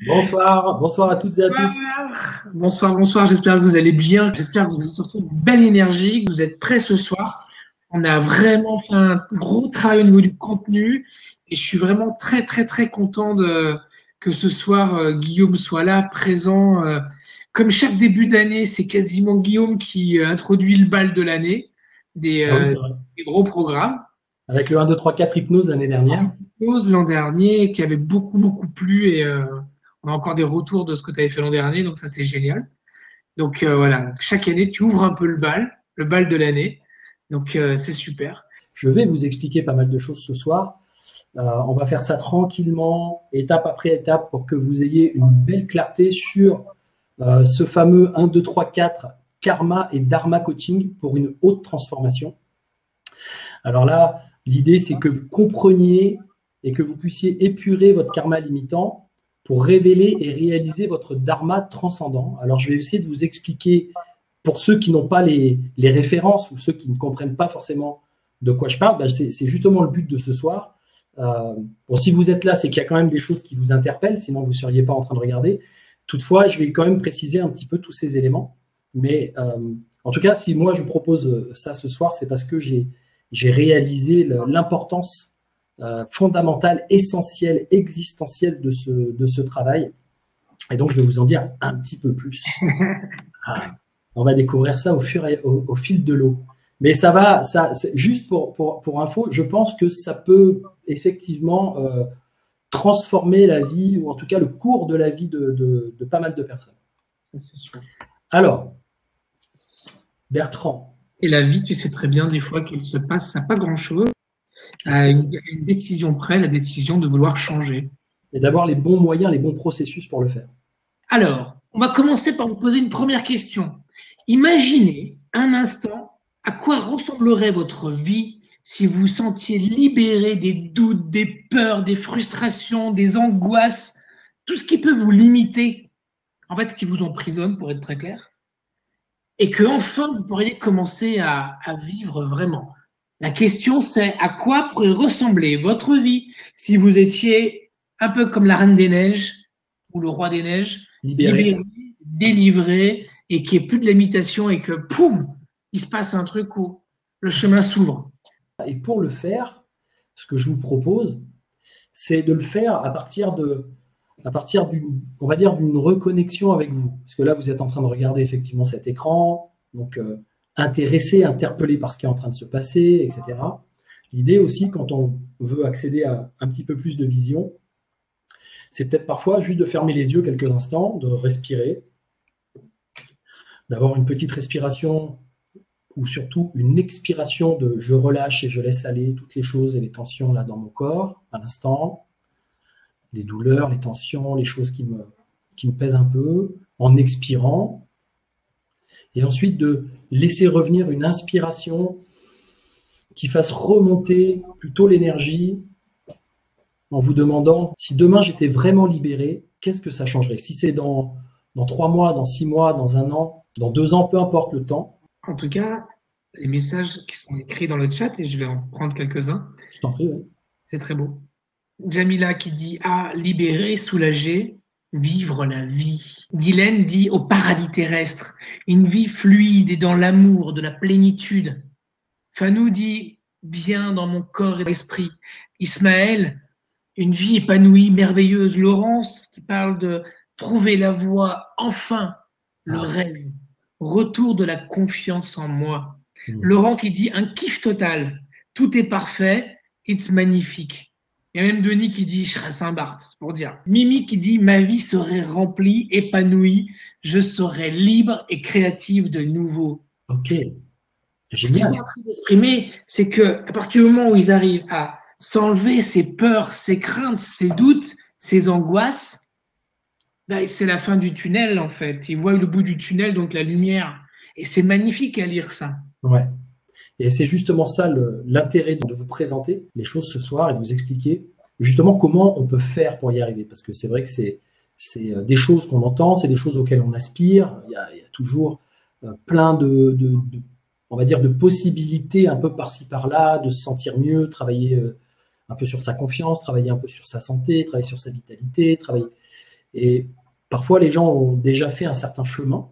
Bonsoir, bonsoir à toutes et à tous. Bonsoir, bonsoir. J'espère que vous allez bien. J'espère que vous avez surtout une belle énergie, que vous êtes prêts ce soir. On a vraiment fait un gros travail au niveau du contenu et je suis vraiment très, très, très content que ce soir Guillaume soit là, présent. Comme chaque début d'année, c'est quasiment Guillaume qui introduit le bal de l'année, des, Ah oui, euh, c'est vrai. des gros programmes. Avec le 1, 2, 3, 4 hypnose l'année dernière. Chose l'an dernier qui avait beaucoup, beaucoup plu et on a encore des retours de ce que tu avais fait l'an dernier, donc ça c'est génial. Donc voilà, chaque année tu ouvres un peu le bal de l'année, donc c'est super. Je vais vous expliquer pas mal de choses ce soir. On va faire ça tranquillement, étape après étape, pour que vous ayez une belle clarté sur ce fameux 1, 2, 3, 4 karma et dharma coaching pour une haute transformation. Alors là, l'idée, c'est que vous compreniez et que vous puissiez épurer votre karma limitant pour révéler et réaliser votre dharma transcendant. Alors, je vais essayer de vous expliquer, pour ceux qui n'ont pas les références ou ceux qui ne comprennent pas forcément de quoi je parle, ben c'est justement le but de ce soir. Bon, si vous êtes là, c'est qu'il y a quand même des choses qui vous interpellent, sinon vous ne seriez pas en train de regarder. Toutefois, je vais quand même préciser un petit peu tous ces éléments. Mais en tout cas, si moi je vous propose ça ce soir, c'est parce que j'ai réalisé l'importance fondamentale, essentielle, existentielle de ce travail. Et donc, je vais vous en dire un petit peu plus. On va découvrir ça au fil de l'eau. Mais ça va, juste pour info, je pense que ça peut effectivement transformer la vie, ou en tout cas le cours de la vie de pas mal de personnes. Ça, c'est sûr. Alors, Bertrand. Et la vie, tu sais très bien des fois qu'il se passe à pas grand-chose, à une décision près, la décision de vouloir changer. Et d'avoir les bons moyens, les bons processus pour le faire. Alors, on va commencer par vous poser une première question. Imaginez un instant à quoi ressemblerait votre vie si vous vous sentiez libéré des doutes, des peurs, des frustrations, des angoisses, tout ce qui peut vous limiter, en fait, qui vous emprisonne, pour être très clair, et que enfin vous pourriez commencer à vivre vraiment. La question, c'est à quoi pourrait ressembler votre vie si vous étiez un peu comme la Reine des Neiges ou le Roi des Neiges, libéré, délivré, et qu'il n'y ait plus de limitation et que, poum, il se passe un truc où le chemin s'ouvre. Et pour le faire, ce que je vous propose, c'est de le faire à partir d'une, on va dire, d'une reconnexion avec vous. Parce que là, vous êtes en train de regarder effectivement cet écran, donc intéressé, interpellé par ce qui est en train de se passer, etc. L'idée aussi, quand on veut accéder à un petit peu plus de vision, c'est peut-être parfois juste de fermer les yeux quelques instants, de respirer, d'avoir une petite respiration ou surtout une expiration de je relâche et je laisse aller toutes les choses et les tensions là dans mon corps à l'instant, les douleurs, les tensions, les choses qui me pèsent un peu, en expirant, et ensuite de laisser revenir une inspiration qui fasse remonter plutôt l'énergie, en vous demandant si demain j'étais vraiment libéré, qu'est-ce que ça changerait? Si c'est dans 3 mois, dans 6 mois, dans 1 an, dans 2 ans, peu importe le temps. En tout cas, les messages qui sont écrits dans le chat, et je vais en prendre quelques-uns. Je t'en prie, oui. C'est très beau. Jamila qui dit « Ah, libéré, soulagé, vivre la vie ». Guylaine dit « Au paradis terrestre, une vie fluide et dans l'amour, de la plénitude ». Fanou dit « Bien dans mon corps et l'esprit ». Ismaël, une vie épanouie, merveilleuse. Laurence qui parle de trouver la voie, enfin, le rêve, retour de la confiance en moi. Laurent qui dit un kiff total, tout est parfait, it's magnifique. Il y a même Denis qui dit je serai Saint-Barth, c'est pour dire. Mimi qui dit ma vie serait remplie, épanouie, je serais libre et créative de nouveau. Ok. Ce qu'ils sont en train d'exprimer, c'est que à partir du moment où ils arrivent à s'enlever ses peurs, ses craintes, ses doutes, ses angoisses, ben, c'est la fin du tunnel en fait. Ils voient le bout du tunnel, donc la lumière. Et c'est magnifique à lire ça. Ouais. Et c'est justement ça l'intérêt de vous présenter les choses ce soir et de vous expliquer justement comment on peut faire pour y arriver. Parce que c'est vrai que c'est des choses qu'on entend, c'est des choses auxquelles on aspire. Il y a toujours plein on va dire, de possibilités un peu par-ci par-là, de se sentir mieux, travailler un peu sur sa confiance, travailler un peu sur sa santé, travailler sur sa vitalité, travailler. Et parfois, les gens ont déjà fait un certain chemin,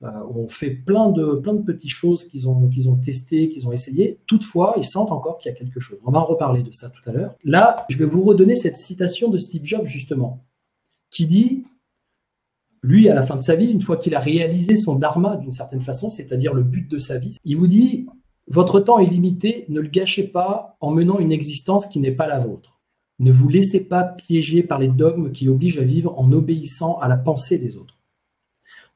ont fait plein de petites choses qu'ils ont testées, qu'ils ont essayées. Toutefois, ils sentent encore qu'il y a quelque chose. On va en reparler de ça tout à l'heure. Là, je vais vous redonner cette citation de Steve Jobs, justement, qui dit, lui, à la fin de sa vie, une fois qu'il a réalisé son dharma d'une certaine façon, c'est-à-dire le but de sa vie, il vous dit, votre temps est limité, ne le gâchez pas en menant une existence qui n'est pas la vôtre. Ne vous laissez pas piéger par les dogmes qui obligent à vivre en obéissant à la pensée des autres.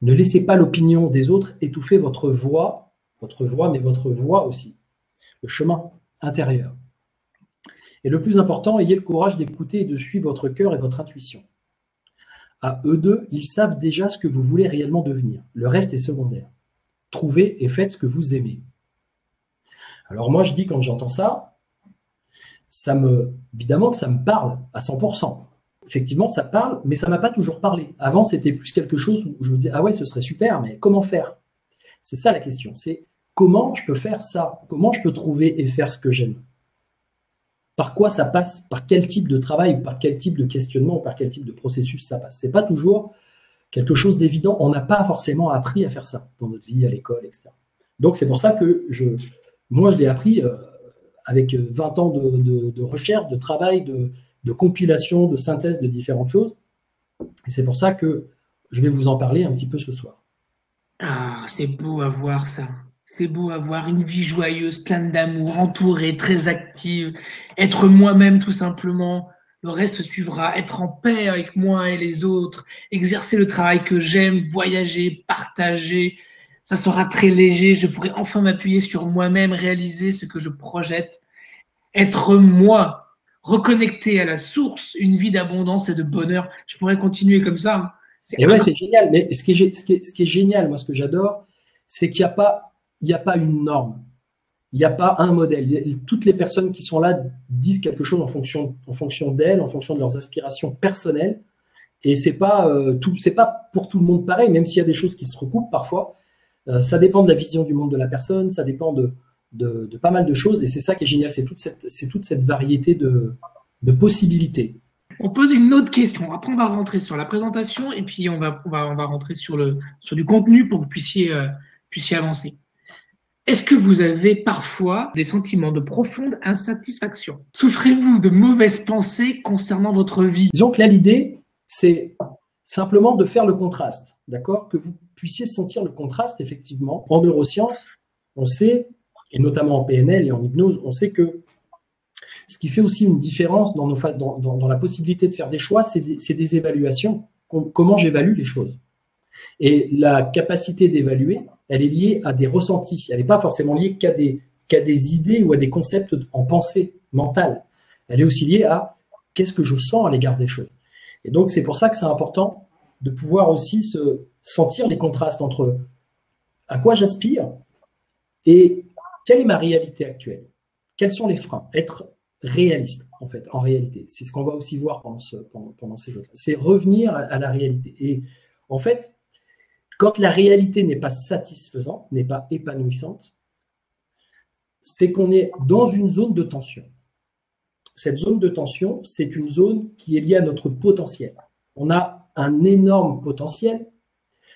Ne laissez pas l'opinion des autres étouffer votre voix, mais votre voix aussi, le chemin intérieur. Et le plus important, ayez le courage d'écouter et de suivre votre cœur et votre intuition. À eux deux, ils savent déjà ce que vous voulez réellement devenir. Le reste est secondaire. Trouvez et faites ce que vous aimez. Alors moi, je dis quand j'entends ça, évidemment que ça me parle à 100%. Effectivement, ça parle, mais ça m'a pas toujours parlé. Avant, c'était plus quelque chose où je me disais, ah ouais, ce serait super, mais comment faire? C'est ça la question, c'est comment je peux faire ça? Comment je peux trouver et faire ce que j'aime? Par quoi ça passe? Par quel type de travail, par quel type de questionnement, par quel type de processus ça passe? C'est pas toujours quelque chose d'évident. On n'a pas forcément appris à faire ça dans notre vie, à l'école, etc. Donc c'est pour ça que moi je l'ai appris avec 20 ans de recherche, de travail, de compilation, de synthèse de différentes choses. Et c'est pour ça que je vais vous en parler un petit peu ce soir. Ah, c'est beau à voir ça. C'est beau à voir une vie joyeuse, pleine d'amour, entourée, très active, être moi-même tout simplement. Le reste suivra, être en paix avec moi et les autres, exercer le travail que j'aime, voyager, partager. Ça sera très léger, je pourrai enfin m'appuyer sur moi-même, réaliser ce que je projette, être moi, reconnecté à la source, une vie d'abondance et de bonheur. Je pourrais continuer comme ça. C'est Et ouais, c'est génial. Mais ce qui est génial, moi, ce que j'adore, c'est qu'il n'y a pas une norme. Il n'y a pas un modèle. Toutes les personnes qui sont là disent quelque chose en fonction d'elles, en fonction de leurs aspirations personnelles. Et c'est pas pour tout le monde pareil, même s'il y a des choses qui se recoupent parfois. Ça dépend de la vision du monde de la personne, ça dépend de pas mal de choses. Et c'est ça qui est génial, c'est toute cette variété de possibilités. On pose une autre question. Après, on va rentrer sur la présentation et puis on va rentrer sur du contenu pour que vous puissiez avancer. Est-ce que vous avez parfois des sentiments de profonde insatisfaction? Souffrez-vous de mauvaises pensées concernant votre vie? Disons que là, l'idée, c'est simplement de faire le contraste, d'accord? Que vous puissiez sentir le contraste, effectivement. En neurosciences, on sait, et notamment en PNL et en hypnose, on sait que ce qui fait aussi une différence dans la possibilité de faire des choix, c'est des évaluations. Comment j'évalue les choses? Et la capacité d'évaluer, elle est liée à des ressentis. Elle n'est pas forcément liée qu'à des idées ou à des concepts en pensée mentale. Elle est aussi liée à qu'est-ce que je sens à l'égard des choses. Et donc, c'est pour ça que c'est important de pouvoir aussi sentir les contrastes entre à quoi j'aspire et quelle est ma réalité actuelle. Quels sont les freins? Être réaliste, en fait, en réalité. C'est ce qu'on va aussi voir pendant ces choses-là. C'est revenir à la réalité. Et en fait, quand la réalité n'est pas satisfaisante, n'est pas épanouissante, c'est qu'on est dans une zone de tension. Cette zone de tension, c'est une zone qui est liée à notre potentiel. On a un énorme potentiel.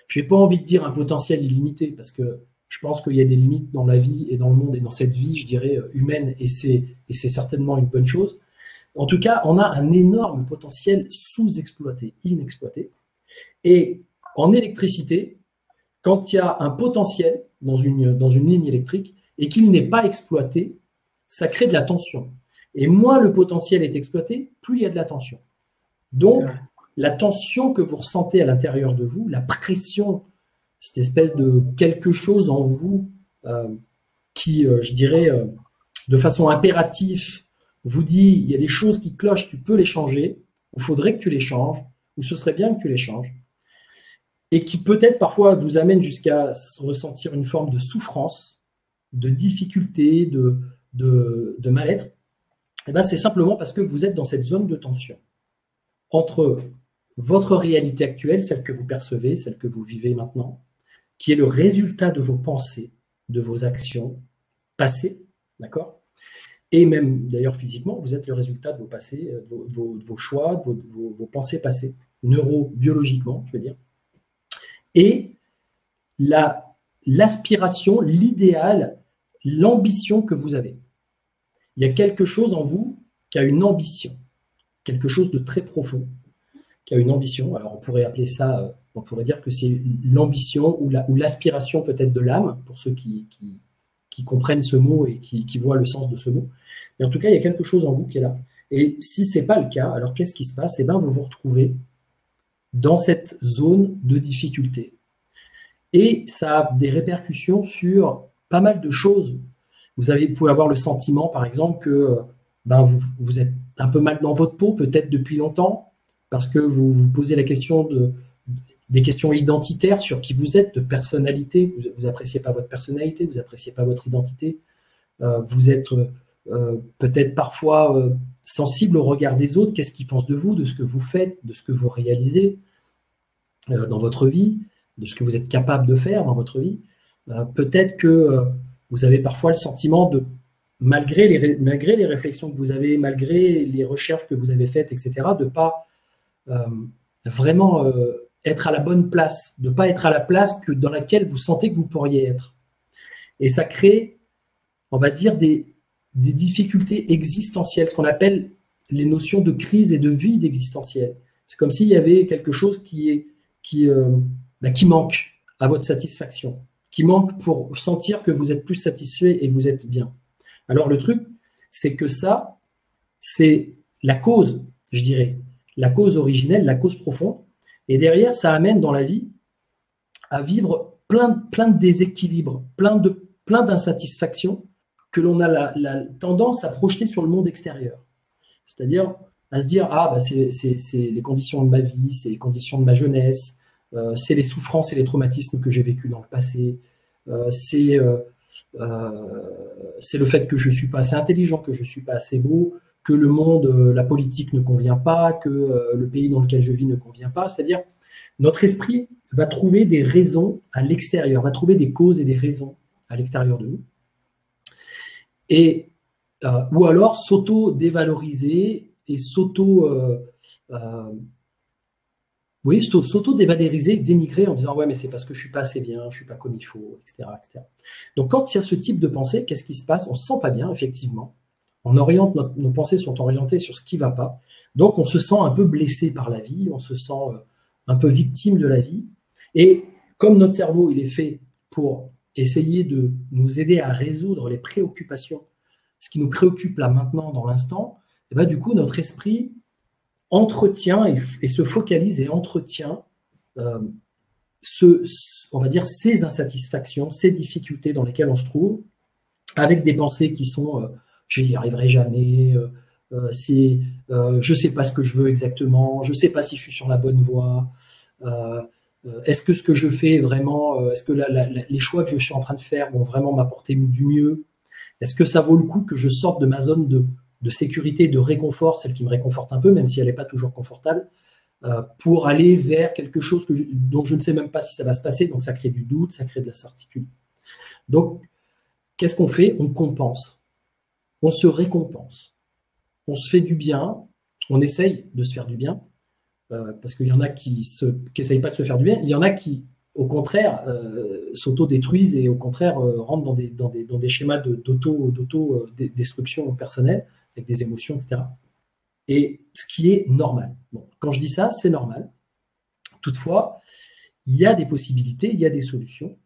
Je n'ai pas envie de dire un potentiel illimité, parce que je pense qu'il y a des limites dans la vie et dans le monde et dans cette vie, je dirais, humaine, et c'est certainement une bonne chose. En tout cas, on a un énorme potentiel sous-exploité, inexploité. Et en électricité, quand il y a un potentiel dans une ligne électrique et qu'il n'est pas exploité, ça crée de la tension. Et moins le potentiel est exploité, plus il y a de la tension. Donc, la tension que vous ressentez à l'intérieur de vous, la pression, cette espèce de quelque chose en vous qui, je dirais, de façon impérative, vous dit il y a des choses qui clochent, tu peux les changer, ou il faudrait que tu les changes, ou ce serait bien que tu les changes, et qui peut-être parfois vous amène jusqu'à ressentir une forme de souffrance, de difficulté, de mal-être. Et ben, c'est simplement parce que vous êtes dans cette zone de tension entre votre réalité actuelle, celle que vous percevez, celle que vous vivez maintenant, qui est le résultat de vos pensées, de vos actions passées, d'accord? Et même d'ailleurs physiquement, vous êtes le résultat de vos passés, de vos choix, de vos pensées passées. neurobiologiquement, je veux dire, et l'aspiration, l'idéal, l'ambition que vous avez. Il y a quelque chose en vous qui a une ambition, quelque chose de très profond, qui a une ambition. Alors on pourrait appeler ça, on pourrait dire que c'est l'ambition ou l'aspiration peut-être de l'âme, pour ceux qui comprennent ce mot et qui voient le sens de ce mot. Mais en tout cas, il y a quelque chose en vous qui est là. Et si ce n'est pas le cas, alors qu'est-ce qui se passe? Eh bien, vous vous retrouvez dans cette zone de difficulté. Et ça a des répercussions sur pas mal de choses. Vous pouvez avoir le sentiment, par exemple, que vous êtes un peu mal dans votre peau, peut-être depuis longtemps, parce que vous vous posez la question des questions identitaires sur qui vous êtes, de personnalité. Vous n'appréciez pas votre personnalité, vous n'appréciez pas votre identité. Vous êtes peut-être parfois sensible au regard des autres. Qu'est-ce qu'ils pensent de vous, de ce que vous faites, de ce que vous réalisez dans votre vie, de ce que vous êtes capable de faire dans votre vie. Peut-être que vous avez parfois le sentiment de, malgré les réflexions que vous avez, malgré les recherches que vous avez faites, etc., de ne pas vraiment être à la bonne place, de ne pas être à la place dans laquelle vous sentez que vous pourriez être. Et ça crée, on va dire, des difficultés existentielles, ce qu'on appelle les notions de crise et de vide existentiel. C'est comme s'il y avait quelque chose qui manque à votre satisfaction, qui manque pour sentir que vous êtes plus satisfait et que vous êtes bien. Alors le truc, c'est que ça, c'est la cause, je dirais, la cause originelle, la cause profonde, et derrière, ça amène dans la vie à vivre plein de déséquilibres, plein d'insatisfactions que l'on a la tendance à projeter sur le monde extérieur. C'est-à-dire à se dire, c'est les conditions de ma vie, c'est les conditions de ma jeunesse, c'est les souffrances et les traumatismes que j'ai vécus dans le passé, c'est le fait que je ne suis pas assez intelligent, que je ne suis pas assez beau, que le monde, la politique ne convient pas, que le pays dans lequel je vis ne convient pas. C'est-à-dire, notre esprit va trouver des raisons à l'extérieur, va trouver des causes et des raisons à l'extérieur de nous. Et, ou alors s'auto-dévaloriser et s'auto-dévaloriser, dénigrer en disant « ouais, mais c'est parce que je ne suis pas assez bien, je ne suis pas comme il faut, etc., etc. » Donc, quand il y a ce type de pensée, qu'est-ce qui se passe? On ne se sent pas bien, effectivement. Nos pensées sont orientées sur ce qui ne va pas. Donc, on se sent un peu blessé par la vie, on se sent un peu victime de la vie. Et comme notre cerveau, il est fait pour essayer de nous aider à résoudre les préoccupations, ce qui nous préoccupe là maintenant, dans l'instant, et ben, du coup, notre esprit entretient et se focalise et entretient on va dire, ces insatisfactions, ces difficultés dans lesquelles on se trouve, avec des pensées qui sont je n'y arriverai jamais, je sais pas ce que je veux exactement, je sais pas si je suis sur la bonne voie, est-ce que ce que je fais vraiment, est-ce que les choix que je suis en train de faire vont vraiment m'apporter du mieux, est-ce que ça vaut le coup que je sorte de ma zone de sécurité, de réconfort, celle qui me réconforte un peu, même si elle n'est pas toujours confortable, pour aller vers quelque chose dont je ne sais même pas si ça va se passer, donc ça crée du doute, ça crée de la certitude. Donc, qu'est-ce qu'on fait? On compense. On se récompense, on se fait du bien, on essaye de se faire du bien, parce qu'il y en a qui n'essayent pas de se faire du bien, il y en a qui, au contraire, s'auto-détruisent et au contraire rentrent dans des schémas d'auto-destruction personnelle, avec des émotions, etc. Et ce qui est normal. Bon, quand je dis ça, c'est normal. Toutefois, il y a des possibilités, il y a des solutions.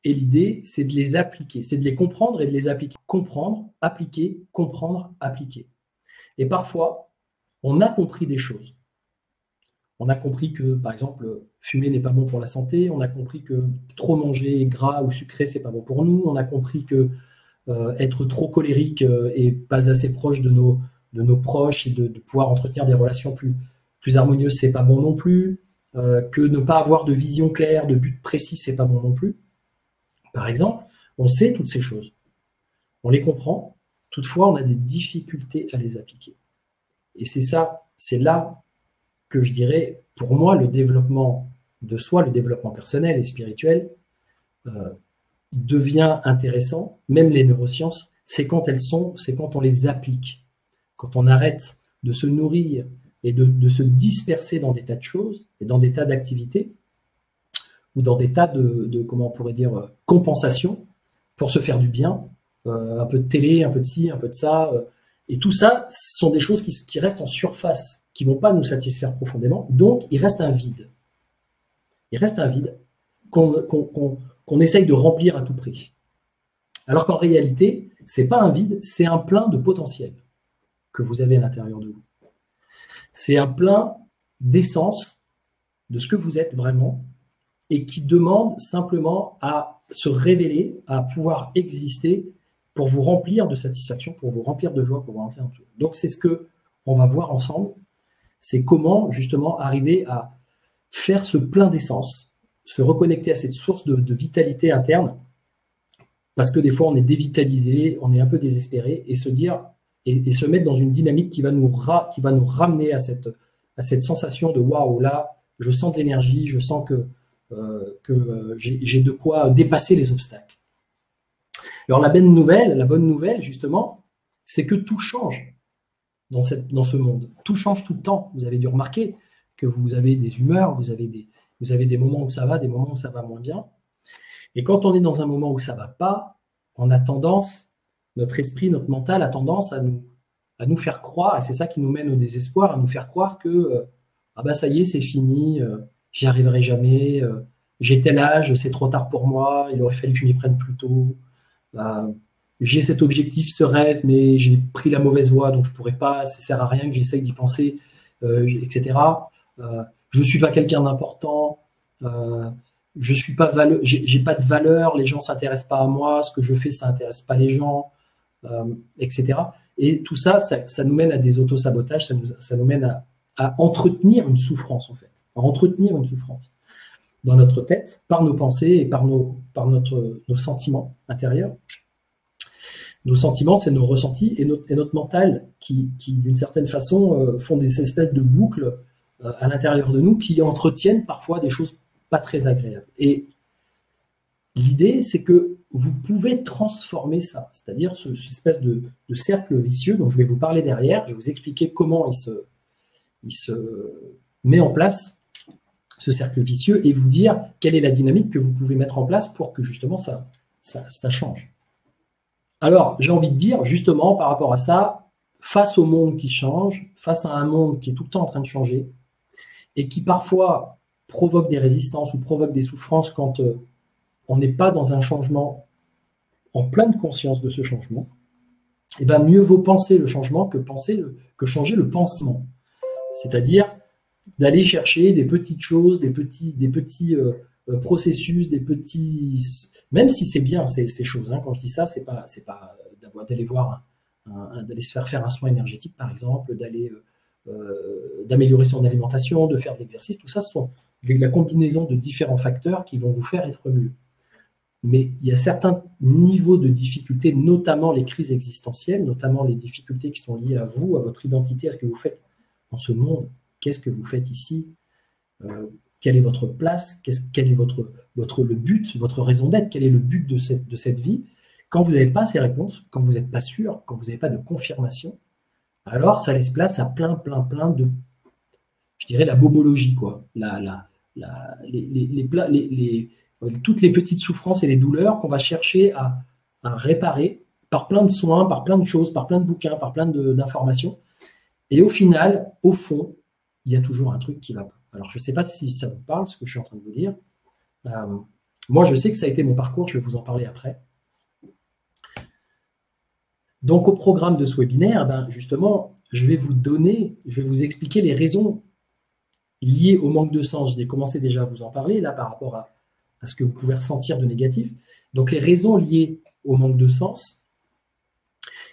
Et l'idée, c'est de les appliquer, c'est de les comprendre et de les appliquer. Comprendre, appliquer, comprendre, appliquer. Et parfois, on a compris des choses. On a compris que, par exemple, fumer n'est pas bon pour la santé. On a compris que trop manger gras ou sucré, c'est pas bon pour nous. On a compris que être trop colérique et pas assez proche de nos proches et de pouvoir entretenir des relations plus harmonieuses, c'est pas bon non plus. Que ne pas avoir de vision claire, de but précis, c'est pas bon non plus. Par exemple, on sait toutes ces choses, on les comprend, toutefois on a des difficultés à les appliquer. Et c'est là que je dirais, pour moi, le développement de soi, le développement personnel et spirituel devient intéressant, même les neurosciences, c'est quand on les applique, quand on arrête de se nourrir et de se disperser dans des tas de choses et dans des tas d'activités ou dans des tas comment on pourrait dire, compensation pour se faire du bien, un peu de télé, un peu de ci, un peu de ça. Et tout ça, ce sont des choses qui restent en surface, qui vont pas nous satisfaire profondément. Donc, il reste un vide. Il reste un vide qu'on essaye de remplir à tout prix. Alors qu'en réalité, c'est pas un vide, c'est un plein de potentiel que vous avez à l'intérieur de vous. C'est un plein d'essence de ce que vous êtes vraiment et qui demande simplement à se révéler, à pouvoir exister pour vous remplir de satisfaction, pour vous remplir de joie, pour vous remplir de tout. Donc c'est ce que on va voir ensemble, c'est comment justement arriver à faire ce plein d'essence, se reconnecter à cette source de vitalité interne, parce que des fois on est dévitalisé, on est un peu désespéré, et se dire et se mettre dans une dynamique qui va nous ramener à cette sensation de waouh, là, je sens de l'énergie, je sens que j'ai de quoi dépasser les obstacles. Alors la bonne nouvelle justement, c'est que tout change dans ce monde. Tout change tout le temps. Vous avez dû remarquer que vous avez des humeurs, vous avez des moments où ça va, des moments où ça va moins bien. Et quand on est dans un moment où ça va pas, on a tendance, notre esprit, notre mental a tendance à nous faire croire, et c'est ça qui nous mène au désespoir, à nous faire croire que ah bah ça y est, c'est fini, j'y arriverai jamais, j'ai tel âge, c'est trop tard pour moi, il aurait fallu que je m'y prenne plus tôt, j'ai cet objectif, ce rêve, mais j'ai pris la mauvaise voie, donc je pourrais pas, ça sert à rien que j'essaye d'y penser, etc. Je suis pas quelqu'un d'important, je suis pas j'ai pas de valeur, les gens s'intéressent pas à moi, ce que je fais, ça intéresse pas les gens, etc. Et tout ça, ça nous mène à des autosabotages, ça nous mène à entretenir une souffrance, en fait, à entretenir une souffrance dans notre tête, par nos pensées et par nos sentiments intérieurs. Nos sentiments, c'est nos ressentis et notre mental qui d'une certaine façon, font des espèces de boucles à l'intérieur de nous qui entretiennent parfois des choses pas très agréables. Et l'idée, c'est que vous pouvez transformer ça, c'est-à-dire cette espèce de cercle vicieux dont je vais vous parler derrière. Je vais vous expliquer comment il se met en place, ce cercle vicieux, et vous dire quelle est la dynamique que vous pouvez mettre en place pour que justement ça change. Alors, j'ai envie de dire, justement, par rapport à ça, face au monde qui change, face à un monde qui est tout le temps en train de changer, et qui parfois provoque des résistances ou provoque des souffrances quand on n'est pas dans un changement en pleine conscience de ce changement, et bien mieux vaut penser le changement que changer le pansement. C'est-à-dire d'aller chercher des petites choses, des petits processus, des petits, même si c'est bien ces choses. Hein, quand je dis ça, c'est pas d'aller voir d'aller se faire un soin énergétique par exemple, d'améliorer son alimentation, de faire de l'exercice. Tout ça, ce sont la combinaison de différents facteurs qui vont vous faire être mieux. Mais il y a certains niveaux de difficultés, notamment les crises existentielles, notamment les difficultés qui sont liées à vous, à votre identité, à ce que vous faites dans ce monde. Qu'est-ce que vous faites ici? Quelle est votre place? Quel est le but, votre raison d'être? Quel est le but de cette vie? Quand vous n'avez pas ces réponses, quand vous n'êtes pas sûr, quand vous n'avez pas de confirmation, alors ça laisse place à plein de, je dirais, la bobologie, quoi. Toutes les petites souffrances et les douleurs qu'on va chercher à réparer par plein de soins, par plein de choses, par plein de bouquins, par plein d'informations. Et au final, au fond, il y a toujours un truc qui va pas. Alors, je ne sais pas si ça vous parle, ce que je suis en train de vous dire. Moi, je sais que ça a été mon parcours, je vais vous en parler après. Donc, au programme de ce webinaire, justement, je vais vous expliquer les raisons liées au manque de sens. J'ai commencé déjà à vous en parler, là, par rapport à ce que vous pouvez ressentir de négatif. Donc, les raisons liées au manque de sens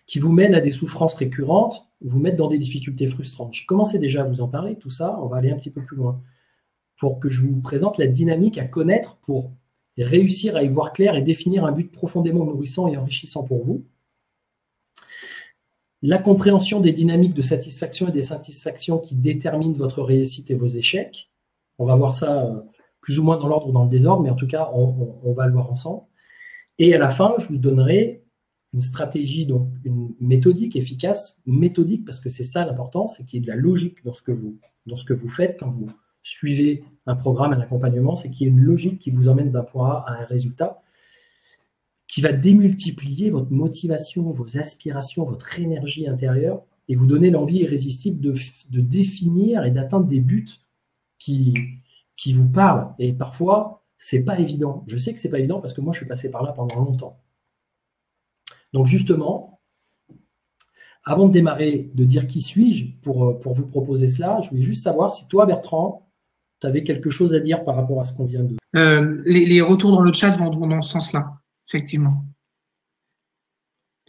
qui vous mènent à des souffrances récurrentes, vous mettent dans des difficultés frustrantes. J'ai commencé déjà à vous en parler, tout ça, on va aller un petit peu plus loin, pour que je vous présente la dynamique à connaître pour réussir à y voir clair et définir un but profondément nourrissant et enrichissant pour vous. La compréhension des dynamiques de satisfaction et des satisfactions qui déterminent votre réussite et vos échecs. On va voir ça plus ou moins dans l'ordre ou dans le désordre, mais en tout cas, on va le voir ensemble. Et à la fin, je vous donnerai une stratégie, donc une méthodique efficace, méthodique parce que c'est ça l'important, c'est qu'il y ait de la logique dans ce que vous faites quand vous suivez un programme, un accompagnement, c'est qu'il y ait une logique qui vous emmène d'un point A à un résultat, qui va démultiplier votre motivation, vos aspirations, votre énergie intérieure et vous donner l'envie irrésistible de définir et d'atteindre des buts qui vous parlent. Et parfois, c'est pas évident. Je sais que c'est pas évident parce que moi, je suis passé par là pendant longtemps. Donc justement, avant de démarrer, de dire qui suis-je pour vous proposer cela, je voulais juste savoir si toi, Bertrand, tu avais quelque chose à dire par rapport à ce qu'on vient de... Les retours dans le chat vont dans ce sens-là, effectivement.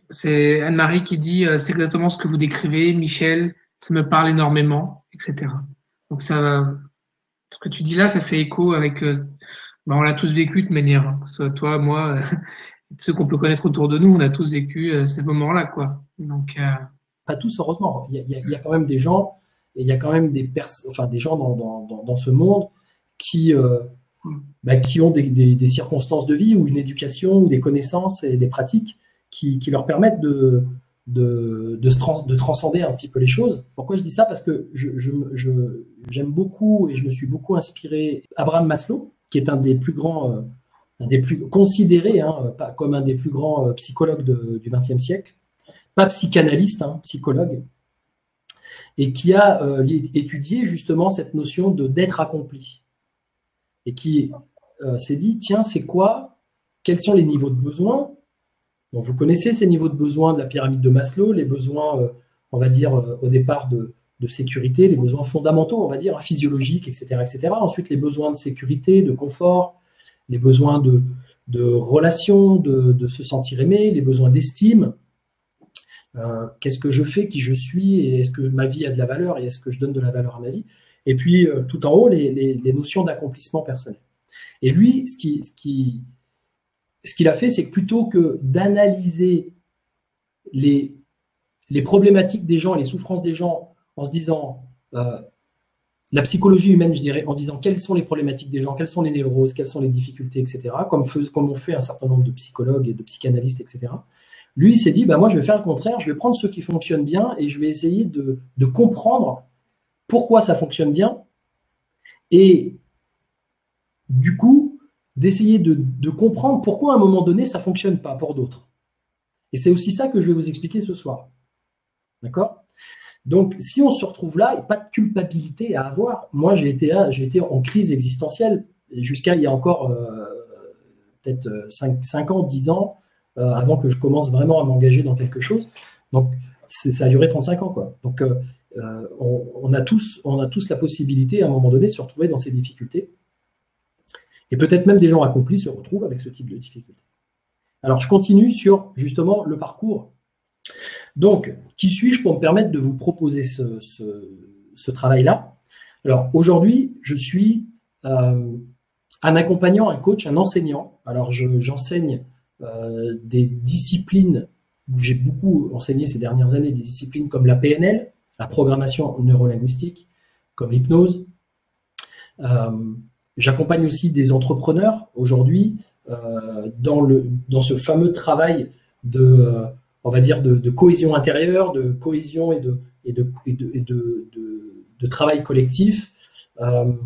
C'est Anne-Marie qui dit c'est exactement ce que vous décrivez, Michel, ça me parle énormément, etc. Donc ça, ce que tu dis là, ça fait écho avec... on l'a tous vécu de manière, hein, que ce soit toi, moi... ceux qu'on peut connaître autour de nous, on a tous vécu ces moments-là, quoi. Donc, pas tous, heureusement. Il y a quand même des gens, et il y a quand même des gens dans ce monde qui ont des circonstances de vie ou une éducation ou des connaissances et des pratiques qui leur permettent de transcender un petit peu les choses. Pourquoi je dis ça? Parce que j'aime beaucoup et je me suis beaucoup inspiré Abraham Maslow, qui est un des plus grands considéré pas comme un des plus grands psychologues du XXe siècle, pas psychanalyste, psychologue, et qui a étudié justement cette notion d'être accompli, et qui s'est dit, tiens, quels sont les niveaux de besoins? Donc, vous connaissez ces niveaux de besoins de la pyramide de Maslow, les besoins, on va dire, au départ de sécurité, les besoins fondamentaux, on va dire, physiologiques, etc., etc. Ensuite, les besoins de sécurité, de confort, les besoins de relations, de se sentir aimé, les besoins d'estime. Qu'est-ce que je fais, qui je suis, et est-ce que ma vie a de la valeur, et est-ce que je donne de la valeur à ma vie? Et puis, tout en haut, les notions d'accomplissement personnel. Et lui, ce qu'il a fait, c'est que plutôt que d'analyser les problématiques des gens, les souffrances des gens, en se disant... la psychologie humaine, je dirais, en disant quelles sont les problématiques des gens, quelles sont les névroses, quelles sont les difficultés, etc., comme ont fait un certain nombre de psychologues et de psychanalystes, etc. Lui, il s'est dit, moi, je vais faire le contraire, je vais prendre ceux qui fonctionnent bien et je vais essayer de comprendre pourquoi ça fonctionne bien et du coup, d'essayer de comprendre pourquoi à un moment donné, ça ne fonctionne pas pour d'autres. Et c'est aussi ça que je vais vous expliquer ce soir. D'accord ? Donc, si on se retrouve là, et pas de culpabilité à avoir, moi j'ai été en crise existentielle jusqu'à il y a encore peut-être 5 ans, 10 ans, avant que je commence vraiment à m'engager dans quelque chose. Donc, ça a duré 35 ans, quoi. Donc, on a tous la possibilité à un moment donné de se retrouver dans ces difficultés. Et peut-être même des gens accomplis se retrouvent avec ce type de difficultés. Alors, je continue sur justement le parcours. Donc, qui suis-je pour me permettre de vous proposer ce travail-là? Alors, aujourd'hui, je suis un accompagnant, un coach, un enseignant. Alors, j'enseigne des disciplines où j'ai beaucoup enseigné ces dernières années, des disciplines comme la PNL, la programmation neurolinguistique, comme l'hypnose. J'accompagne aussi des entrepreneurs aujourd'hui dans ce fameux travail on va dire de cohésion intérieure, de cohésion et de travail collectif, on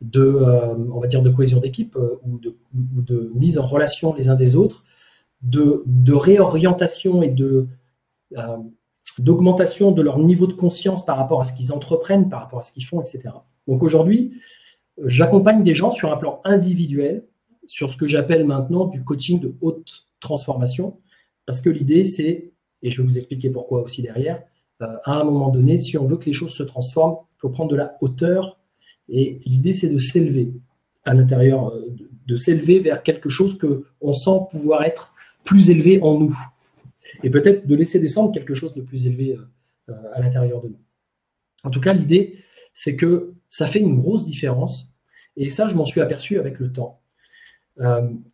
va dire de cohésion d'équipe ou de mise en relation les uns des autres, de réorientation et d'augmentation de leur niveau de conscience par rapport à ce qu'ils entreprennent, par rapport à ce qu'ils font, etc. Donc aujourd'hui, j'accompagne des gens sur un plan individuel, sur ce que j'appelle maintenant du coaching de haute transformation, parce que l'idée c'est, et je vais vous expliquer pourquoi aussi derrière, à un moment donné, si on veut que les choses se transforment, il faut prendre de la hauteur, et l'idée c'est de s'élever à l'intérieur, de s'élever vers quelque chose qu'on sent pouvoir être plus élevé en nous, et peut-être de laisser descendre quelque chose de plus élevé à l'intérieur de nous. En tout cas, l'idée, c'est que ça fait une grosse différence, et ça, je m'en suis aperçu avec le temps.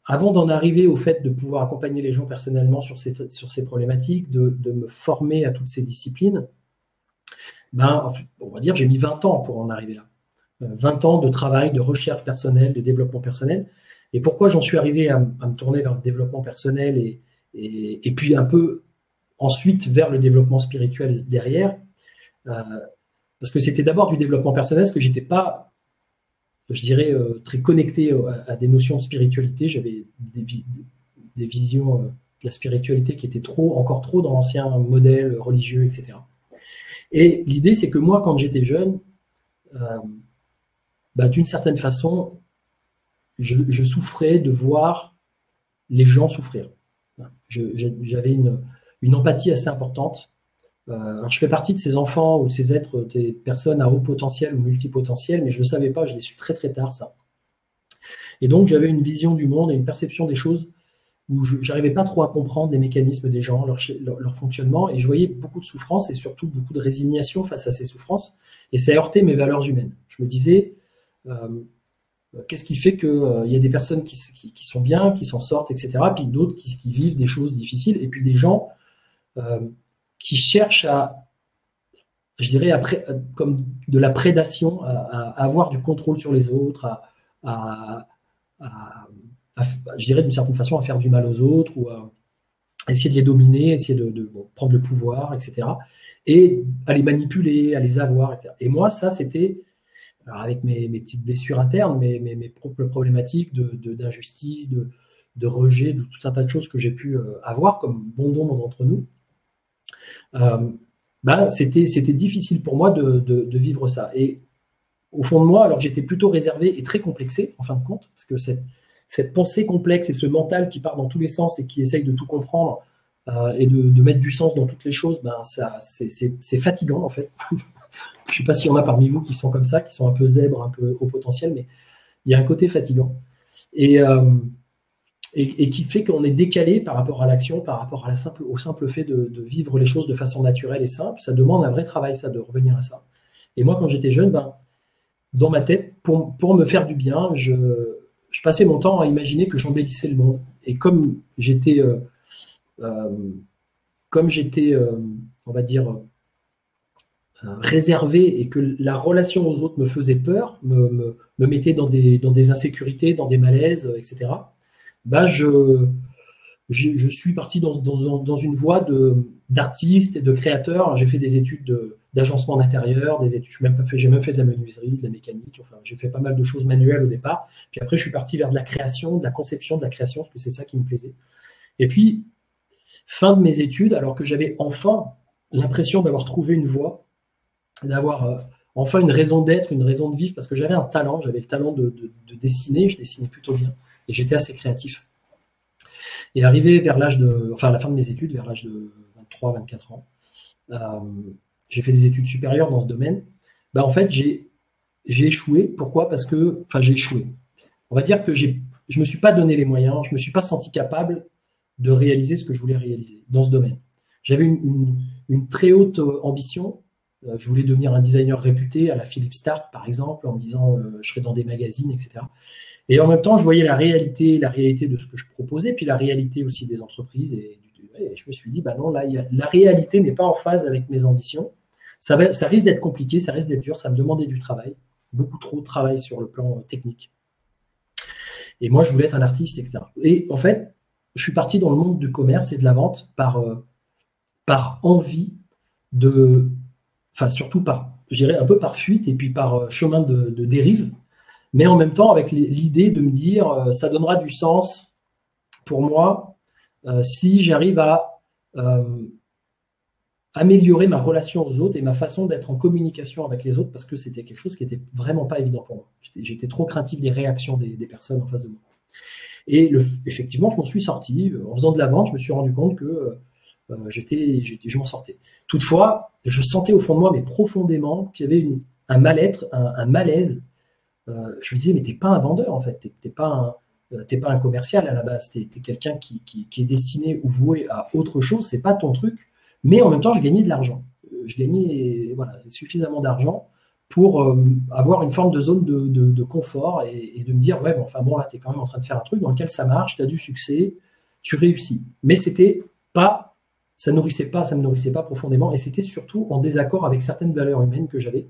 Avant d'en arriver au fait de pouvoir accompagner les gens personnellement sur ces problématiques, de me former à toutes ces disciplines, on va dire j'ai mis 20 ans pour en arriver là. 20 ans de travail, de recherche personnelle, de développement personnel. Et pourquoi j'en suis arrivé à me tourner vers le développement personnel et puis un peu ensuite vers le développement spirituel derrière, parce que c'était d'abord du développement personnel, parce que j'étais pas, je dirais, très connecté à des notions de spiritualité. J'avais des visions de la spiritualité qui étaient encore trop dans l'ancien modèle religieux, etc. Et l'idée, c'est que moi, quand j'étais jeune, d'une certaine façon, je souffrais de voir les gens souffrir. J'avais une empathie assez importante. Alors je fais partie de ces enfants ou de ces êtres, des personnes à haut potentiel ou multipotentiel, mais je ne le savais pas, je l'ai su très très tard, ça. Et donc j'avais une vision du monde et une perception des choses où je n'arrivais pas trop à comprendre les mécanismes des gens, leur fonctionnement, et je voyais beaucoup de souffrance et surtout beaucoup de résignation face à ces souffrances, et ça heurtait mes valeurs humaines. Je me disais, qu'est-ce qui fait qu'il y a des personnes qui sont bien, qui s'en sortent, etc., puis d'autres qui vivent des choses difficiles, et puis des gens qui cherchent à, je dirais, comme de la prédation, à avoir du contrôle sur les autres, je dirais d'une certaine façon, à faire du mal aux autres, ou à essayer de les dominer, essayer de prendre le pouvoir, etc., et à les manipuler, à les avoir, etc. Et moi, ça, c'était, alors avec mes petites blessures internes, mes propres problématiques d'injustice, de rejet, de tout un tas de choses que j'ai pu avoir, comme bon nombre d'entre nous, c'était difficile pour moi de vivre ça. Et au fond de moi, alors j'étais plutôt réservé et très complexé, en fin de compte, parce que cette pensée complexe et ce mental qui part dans tous les sens et qui essaye de tout comprendre et de mettre du sens dans toutes les choses, c'est fatigant, en fait. Je ne sais pas s'il y en a parmi vous qui sont comme ça, qui sont un peu zèbres, un peu au potentiel, mais il y a un côté fatigant. Et qui fait qu'on est décalé par rapport à l'action, par rapport au simple fait de vivre les choses de façon naturelle et simple. Ça demande un vrai travail, ça, de revenir à ça. Et moi, quand j'étais jeune, dans ma tête, pour me faire du bien, je passais mon temps à imaginer que j'embellissais le monde. Et comme j'étais, on va dire, réservé et que la relation aux autres me faisait peur, me mettait dans des insécurités, dans des malaises, etc., je suis parti dans une voie d'artiste et de créateur. J'ai fait des études d'agencement d'intérieur, j'ai même fait de la menuiserie, de la mécanique. Enfin, j'ai fait pas mal de choses manuelles au départ. Puis après, je suis parti vers de la création, de la conception de la création, parce que c'est ça qui me plaisait. Et puis, fin de mes études, alors que j'avais enfin l'impression d'avoir trouvé une voie, d'avoir enfin une raison d'être, une raison de vivre, parce que j'avais un talent, j'avais le talent de dessiner, je dessinais plutôt bien, et j'étais assez créatif. Et arrivé vers à la fin de mes études, vers l'âge de 23, 24 ans, j'ai fait des études supérieures dans ce domaine. En fait, j'ai échoué. Pourquoi? Parce que, j'ai échoué. On va dire que je me suis pas donné les moyens, je me suis pas senti capable de réaliser ce que je voulais réaliser dans ce domaine. J'avais une très haute ambition. Je voulais devenir un designer réputé à la Philippe Stark, par exemple, en me disant je serai dans des magazines, etc. Et en même temps, je voyais la réalité de ce que je proposais, puis la réalité aussi des entreprises. Et je me suis dit, non, là, la réalité n'est pas en phase avec mes ambitions. Ça risque d'être compliqué, ça risque d'être dur, ça me demandait du travail, beaucoup trop de travail sur le plan technique. Et moi, je voulais être un artiste, etc. Et en fait, je suis parti dans le monde du commerce et de la vente par envie surtout je dirais un peu par fuite et puis par chemin de dérive, mais en même temps avec l'idée de me dire ça donnera du sens pour moi si j'arrive à améliorer ma relation aux autres et ma façon d'être en communication avec les autres, parce que c'était quelque chose qui était vraiment pas évident pour moi. J'étais trop craintif des réactions des personnes en face de moi. Et effectivement, je m'en suis sorti. En faisant de la vente, je me suis rendu compte que je m'en sortais. Toutefois, je sentais au fond de moi, mais profondément, qu'il y avait un mal-être, un malaise. Je me disais, mais t'es pas un vendeur, en fait. T'es pas un commercial à la base. T'es quelqu'un qui est destiné ou voué à autre chose. C'est pas ton truc. Mais en même temps, je gagnais de l'argent. Je gagnais suffisamment d'argent pour avoir une forme de zone de confort et de me dire, là, t'es quand même en train de faire un truc dans lequel ça marche, tu as du succès, tu réussis. Mais ça me nourrissait pas profondément, et c'était surtout en désaccord avec certaines valeurs humaines que j'avais.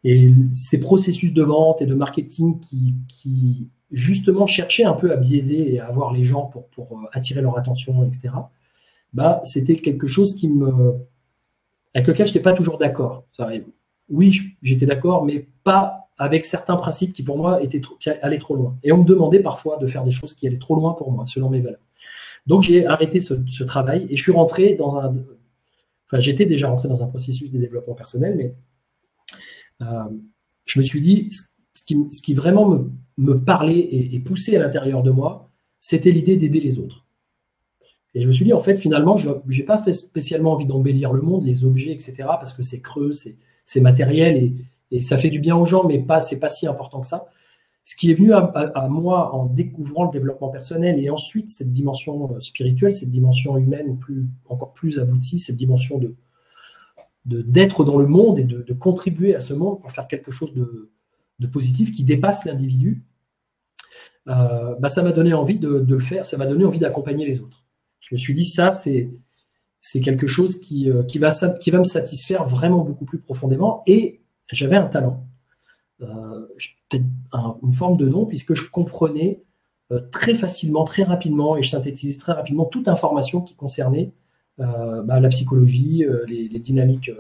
Et ces processus de vente et de marketing qui justement cherchais un peu à biaiser et à avoir les gens pour attirer leur attention, etc., bah, c'était quelque chose avec lequel je n'étais pas toujours d'accord. Oui, j'étais d'accord, mais pas avec certains principes qui, pour moi, qui allaient trop loin. Et on me demandait parfois de faire des choses qui allaient trop loin pour moi, selon mes valeurs. Donc, j'ai arrêté ce travail et je suis rentré j'étais déjà rentré dans un processus de développement personnel, mais je me suis dit, ce qui vraiment me parlait et poussait à l'intérieur de moi, c'était l'idée d'aider les autres. Et je me suis dit, en fait, finalement, je n'ai pas spécialement envie d'embellir le monde, les objets, etc., parce que c'est creux, c'est matériel et ça fait du bien aux gens, mais c'est pas si important que ça. Ce qui est venu à moi en découvrant le développement personnel et ensuite cette dimension spirituelle, cette dimension humaine encore plus aboutie, cette dimension d'être dans le monde et de contribuer à ce monde pour faire quelque chose de positif qui dépasse l'individu, bah, ça m'a donné envie de le faire, ça m'a donné envie d'accompagner les autres. Je me suis dit, ça, c'est quelque chose qui va me satisfaire vraiment beaucoup plus profondément. Et j'avais un talent, peut-être une forme de don, puisque je comprenais très facilement, très rapidement, et je synthétisais très rapidement toute information qui concernait la psychologie, les dynamiques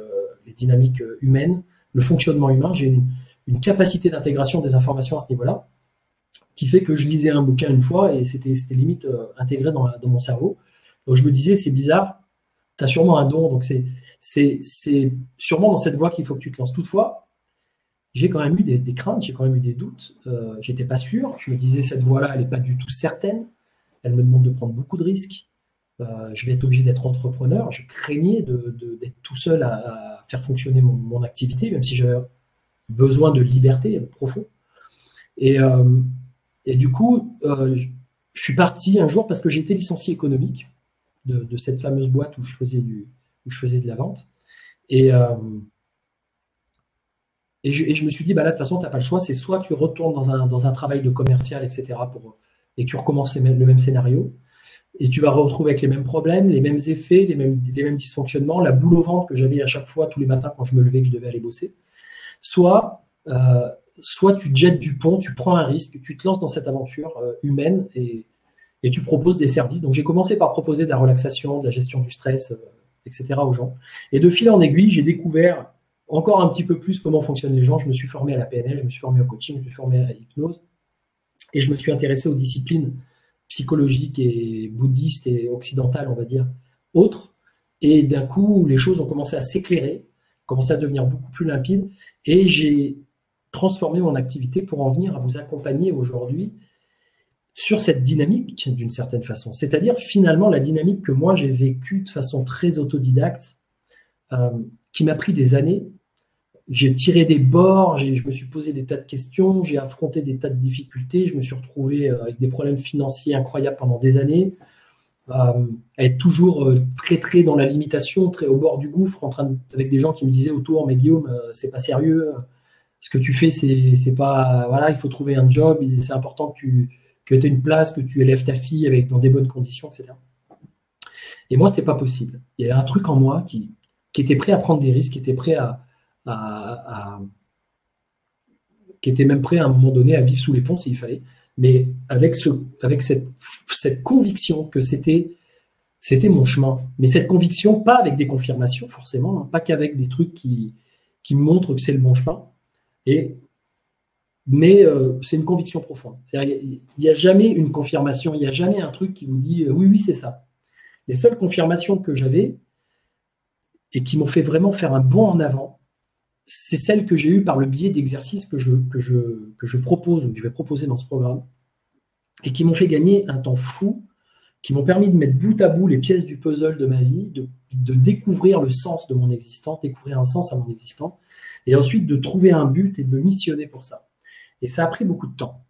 humaines, le fonctionnement humain. J'ai une capacité d'intégration des informations à ce niveau-là, qui fait que je lisais un bouquin une fois et c'était limite intégré dans mon cerveau. Donc je me disais, c'est bizarre, tu as sûrement un don, donc c'est sûrement dans cette voie qu'il faut que tu te lances. Toutefois, j'ai quand même eu des craintes, j'ai quand même eu des doutes, j'étais pas sûr, je me disais, cette voie-là, elle n'est pas du tout certaine, elle me demande de prendre beaucoup de risques, je vais être obligé d'être entrepreneur, je craignais d'être tout seul à faire fonctionner mon activité, même si j'avais besoin de liberté profond. Et du coup, je suis parti un jour parce que j'ai été licencié économique de cette fameuse boîte où je faisais de la vente. Et je me suis dit, bah là, de toute façon, tu n'as pas le choix. C'est soit tu retournes dans un travail de commercial, etc., et tu recommences le même scénario, et tu vas retrouver avec les mêmes problèmes, les mêmes effets, les mêmes dysfonctionnements, la boule au ventre que j'avais à chaque fois, tous les matins, quand je me levais, que je devais aller bosser. Soit tu te jettes du pont, tu prends un risque, tu te lances dans cette aventure humaine et tu proposes des services. Donc, j'ai commencé par proposer de la relaxation, de la gestion du stress, etc. aux gens. Et de fil en aiguille, j'ai découvert encore un petit peu plus comment fonctionnent les gens. Je me suis formé à la PNL, je me suis formé au coaching, je me suis formé à l'hypnose. Et je me suis intéressé aux disciplines psychologiques et bouddhistes et occidentales, on va dire, autres. Et d'un coup, les choses ont commencé à s'éclairer, commencé à devenir beaucoup plus limpides. Et j'ai transformé mon activité pour en venir à vous accompagner aujourd'hui sur cette dynamique d'une certaine façon. C'est-à-dire finalement la dynamique que moi j'ai vécue de façon très autodidacte, qui m'a pris des années. J'ai tiré des bords, je me suis posé des tas de questions, j'ai affronté des tas de difficultés, je me suis retrouvé avec des problèmes financiers incroyables pendant des années, à être toujours très dans la limitation, très au bord du gouffre, avec des gens qui me disaient autour, mais Guillaume, c'est pas sérieux, ce que tu fais, c'est pas, voilà, il faut trouver un job, c'est important que tu aies une place, que tu élèves ta fille dans des bonnes conditions, etc. Et moi, c'était pas possible. Il y avait un truc en moi qui était prêt à prendre des risques, qui était prêt qui était même prêt à un moment donné à vivre sous les ponts s'il fallait, mais avec cette conviction que c'était mon chemin. Mais cette conviction, pas avec des confirmations forcément, pas qu'avec des trucs qui me montrent que c'est le bon chemin, mais c'est une conviction profonde. Il n'y a jamais une confirmation, il n'y a jamais un truc qui vous dit oui, c'est ça. Les seules confirmations que j'avais et qui m'ont fait vraiment faire un bond en avant, c'est celles que j'ai eues par le biais d'exercices que je propose ou que je vais proposer dans ce programme et qui m'ont fait gagner un temps fou, qui m'ont permis de mettre bout à bout les pièces du puzzle de ma vie, de découvrir le sens de mon existence, découvrir un sens à mon existence, et ensuite de trouver un but et de me missionner pour ça. Et ça a pris beaucoup de temps.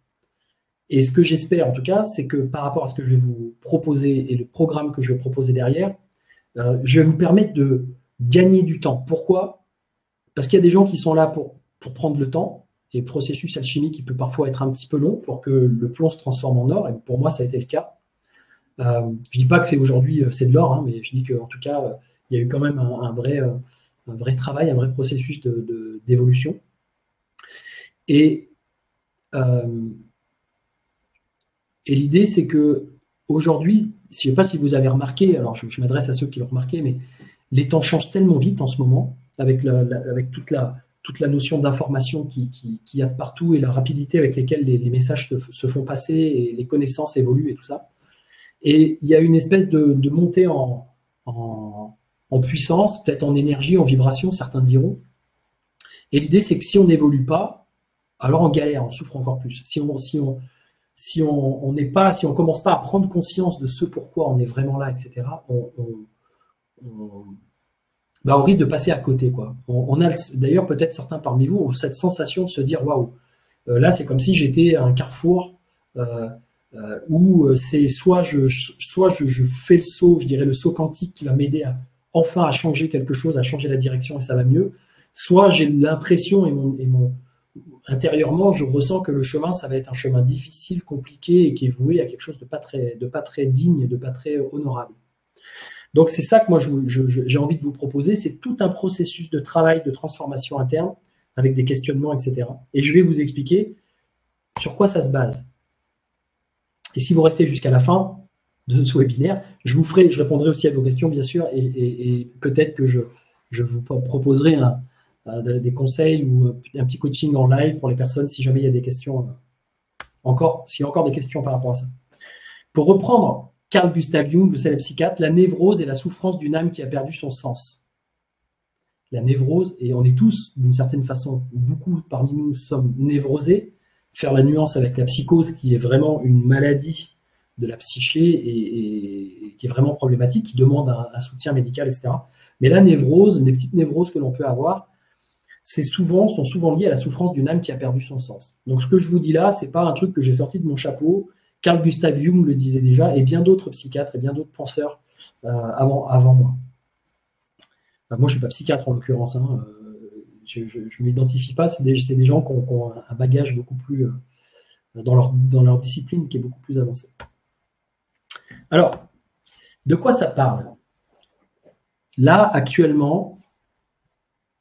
Et ce que j'espère en tout cas, c'est que par rapport à ce que je vais vous proposer et le programme que je vais proposer derrière, je vais vous permettre de gagner du temps. Pourquoi ? Parce qu'il y a des gens qui sont là pour prendre le temps, et le processus alchimique qui peut parfois être un petit peu long pour que le plomb se transforme en or, et pour moi ça a été le cas. Je dis pas que c'est aujourd'hui c'est de l'or, hein, mais je dis qu'en tout cas il y a eu quand même un vrai travail, un vrai processus d'évolution. Et Et l'idée, c'est que aujourd'hui, je ne sais pas si vous avez remarqué, alors je m'adresse à ceux qui l'ont remarqué, mais les temps changent tellement vite en ce moment, avec, avec toute la notion d'information qui y a de partout et la rapidité avec laquelle les messages se font passer et les connaissances évoluent et tout ça. Et il y a une espèce de montée en puissance, peut-être en énergie, en vibration, certains diront. Et l'idée, c'est que si on n'évolue pas, alors on galère, on souffre encore plus. Si on commence pas à prendre conscience de ce pourquoi on est vraiment là, etc., on risque de passer à côté, quoi. On a d'ailleurs peut-être certains parmi vous ont cette sensation de se dire waouh, là c'est comme si j'étais à un carrefour où c'est soit je fais le saut, je dirais le saut quantique qui va m'aider enfin à changer quelque chose, à changer la direction et ça va mieux, soit j'ai l'impression intérieurement je ressens que le chemin ça va être un chemin difficile, compliqué et qui est voué à quelque chose de pas très digne, de pas très honorable. Donc c'est ça que moi j'ai envie de vous proposer, c'est tout un processus de travail, de transformation interne avec des questionnements, etc. Et je vais vous expliquer sur quoi ça se base. Et si vous restez jusqu'à la fin de ce webinaire, je répondrai aussi à vos questions bien sûr, et peut-être que je vous proposerai des conseils ou un petit coaching en live pour les personnes si jamais il y a des questions s'il y a encore des questions par rapport à ça. Pour reprendre Carl Gustav Jung, le célèbre psychiatre, la névrose est la souffrance d'une âme qui a perdu son sens. La névrose, et on est tous d'une certaine façon, beaucoup parmi nous sommes névrosés, faire la nuance avec la psychose qui est vraiment une maladie de la psyché et qui est vraiment problématique, qui demande un soutien médical, etc. Mais la névrose, les petites névroses que l'on peut avoir, sont souvent liées à la souffrance d'une âme qui a perdu son sens. Donc ce que je vous dis là, c'est pas un truc que j'ai sorti de mon chapeau. Carl Gustav Jung le disait déjà, et bien d'autres psychiatres et bien d'autres penseurs avant moi. Moi, je suis pas psychiatre en l'occurrence. Je ne m'identifie pas. C'est des gens qui ont un bagage beaucoup plus dans leur discipline qui est beaucoup plus avancé. Alors, de quoi ça parle? Là, actuellement,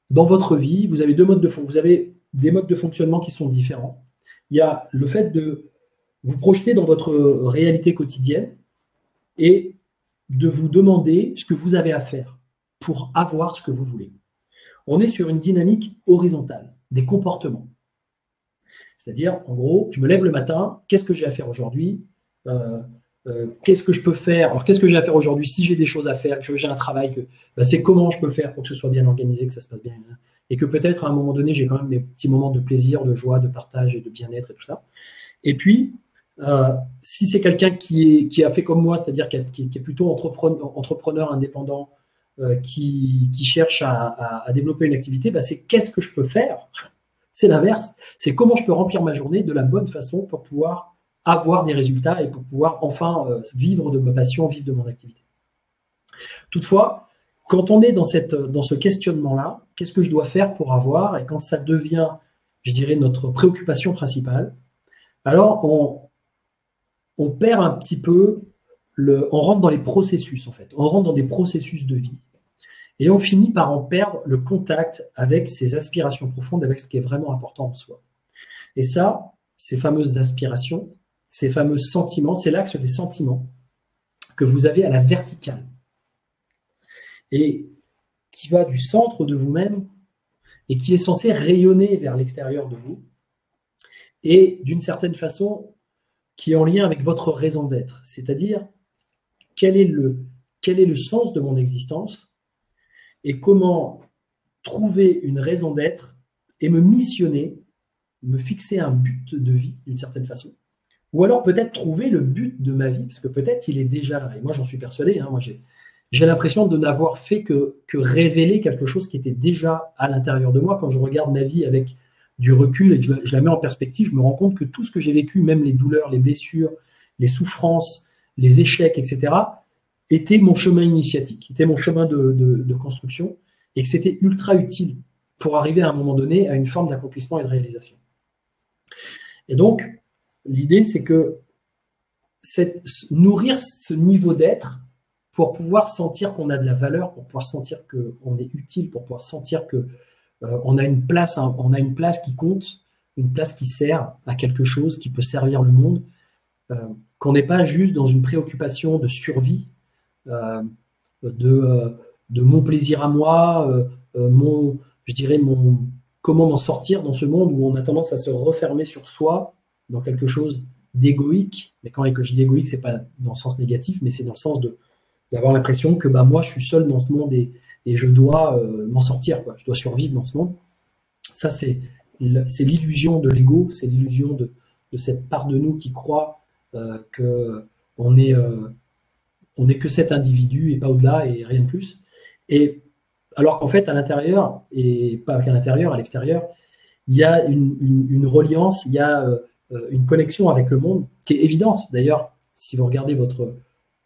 dans votre vie, vous avez vous avez des modes de fonctionnement qui sont différents. Il y a le fait de vous projeter dans votre réalité quotidienne et de vous demander ce que vous avez à faire pour avoir ce que vous voulez. On est sur une dynamique horizontale, des comportements. C'est-à-dire, en gros, je me lève le matin, qu'est-ce que j'ai à faire aujourd'hui? Qu'est-ce que je peux faire? Alors, qu'est-ce que j'ai à faire aujourd'hui? Si j'ai des choses à faire, que j'ai un travail, c'est comment je peux faire pour que ce soit bien organisé, que ça se passe bien. Et que peut-être, à un moment donné, j'ai quand même des petits moments de plaisir, de joie, de partage et de bien-être et tout ça. Et puis, si c'est quelqu'un qui a fait comme moi, c'est-à-dire qui est plutôt entrepreneur indépendant, qui cherche à développer une activité, c'est qu'est-ce que je peux faire? C'est l'inverse. C'est comment je peux remplir ma journée de la bonne façon pour pouvoir avoir des résultats et pour pouvoir enfin vivre de ma passion, vivre de mon activité. Toutefois, quand on est dans ce questionnement-là, qu'est-ce que je dois faire pour avoir? Et quand ça devient, je dirais, notre préoccupation principale, alors on perd un petit peu, on rentre dans les processus en fait. On rentre dans des processus de vie. Et on finit par en perdre le contact avec ses aspirations profondes, avec ce qui est vraiment important en soi. Et ça, ces fameuses aspirations, ces fameux sentiments, c'est l'axe des sentiments que vous avez à la verticale. Et qui va du centre de vous-même et qui est censé rayonner vers l'extérieur de vous. Et d'une certaine façon, qui est en lien avec votre raison d'être. C'est-à-dire, quel est le sens de mon existence et comment trouver une raison d'être et me missionner, me fixer un but de vie d'une certaine façon. Ou alors peut-être trouver le but de ma vie, parce que peut-être qu'il est déjà là. Et moi, j'en suis persuadé. Moi, j'ai l'impression de n'avoir fait que révéler quelque chose qui était déjà à l'intérieur de moi. Quand je regarde ma vie avec du recul et que je la mets en perspective, je me rends compte que tout ce que j'ai vécu, même les douleurs, les blessures, les souffrances, les échecs, etc., était mon chemin initiatique, était mon chemin de construction, et que c'était ultra utile pour arriver à un moment donné à une forme d'accomplissement et de réalisation. Et donc, l'idée, c'est que nourrir ce niveau d'être pour pouvoir sentir qu'on a de la valeur, pour pouvoir sentir qu'on est utile, pour pouvoir sentir qu'on a une place qui compte, une place qui sert à quelque chose, qui peut servir le monde, qu'on n'est pas juste dans une préoccupation de survie, euh, de mon plaisir à moi, je dirais comment m'en sortir dans ce monde où on a tendance à se refermer sur soi, dans quelque chose d'égoïque. Mais quand je dis égoïque, c'est pas dans le sens négatif, mais c'est dans le sens d'avoir l'impression que moi, je suis seul dans ce monde et je dois m'en sortir, quoi. Je dois survivre dans ce monde. Ça, c'est l'illusion de l'ego, c'est l'illusion de cette part de nous qui croit que on est que cet individu et pas au-delà et rien de plus. Et alors qu'en fait, à l'intérieur, et pas qu'à l'intérieur, à l'extérieur, il y a une reliance, il y a une connexion avec le monde qui est évidente. D'ailleurs, si vous regardez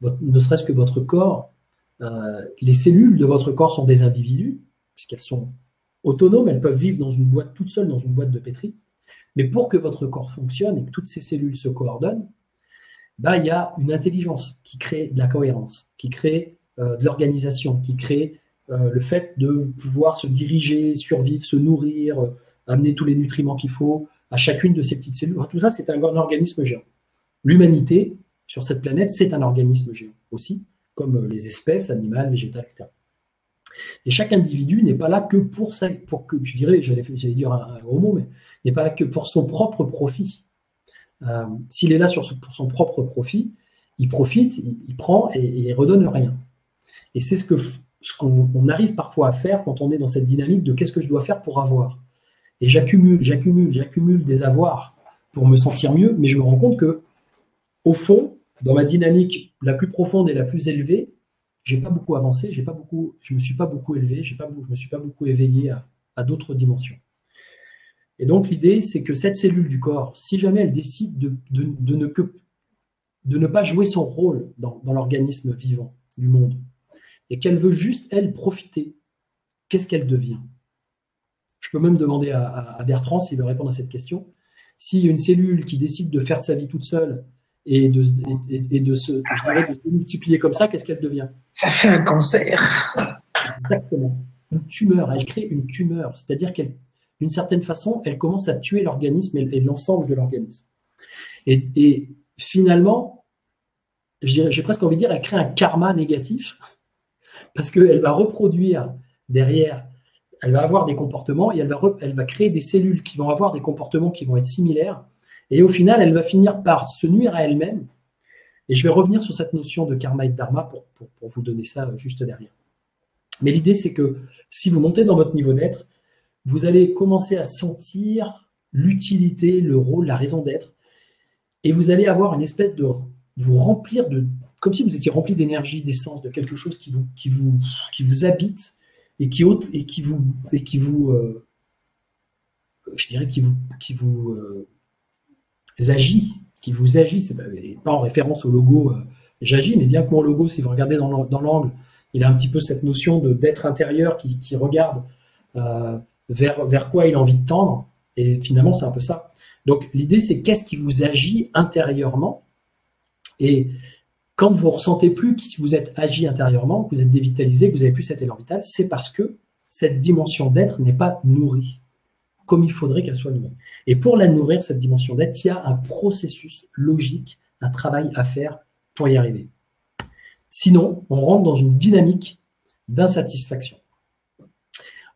ne serait-ce que votre corps, les cellules de votre corps sont des individus, puisqu'elles sont autonomes, elles peuvent vivre dans une boîte toute seule, dans une boîte de pétri. Mais pour que votre corps fonctionne et que toutes ces cellules se coordonnent, il y a une intelligence qui crée de la cohérence, qui crée de l'organisation, qui crée le fait de pouvoir se diriger, survivre, se nourrir, amener tous les nutriments qu'il faut à chacune de ces petites cellules. Tout ça, c'est un organisme géant. L'humanité, sur cette planète, c'est un organisme géant aussi, comme les espèces animales, végétales, etc. Et chaque individu n'est pas là que pour ça, je dirais, j'allais dire un gros mot, mais n'est pas là que pour son propre profit. S'il est là pour son propre profit, il profite, il prend et il redonne rien. Et c'est ce qu'on arrive parfois à faire quand on est dans cette dynamique de qu'est-ce que je dois faire pour avoir. Et j'accumule des avoirs pour me sentir mieux, mais je me rends compte que, au fond, dans ma dynamique la plus profonde et la plus élevée, j'ai pas beaucoup avancé, je me suis pas beaucoup élevé, je me suis pas beaucoup éveillé à d'autres dimensions. Et donc l'idée, c'est que cette cellule du corps, si jamais elle décide de ne pas jouer son rôle dans l'organisme vivant du monde, et qu'elle veut juste, elle, profiter, qu'est-ce qu'elle devient? Je peux même demander à Bertrand s'il veut répondre à cette question. S'il y a une cellule qui décide de faire sa vie toute seule et de se multiplier comme ça, qu'est-ce qu'elle devient? Ça fait un cancer. Exactement. Une tumeur. Elle crée une tumeur. C'est-à-dire d'une certaine façon, elle commence à tuer l'organisme et l'ensemble de l'organisme. Et finalement, j'ai presque envie de dire, elle crée un karma négatif parce qu'elle va reproduire derrière, elle va avoir des comportements et elle va créer des cellules qui vont avoir des comportements qui vont être similaires. Et au final, elle va finir par se nuire à elle-même. Et je vais revenir sur cette notion de karma et de dharma pour vous donner ça juste derrière. Mais l'idée, c'est que si vous montez dans votre niveau d'être, vous allez commencer à sentir l'utilité, le rôle, la raison d'être. Et vous allez avoir une espèce de vous remplir comme si vous étiez rempli d'énergie, d'essence, de quelque chose qui vous habite et qui vous agit, c'est pas en référence au logo j'agis, mais bien que mon logo, si vous regardez dans l'angle, il a un petit peu cette notion d'être intérieur qui regarde vers quoi il a envie de tendre, et finalement c'est un peu ça. Donc l'idée, c'est qu'est-ce qui vous agit intérieurement, et quand vous ne ressentez plus que vous êtes agi intérieurement, que vous êtes dévitalisé, que vous n'avez plus cet élan vital, c'est parce que cette dimension d'être n'est pas nourrie comme il faudrait qu'elle soit nourrie. Et pour la nourrir, cette dimension d'être, il y a un processus logique, un travail à faire pour y arriver. Sinon, on rentre dans une dynamique d'insatisfaction.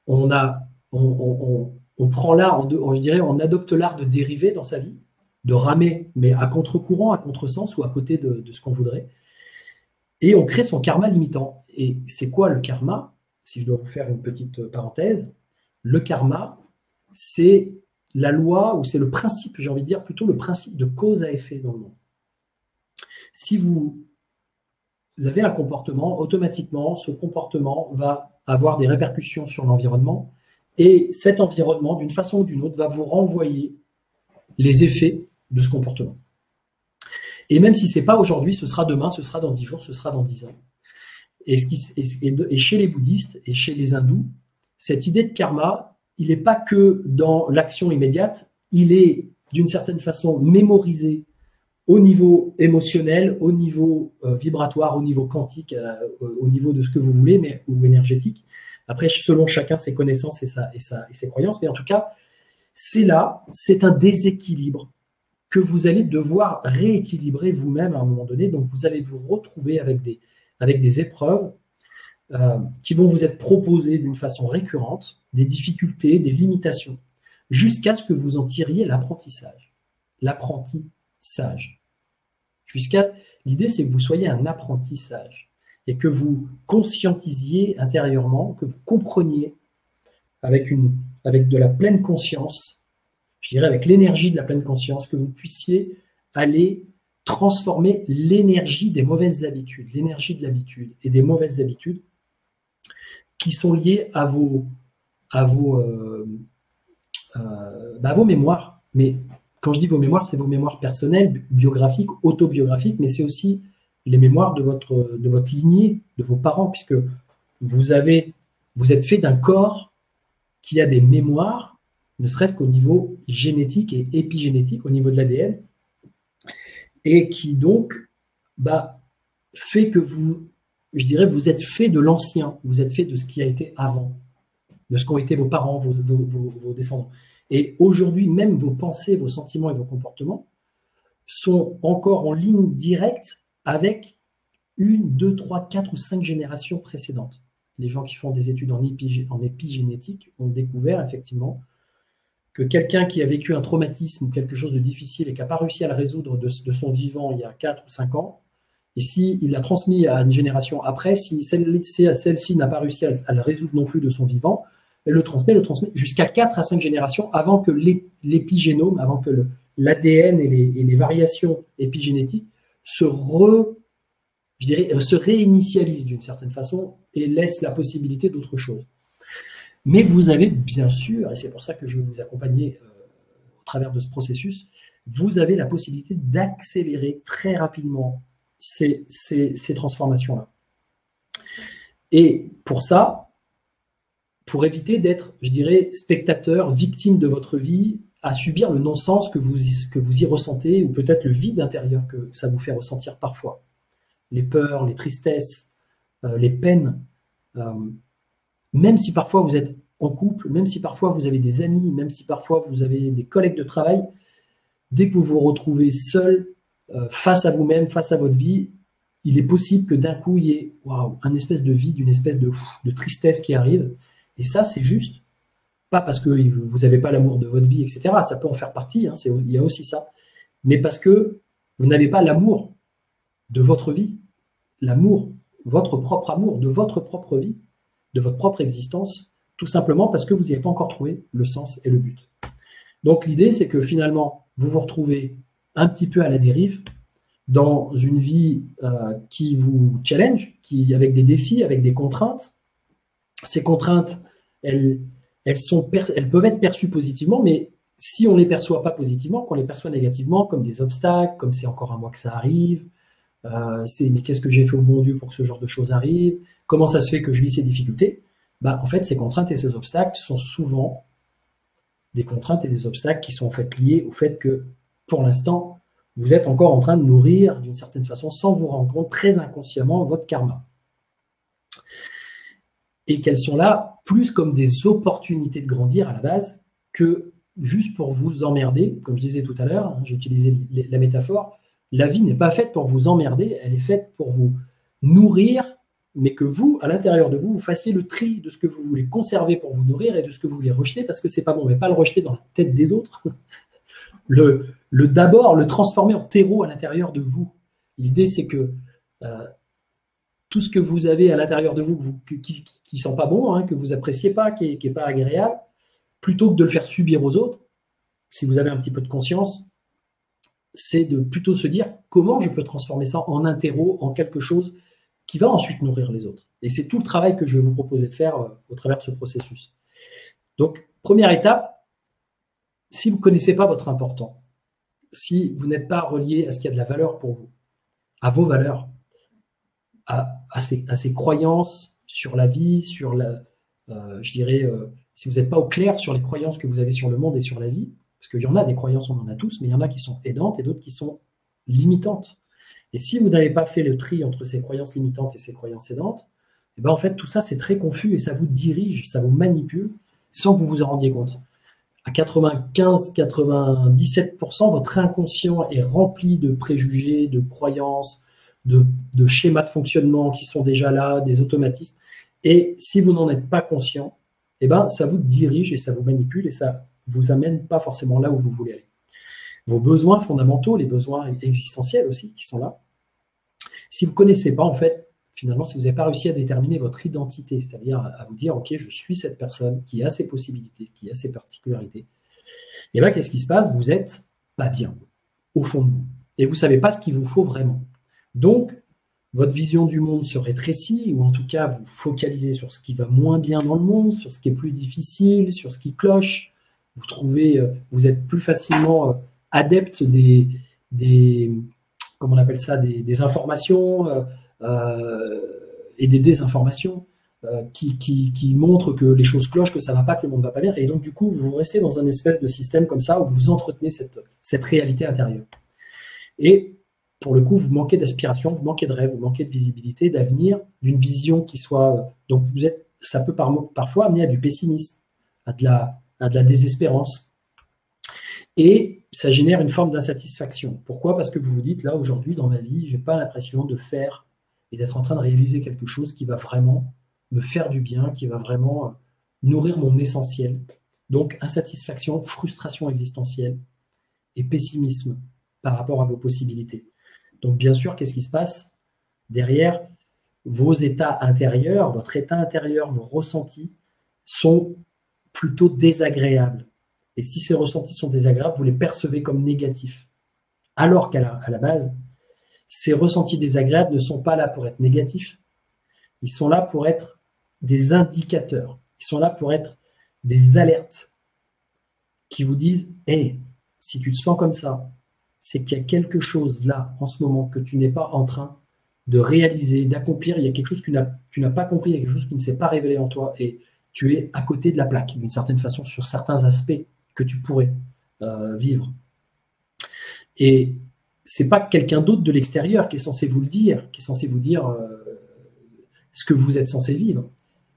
On prend l'art, je dirais, on adopte l'art de dériver dans sa vie, de ramer, mais à contre-courant, à contre-sens ou à côté de ce qu'on voudrait. Et on crée son karma limitant. Et c'est quoi le karma? Si je dois vous faire une petite parenthèse, le karma, c'est la loi, ou c'est le principe, j'ai envie de dire plutôt le principe de cause à effet dans le monde. Si vous avez un comportement, automatiquement, ce comportement va avoir des répercussions sur l'environnement, et cet environnement, d'une façon ou d'une autre, va vous renvoyer les effets de ce comportement. Et même si ce n'est pas aujourd'hui, ce sera demain, ce sera dans 10 jours, ce sera dans 10 ans. Et chez les bouddhistes et chez les hindous, cette idée de karma, il n'est pas que dans l'action immédiate, il est d'une certaine façon mémorisé au niveau émotionnel, au niveau vibratoire, au niveau quantique, au niveau de ce que vous voulez, ou énergétique. Après, selon chacun ses connaissances et ses croyances, mais en tout cas, c'est un déséquilibre que vous allez devoir rééquilibrer vous-même à un moment donné. Donc, vous allez vous retrouver avec des épreuves qui vont vous être proposées d'une façon récurrente, des difficultés, des limitations, jusqu'à ce que vous en tiriez l'apprentissage. L'apprentissage. L'idée, c'est que vous soyez un apprentissage et que vous conscientisiez intérieurement, que vous compreniez avec de la pleine conscience, je dirais avec l'énergie de la pleine conscience, que vous puissiez aller transformer l'énergie des mauvaises habitudes, l'énergie de l'habitude et des mauvaises habitudes qui sont liées à vos mémoires. Mais quand je dis vos mémoires, c'est vos mémoires personnelles, biographiques, autobiographiques, mais c'est aussi les mémoires de votre lignée, de vos parents, puisque vous êtes fait d'un corps qui a des mémoires, ne serait-ce qu'au niveau génétique et épigénétique, au niveau de l'ADN, et qui donc fait que vous êtes fait de l'ancien, vous êtes fait de ce qui a été avant, de ce qu'ont été vos parents, vos descendants. Et aujourd'hui, même vos pensées, vos sentiments et vos comportements sont encore en ligne directe avec 1, 2, 3, 4 ou 5 générations précédentes. Les gens qui font des études en épigénétique ont découvert effectivement que quelqu'un qui a vécu un traumatisme ou quelque chose de difficile et qui n'a pas réussi à le résoudre de son vivant il y a 4 ou 5 ans, et s'il l'a transmis à une génération après, si celle-ci n'a pas réussi à le résoudre non plus de son vivant, elle le transmet jusqu'à 4 à 5 générations avant que l'épigénome, avant que l'ADN et les variations épigénétiques se réinitialisent d'une certaine façon et laissent la possibilité d'autre chose. Mais vous avez bien sûr, et c'est pour ça que je vais vous accompagner au travers de ce processus, vous avez la possibilité d'accélérer très rapidement ces transformations-là. Et pour ça, pour éviter d'être, je dirais, spectateur, victime de votre vie, à subir le non-sens que vous y ressentez, ou peut-être le vide intérieur que ça vous fait ressentir parfois. Les peurs, les tristesses, les peines, même si parfois vous êtes en couple, même si parfois vous avez des amis, même si parfois vous avez des collègues de travail, dès que vous vous retrouvez seul, face à vous-même, face à votre vie, il est possible que d'un coup, il y ait un espèce de vide, une espèce de tristesse qui arrive. Et ça, c'est juste, pas parce que vous n'avez pas l'amour de votre vie, etc. Ça peut en faire partie, il y a aussi ça. Mais parce que vous n'avez pas l'amour de votre vie, l'amour, votre propre amour de votre propre vie, de votre propre existence, tout simplement parce que vous n'y avez pas encore trouvé le sens et le but. Donc l'idée, c'est que finalement, vous vous retrouvez un petit peu à la dérive, dans une vie qui vous challenge, avec des défis, avec des contraintes. Ces contraintes, elles peuvent être perçues positivement, mais si on ne les perçoit pas positivement, qu'on les perçoit négativement, comme des obstacles, comme c'est encore un mois que ça arrive, mais qu'est-ce que j'ai fait au bon Dieu pour que ce genre de choses arrive, comment ça se fait que je vis ces difficultés, en fait, ces contraintes et ces obstacles sont souvent des contraintes et des obstacles qui sont en fait liés au fait que, pour l'instant, vous êtes encore en train de nourrir, d'une certaine façon, sans vous rendre compte, très inconsciemment, votre karma. Et qu'elles sont là plus comme des opportunités de grandir à la base que juste pour vous emmerder. Comme je disais tout à l'heure, j'ai utilisé la métaphore, la vie n'est pas faite pour vous emmerder, elle est faite pour vous nourrir, mais que vous, à l'intérieur de vous, vous fassiez le tri de ce que vous voulez conserver pour vous nourrir et de ce que vous voulez rejeter, parce que c'est pas bon, mais pas le rejeter dans la tête des autres. D'abord, le transformer en terreau à l'intérieur de vous. L'idée, c'est que tout ce que vous avez à l'intérieur de vous qui sent pas bon, que vous appréciez pas, qui est pas agréable, plutôt que de le faire subir aux autres, si vous avez un petit peu de conscience, c'est de plutôt se dire comment je peux transformer ça en un terreau, en quelque chose qui va ensuite nourrir les autres. Et c'est tout le travail que je vais vous proposer de faire au travers de ce processus. Donc, première étape, si vous ne connaissez pas votre important, si vous n'êtes pas relié à ce qui a de la valeur pour vous, à vos valeurs, à ces croyances sur la vie, sur si vous n'êtes pas au clair sur les croyances que vous avez sur le monde et sur la vie, parce qu'il y en a des croyances, on en a tous, mais il y en a qui sont aidantes et d'autres qui sont limitantes. Et si vous n'avez pas fait le tri entre ces croyances limitantes et ces croyances aidantes, en fait, tout ça, c'est très confus et ça vous dirige, ça vous manipule sans que vous vous en rendiez compte. à 95-97%, votre inconscient est rempli de préjugés, de croyances, de schémas de fonctionnement qui sont déjà là, des automatismes. Et si vous n'en êtes pas conscient, eh ben, ça vous dirige et ça vous manipule et ça vous amène pas forcément là où vous voulez aller. Vos besoins fondamentaux, les besoins existentiels aussi qui sont là. Si vous ne connaissez pas, en fait, finalement, si vous n'avez pas réussi à déterminer votre identité, c'est-à-dire à vous dire, OK, je suis cette personne qui a ses possibilités, qui a ses particularités, et bien, qu'est-ce qui se passe? Vous n'êtes pas bien, au fond de vous. Et vous ne savez pas ce qu'il vous faut vraiment. Donc, votre vision du monde se rétrécit, ou en tout cas, vous focalisez sur ce qui va moins bien dans le monde, sur ce qui est plus difficile, sur ce qui cloche. Vous trouvez, vous êtes plus facilement adepte des comment on appelle ça, des informations et des désinformations qui montrent que les choses clochent, que ça va pas, que le monde va pas bien. Et donc, du coup, vous restez dans un espèce de système comme ça où vous entretenez cette réalité intérieure. Et pour le coup, vous manquez d'aspiration, vous manquez de rêve, vous manquez de visibilité, d'avenir, d'une vision qui soit... Donc, ça peut parfois amener à du pessimisme, à de la désespérance. Et ça génère une forme d'insatisfaction. Pourquoi? Parce que vous vous dites, là, aujourd'hui, dans ma vie, j'ai pas l'impression de faire et d'être en train de réaliser quelque chose qui va vraiment me faire du bien, qui va vraiment nourrir mon essentiel. Donc, insatisfaction, frustration existentielle et pessimisme par rapport à vos possibilités. Donc, bien sûr, qu'est-ce qui se passe? Derrière, vos états intérieurs, votre état intérieur, vos ressentis sont plutôt désagréables. Et si ces ressentis sont désagréables, vous les percevez comme négatifs. Alors qu'à la base, ces ressentis désagréables ne sont pas là pour être négatifs. Ils sont là pour être des indicateurs. Ils sont là pour être des alertes qui vous disent « Hey, si tu te sens comme ça, c'est qu'il y a quelque chose là, en ce moment, que tu n'es pas en train de réaliser, d'accomplir. Il y a quelque chose que tu n'as pas compris, il y a quelque chose qui ne s'est pas révélé en toi et tu es à côté de la plaque, d'une certaine façon, sur certains aspects que tu pourrais vivre. » Et c'est pas quelqu'un d'autre de l'extérieur qui est censé vous le dire, qui est censé vous dire ce que vous êtes censé vivre.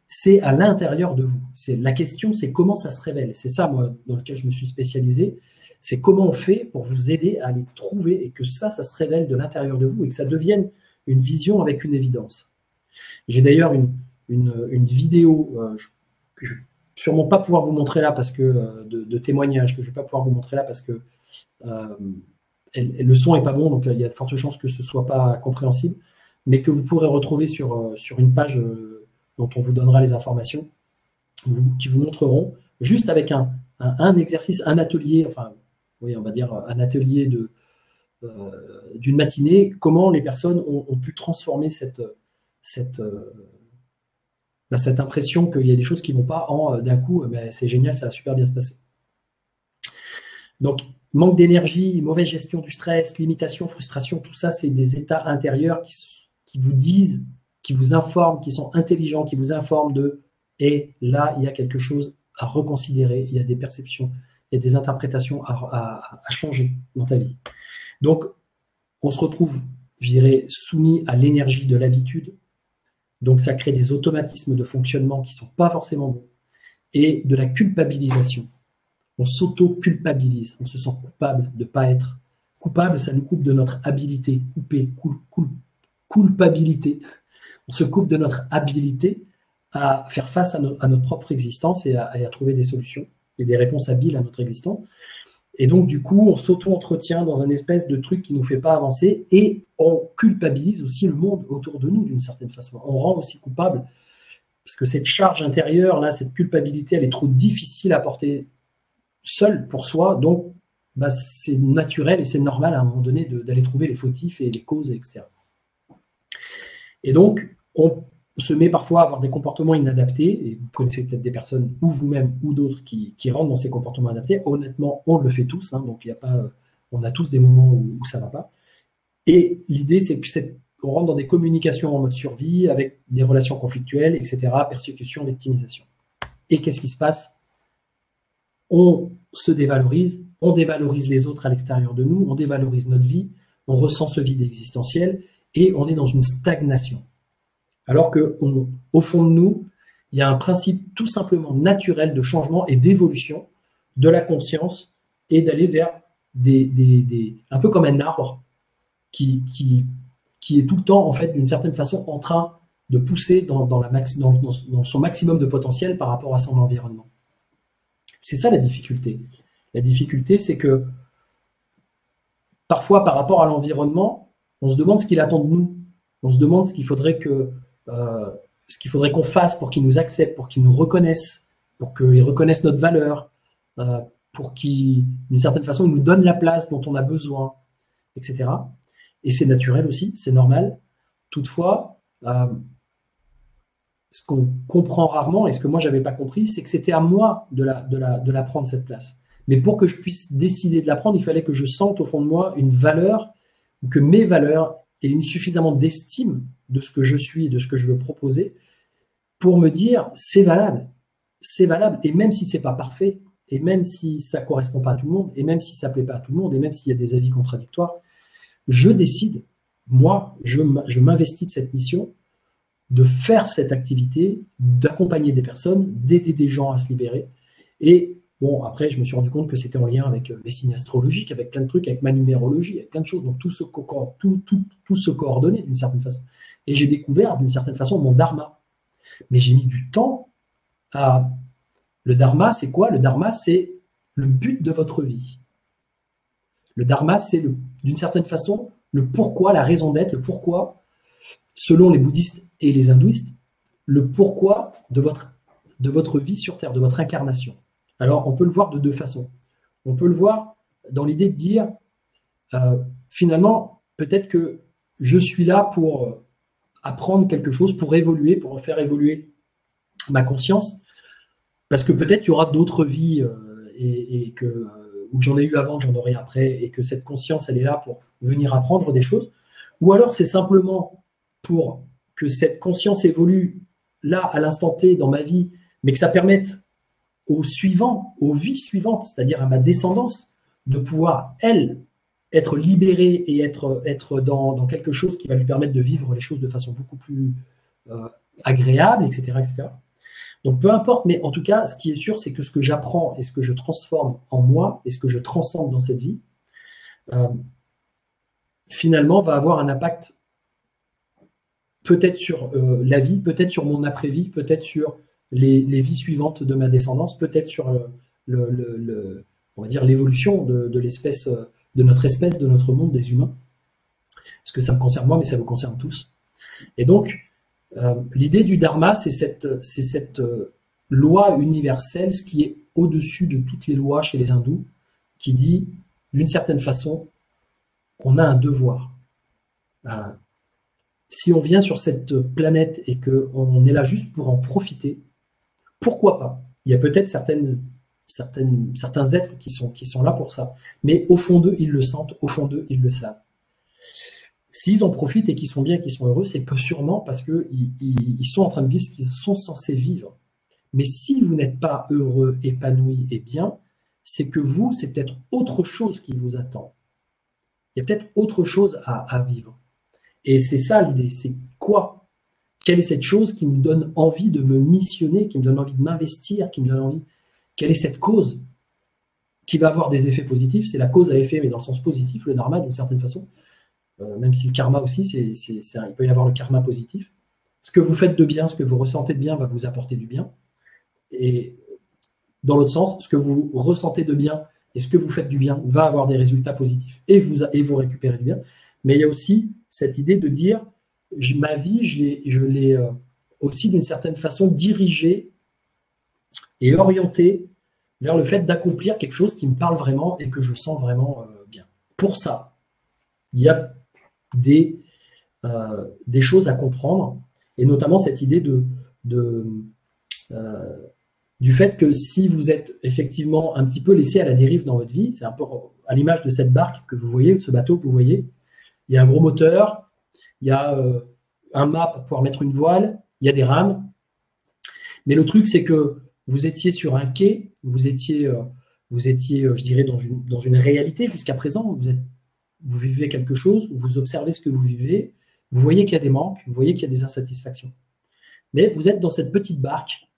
C'est à l'intérieur de vous. La question, c'est comment ça se révèle. C'est ça, moi, dans lequel je me suis spécialisé. C'est comment on fait pour vous aider à les trouver et que ça se révèle de l'intérieur de vous et que ça devienne une vision avec une évidence. J'ai d'ailleurs une vidéo que je ne vais sûrement pas pouvoir vous montrer là parce que de témoignage que je ne vais pas pouvoir vous montrer là parce que le son est pas bon, donc il y a de fortes chances que ce soit pas compréhensible, mais que vous pourrez retrouver sur une page dont on vous donnera les informations, qui vous montreront juste avec un exercice, un atelier, enfin, oui, on va dire un atelier d'une matinée, comment les personnes ont pu transformer cette impression qu'il y a des choses qui ne vont pas d'un coup, mais c'est génial, ça va super bien se passer. Donc, manque d'énergie, mauvaise gestion du stress, limitation, frustration, tout ça, c'est des états intérieurs qui vous disent, qui vous informent, qui sont intelligents, qui vous informent et là, il y a quelque chose à reconsidérer, il y a des perceptions, il y a des interprétations à changer dans ta vie. Donc, on se retrouve, je dirais, soumis à l'énergie de l'habitude. Donc, ça crée des automatismes de fonctionnement qui ne sont pas forcément bons et de la culpabilisation. On s'auto-culpabilise, on se sent coupable de ne pas être coupable, ça nous coupe de notre habilité, culpabilité. On se coupe de notre habilité à faire face à notre propre existence et à trouver des solutions et des réponses habiles à notre existence. Et donc, du coup, on s'auto-entretient dans un espèce de truc qui ne nous fait pas avancer et on culpabilise aussi le monde autour de nous d'une certaine façon. On rend aussi coupable parce que cette charge intérieure, là, cette culpabilité, elle est trop difficile à porter seul pour soi, donc c'est naturel et c'est normal à un moment donné d'aller trouver les fautifs et les causes, etc. Et donc, on se met parfois à avoir des comportements inadaptés, et vous connaissez peut-être des personnes, ou vous-même, ou d'autres, qui rentrent dans ces comportements adaptés. Honnêtement, on le fait tous, donc il y a pas, on a tous des moments où ça ne va pas. Et l'idée, c'est qu'on rentre dans des communications en mode survie, avec des relations conflictuelles, etc., persécution, victimisation. Et qu'est-ce qui se passe? On se dévalorise, on dévalorise les autres à l'extérieur de nous, on dévalorise notre vie, on ressent ce vide existentiel et on est dans une stagnation. Alors qu'au fond de nous, il y a un principe tout simplement naturel de changement et d'évolution de la conscience et d'aller vers un peu comme un arbre qui est tout le temps, en fait, d'une certaine façon, en train de pousser dans son maximum de potentiel par rapport à son environnement. C'est ça la difficulté. La difficulté, c'est que parfois, par rapport à l'environnement, on se demande ce qu'il attend de nous. On se demande ce qu'il faudrait qu'on fasse pour qu'il nous accepte, pour qu'il nous reconnaisse, pour qu'il reconnaisse notre valeur, pour qu'il, d'une certaine façon, il nous donne la place dont on a besoin, etc. Et c'est naturel aussi, c'est normal. Toutefois, ce qu'on comprend rarement, et ce que moi j'avais pas compris, c'est que c'était à moi de la prendre, cette place. Mais pour que je puisse décider de la prendre, il fallait que je sente au fond de moi une valeur, ou que mes valeurs aient une suffisamment d'estime de ce que je suis et de ce que je veux proposer, pour me dire c'est valable, et même si c'est pas parfait, et même si ça correspond pas à tout le monde, et même si ça plaît pas à tout le monde, et même s'il y a des avis contradictoires, je décide, moi, je m'investis de cette mission, de faire cette activité, d'accompagner des personnes, d'aider des gens à se libérer. Et bon, après, je me suis rendu compte que c'était en lien avec mes signes astrologiques, avec plein de trucs, avec ma numérologie, avec plein de choses. Donc tout se coordonnait d'une certaine façon. Et j'ai découvert d'une certaine façon mon dharma. Mais j'ai mis du temps à... Le dharma, c'est quoi? Le dharma, c'est le but de votre vie. Le dharma, c'est d'une certaine façon le pourquoi, la raison d'être, le pourquoi, selon les bouddhistes et les hindouistes, le pourquoi de votre vie sur Terre, de votre incarnation. Alors, on peut le voir de deux façons. On peut le voir dans l'idée de dire, finalement, peut-être que je suis là pour apprendre quelque chose, pour évoluer, pour faire évoluer ma conscience, parce que peut-être il y aura d'autres vies et que ou j'en ai eu avant, que j'en aurai après, et que cette conscience, elle est là pour venir apprendre des choses. Ou alors, c'est simplement pour que cette conscience évolue là, à l'instant T, dans ma vie, mais que ça permette aux vies suivantes, c'est-à-dire à ma descendance, de pouvoir, elle, être libérée et être dans quelque chose qui va lui permettre de vivre les choses de façon beaucoup plus agréable, etc., etc. Donc peu importe, mais en tout cas, ce qui est sûr, c'est que ce que j'apprends et ce que je transforme en moi et ce que je transcende dans cette vie, finalement, va avoir un impact peut-être sur la vie, peut-être sur mon après-vie, peut-être sur les vies suivantes de ma descendance, peut-être sur on va dire l'évolution de l'espèce, de notre espèce, de notre monde, des humains. Parce que ça me concerne moi, mais ça vous concerne tous. Et donc, l'idée du dharma, c'est cette loi universelle, ce qui est au-dessus de toutes les lois chez les hindous, qui dit, d'une certaine façon, on a un devoir. Si on vient sur cette planète et qu'on est là juste pour en profiter, pourquoi pas? Il y a peut-être certains êtres qui sont là pour ça, mais au fond d'eux, ils le sentent, au fond d'eux, ils le savent. S'ils en profitent et qu'ils sont bien, qu'ils sont heureux, c'est peu sûrement parce qu'ils sont en train de vivre ce qu'ils sont censés vivre. Mais si vous n'êtes pas heureux, épanoui et bien, c'est que vous, c'est peut-être autre chose qui vous attend. Il y a peut-être autre chose à vivre. Et c'est ça l'idée, c'est quoi? Quelle est cette chose qui me donne envie de me missionner, qui me donne envie de m'investir, qui me donne envie? Quelle est cette cause qui va avoir des effets positifs? C'est la cause à effet, mais dans le sens positif, le dharma d'une certaine façon. Même si le karma aussi, il peut y avoir le karma positif. Ce que vous faites de bien, ce que vous ressentez de bien va vous apporter du bien. Et dans l'autre sens, ce que vous ressentez de bien et ce que vous faites du bien va avoir des résultats positifs et vous récupérez du bien. Mais il y a aussi cette idée de dire, ma vie, je l'ai aussi d'une certaine façon dirigée et orientée vers le fait d'accomplir quelque chose qui me parle vraiment et que je sens vraiment bien. Pour ça, il y a des choses à comprendre, et notamment cette idée du fait que si vous êtes effectivement un petit peu laissé à la dérive dans votre vie, c'est un peu à l'image de cette barque que vous voyez, de ce bateau que vous voyez, il y a un gros moteur, il y a un mât pour pouvoir mettre une voile, il y a des rames, mais le truc c'est que vous étiez sur un quai, vous étiez je dirais dans une réalité jusqu'à présent, vous vivez quelque chose, vous observez ce que vous vivez, vous voyez qu'il y a des manques, vous voyez qu'il y a des insatisfactions. Mais vous êtes dans cette petite barque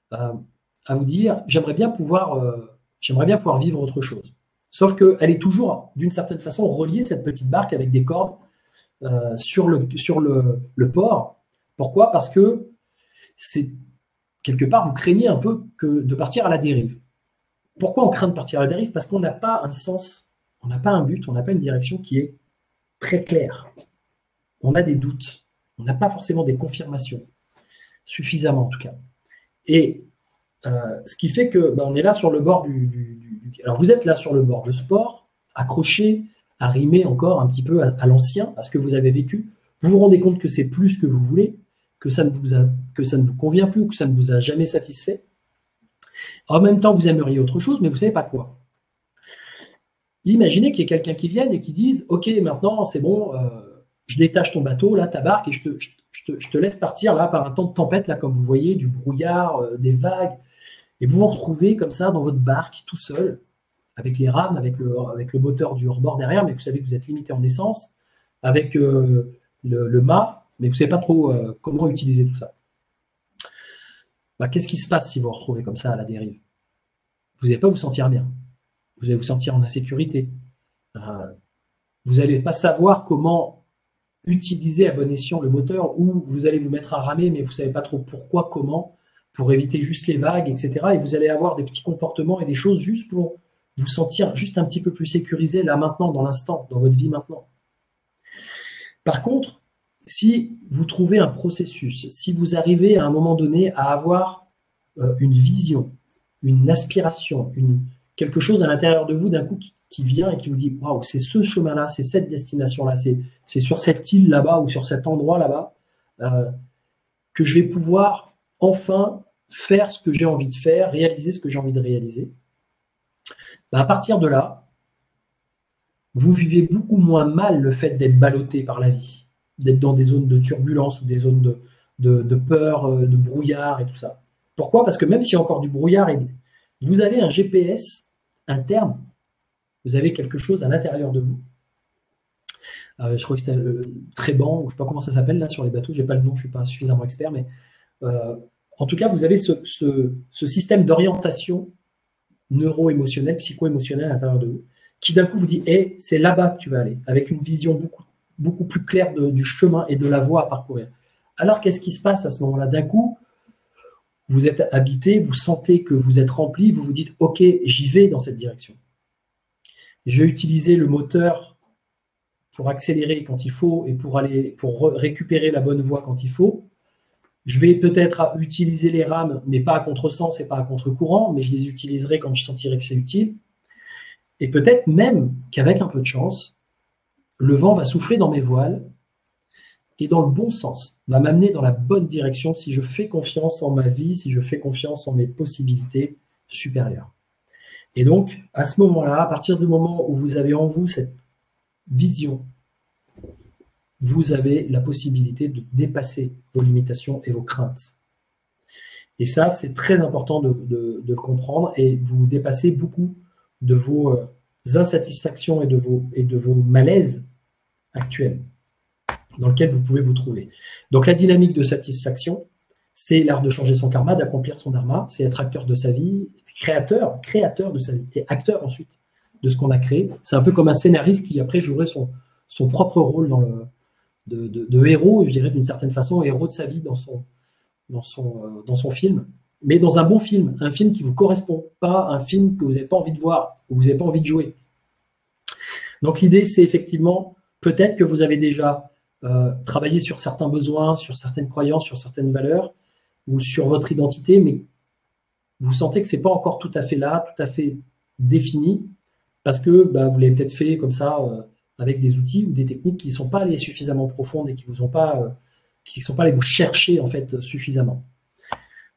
à vous dire, j'aimerais bien pouvoir j'aimerais bien pouvoir vivre autre chose. Sauf qu'elle est toujours, d'une certaine façon, reliée, cette petite barque, avec des cordes sur le port. Pourquoi? Parce que c'est quelque part, vous craignez un peu de partir à la dérive. Pourquoi on craint de partir à la dérive? Parce qu'on n'a pas un sens, on n'a pas un but, on n'a pas une direction qui est très claire. On a des doutes, on n'a pas forcément des confirmations, suffisamment en tout cas. Et ce qui fait que on est là sur le bord Alors vous êtes là sur le bord de sport, accroché, arrimé encore un petit peu à l'ancien, à ce que vous avez vécu. Vous vous rendez compte que c'est plus ce que vous voulez, que ça ne vous convient plus ou que ça ne vous a jamais satisfait. En même temps, vous aimeriez autre chose, mais vous ne savez pas quoi. Imaginez qu'il y ait quelqu'un qui vienne et qui dise « Ok, maintenant, c'est bon, je détache ton bateau, là, ta barque, et je te laisse partir là par un temps de tempête, là, comme vous voyez, du brouillard, des vagues, et vous vous retrouvez comme ça dans votre barque, tout seul, avec les rames, avec le moteur du rebord derrière, mais vous savez que vous êtes limité en essence, avec le mât, mais vous ne savez pas trop comment utiliser tout ça. » Qu'est-ce qui se passe si vous vous retrouvez comme ça à la dérive? Vous n'allez pas vous sentir bien. Vous allez vous sentir en insécurité. Vous n'allez pas savoir comment utiliser à bon escient le moteur, ou vous allez vous mettre à ramer, mais vous ne savez pas trop pourquoi, comment, pour éviter juste les vagues, etc. Et vous allez avoir des petits comportements et des choses juste pour vous sentir juste un petit peu plus sécurisé là maintenant, dans l'instant, dans votre vie maintenant. Par contre, si vous trouvez un processus, si vous arrivez à un moment donné à avoir une vision, une aspiration, quelque chose à l'intérieur de vous d'un coup qui vient et qui vous dit « Waouh, c'est ce chemin-là, c'est cette destination-là, c'est sur cette île là-bas ou sur cet endroit là-bas que je vais pouvoir enfin faire ce que j'ai envie de faire, réaliser ce que j'ai envie de réaliser. » À partir de là, vous vivez beaucoup moins mal le fait d'être ballotté par la vie, d'être dans des zones de turbulence ou des zones de peur, de brouillard et tout ça. Pourquoi? Parce que même s'il y a encore du brouillard, vous avez un GPS interne, vous avez quelque chose à l'intérieur de vous. Je crois que c'était Tréban, ou je ne sais pas comment ça s'appelle là sur les bateaux, je n'ai pas le nom, je ne suis pas suffisamment expert, mais en tout cas, vous avez ce système d'orientation neuro-émotionnelle, psycho-émotionnelle à l'intérieur de vous, qui d'un coup vous dit hey, c'est là-bas que tu vas aller, avec une vision beaucoup plus claire du chemin et de la voie à parcourir. Alors qu'est-ce qui se passe à ce moment-là? D'un coup, vous êtes habité, vous sentez que vous êtes rempli, vous vous dites ok, j'y vais dans cette direction. Je vais utiliser le moteur pour accélérer quand il faut et pour récupérer la bonne voie quand il faut. Je vais peut-être utiliser les rames, mais pas à contresens et pas à contre-courant, mais je les utiliserai quand je sentirai que c'est utile. Et peut-être même qu'avec un peu de chance, le vent va souffler dans mes voiles et dans le bon sens, va m'amener dans la bonne direction si je fais confiance en ma vie, si je fais confiance en mes possibilités supérieures. Et donc, à ce moment-là, à partir du moment où vous avez en vous cette vision, vous avez la possibilité de dépasser vos limitations et vos craintes. Et ça, c'est très important de le comprendre, et vous dépassez beaucoup de vos insatisfactions et de vos malaises actuels dans lesquels vous pouvez vous trouver. Donc la dynamique de satisfaction, c'est l'art de changer son karma, d'accomplir son dharma, c'est être acteur de sa vie, créateur de sa vie, et acteur ensuite de ce qu'on a créé. C'est un peu comme un scénariste qui après jouerait son propre rôle de héros, je dirais d'une certaine façon, héros de sa vie dans son film, mais dans un bon film, un film qui vous correspond, pas un film que vous n'avez pas envie de voir, ou vous n'avez pas envie de jouer. Donc l'idée, c'est effectivement, peut-être que vous avez déjà travaillé sur certains besoins, sur certaines croyances, sur certaines valeurs, ou sur votre identité, mais vous sentez que c'est pas encore tout à fait là, tout à fait défini, parce que vous l'avez peut-être fait comme ça, avec des outils ou des techniques qui ne sont pas allées suffisamment profondes et qui sont pas allées vous chercher en fait suffisamment.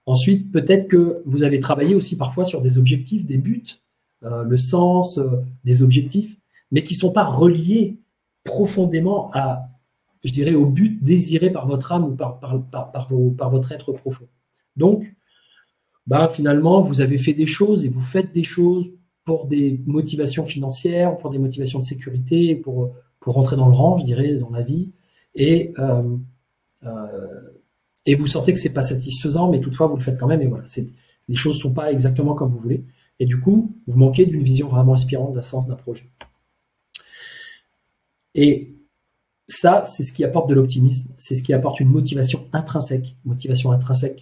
Ensuite, peut-être que vous avez travaillé aussi parfois sur des objectifs, des buts, le sens des objectifs, mais qui ne sont pas reliés profondément je dirais, au but désiré par votre âme ou par votre être profond. Donc, finalement, vous avez fait des choses et vous faites des choses pour des motivations financières, pour des motivations de sécurité, pour rentrer dans le rang, je dirais, dans la vie, et vous sentez que c'est pas satisfaisant, mais toutefois vous le faites quand même, et voilà, les choses sont pas exactement comme vous voulez. Et du coup, vous manquez d'une vision vraiment inspirante d'un sens d'un projet. Et ça, c'est ce qui apporte de l'optimisme, c'est ce qui apporte une motivation intrinsèque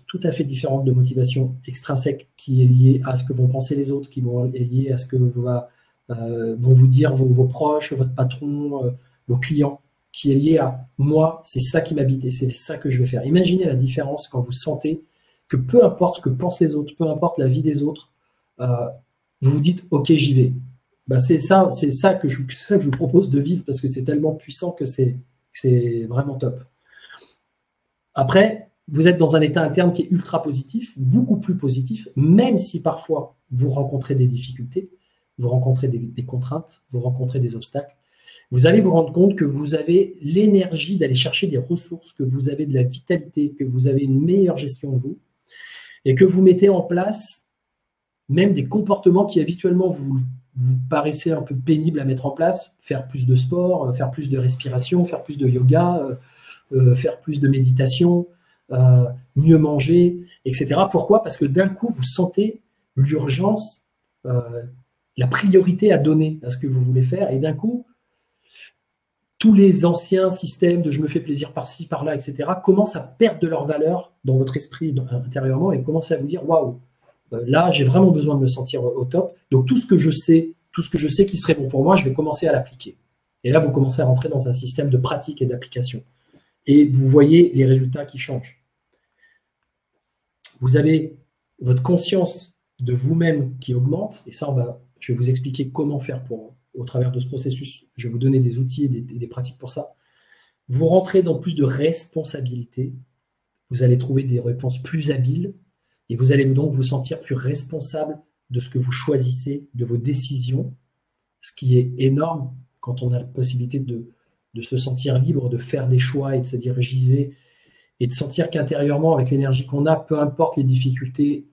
tout à fait différente de motivation extrinsèque qui est liée à ce que vont penser les autres, qui est liée à ce que vont vous dire vos proches, votre patron, vos clients, qui est liée à moi, c'est ça qui m'habite et c'est ça que je vais faire. Imaginez la différence quand vous sentez que peu importe ce que pensent les autres, peu importe la vie des autres, vous vous dites ok, j'y vais. Ben c'est ça que je vous propose de vivre parce que c'est tellement puissant que c'est vraiment top. Après, vous êtes dans un état interne qui est ultra positif, beaucoup plus positif, même si parfois vous rencontrez des difficultés, vous rencontrez des contraintes, vous rencontrez des obstacles. Vous allez vous rendre compte que vous avez l'énergie d'aller chercher des ressources, que vous avez de la vitalité, que vous avez une meilleure gestion de vous et que vous mettez en place même des comportements qui habituellement vous paraissez un peu pénibles à mettre en place, faire plus de sport, faire plus de respiration, faire plus de yoga, faire plus de méditation, mieux manger, etc. Pourquoi? Parce que d'un coup, vous sentez l'urgence, la priorité à donner à ce que vous voulez faire, et d'un coup, tous les anciens systèmes de je me fais plaisir par-ci, par-là, etc., commencent à perdre de leur valeur dans votre esprit intérieurement et commencent à vous dire waouh, là, j'ai vraiment besoin de me sentir au top. Donc, tout ce que je sais qui serait bon pour moi, je vais commencer à l'appliquer. Et là, vous commencez à rentrer dans un système de pratique et d'application. Et vous voyez les résultats qui changent. Vous avez votre conscience de vous-même qui augmente. Et ça, je vais vous expliquer comment faire au travers de ce processus. Je vais vous donner des outils et des pratiques pour ça. Vous rentrez dans plus de responsabilité. Vous allez trouver des réponses plus habiles. Et vous allez donc vous sentir plus responsable de ce que vous choisissez, de vos décisions, ce qui est énorme quand on a la possibilité de se sentir libre, de faire des choix et de se dire j'y vais, et de sentir qu'intérieurement, avec l'énergie qu'on a, peu importe les difficultés,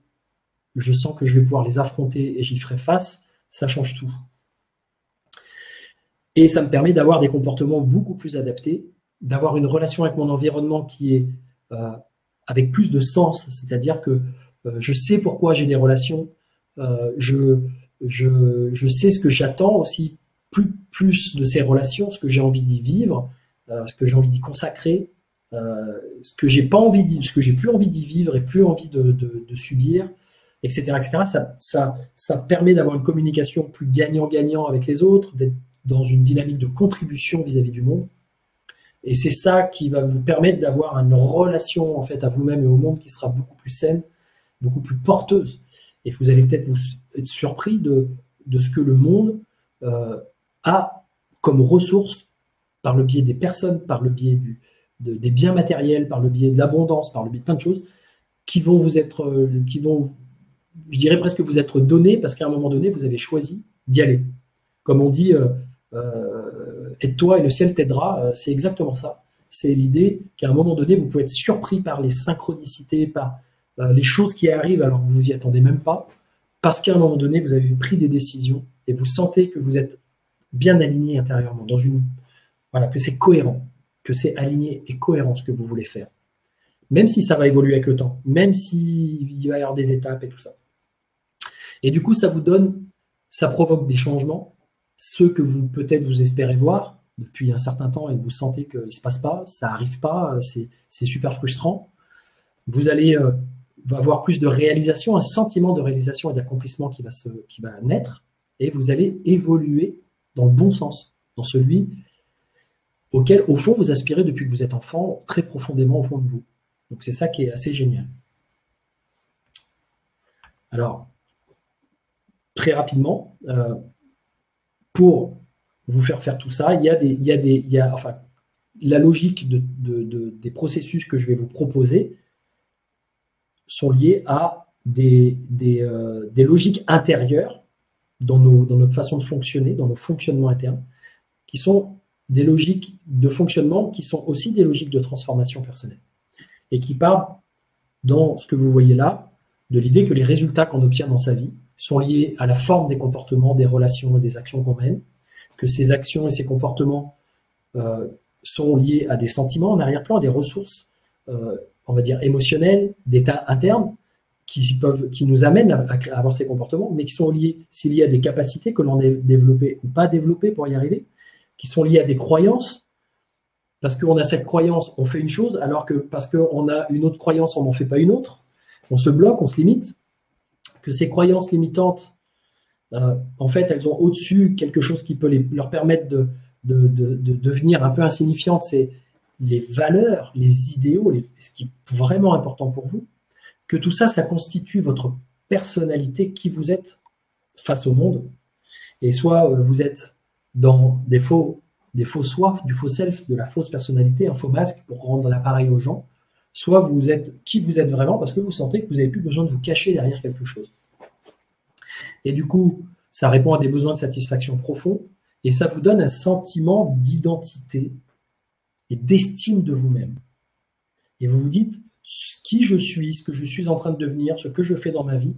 je sens que je vais pouvoir les affronter et j'y ferai face, ça change tout. Et ça me permet d'avoir des comportements beaucoup plus adaptés, d'avoir une relation avec mon environnement qui est avec plus de sens, c'est-à-dire que je sais pourquoi j'ai des relations, je sais ce que j'attends aussi plus de ces relations, ce que j'ai envie d'y vivre, ce que j'ai envie d'y consacrer, ce que j'ai pas envie ce que j'ai plus envie d'y vivre et plus envie de subir, etc., etc. Ça permet d'avoir une communication plus gagnant-gagnant avec les autres, d'être dans une dynamique de contribution vis-à-vis du monde. Et c'est ça qui va vous permettre d'avoir une relation en fait à vous-même et au monde qui sera beaucoup plus saine, beaucoup plus porteuse. Et vous allez peut-être vous être surpris de ce que le monde a comme ressources par le biais des personnes, par le biais des biens matériels, par le biais de l'abondance, par le biais de plein de choses qui vont je dirais presque vous être donnés parce qu'à un moment donné, vous avez choisi d'y aller. Comme on dit, aide-toi et le ciel t'aidera, c'est exactement ça. C'est l'idée qu'à un moment donné, vous pouvez être surpris par les synchronicités, par les choses qui arrivent alors que vous vous y attendez même pas, parce qu'à un moment donné, vous avez pris des décisions et vous sentez que vous êtes bien aligné intérieurement, que c'est cohérent, que c'est aligné et cohérent ce que vous voulez faire. Même si ça va évoluer avec le temps, même s'il va y avoir des étapes et tout ça. Et du coup, ça provoque des changements, ceux que peut-être vous espérez voir depuis un certain temps et vous sentez qu'il ne se passe pas, ça n'arrive pas, c'est super frustrant. Vous allez avoir plus de réalisation, un sentiment de réalisation et d'accomplissement qui va naître, et vous allez évoluer dans le bon sens, dans celui auquel, au fond, vous aspirez depuis que vous êtes enfant, très profondément au fond de vous. Donc c'est ça qui est assez génial. Alors, très rapidement, pour vous faire tout ça, la logique des processus que je vais vous proposer sont liés à des logiques intérieures dans notre façon de fonctionner, dans nos fonctionnements internes, qui sont des logiques de fonctionnement qui sont aussi des logiques de transformation personnelle et qui partent dans ce que vous voyez là, de l'idée que les résultats qu'on obtient dans sa vie sont liés à la forme des comportements, des relations et des actions qu'on mène, que ces actions et ces comportements sont liés à des sentiments en arrière-plan, des ressources, on va dire émotionnelles, d'état interne, qui nous amènent à avoir ces comportements, mais qui sont liés à des capacités que l'on a développées ou pas développées pour y arriver, qui sont liés à des croyances. Parce qu'on a cette croyance, on fait une chose, alors que parce qu'on a une autre croyance, on n'en fait pas une autre. On se bloque, on se limite. Que ces croyances limitantes, en fait, elles ont au-dessus quelque chose qui peut leur permettre de devenir un peu insignifiantes. C'est les valeurs, les idéaux, ce qui est vraiment important pour vous. Que tout ça, ça constitue votre personnalité, qui vous êtes face au monde. Et soit vous êtes dans des faux soi, du faux self, de la fausse personnalité, un faux masque pour rendre l'appareil aux gens, soit vous êtes qui vous êtes vraiment parce que vous sentez que vous n'avez plus besoin de vous cacher derrière quelque chose. Et du coup, ça répond à des besoins de satisfaction profonds et ça vous donne un sentiment d'identité et d'estime de vous-même. Et vous vous dites, qui je suis, ce que je suis en train de devenir, ce que je fais dans ma vie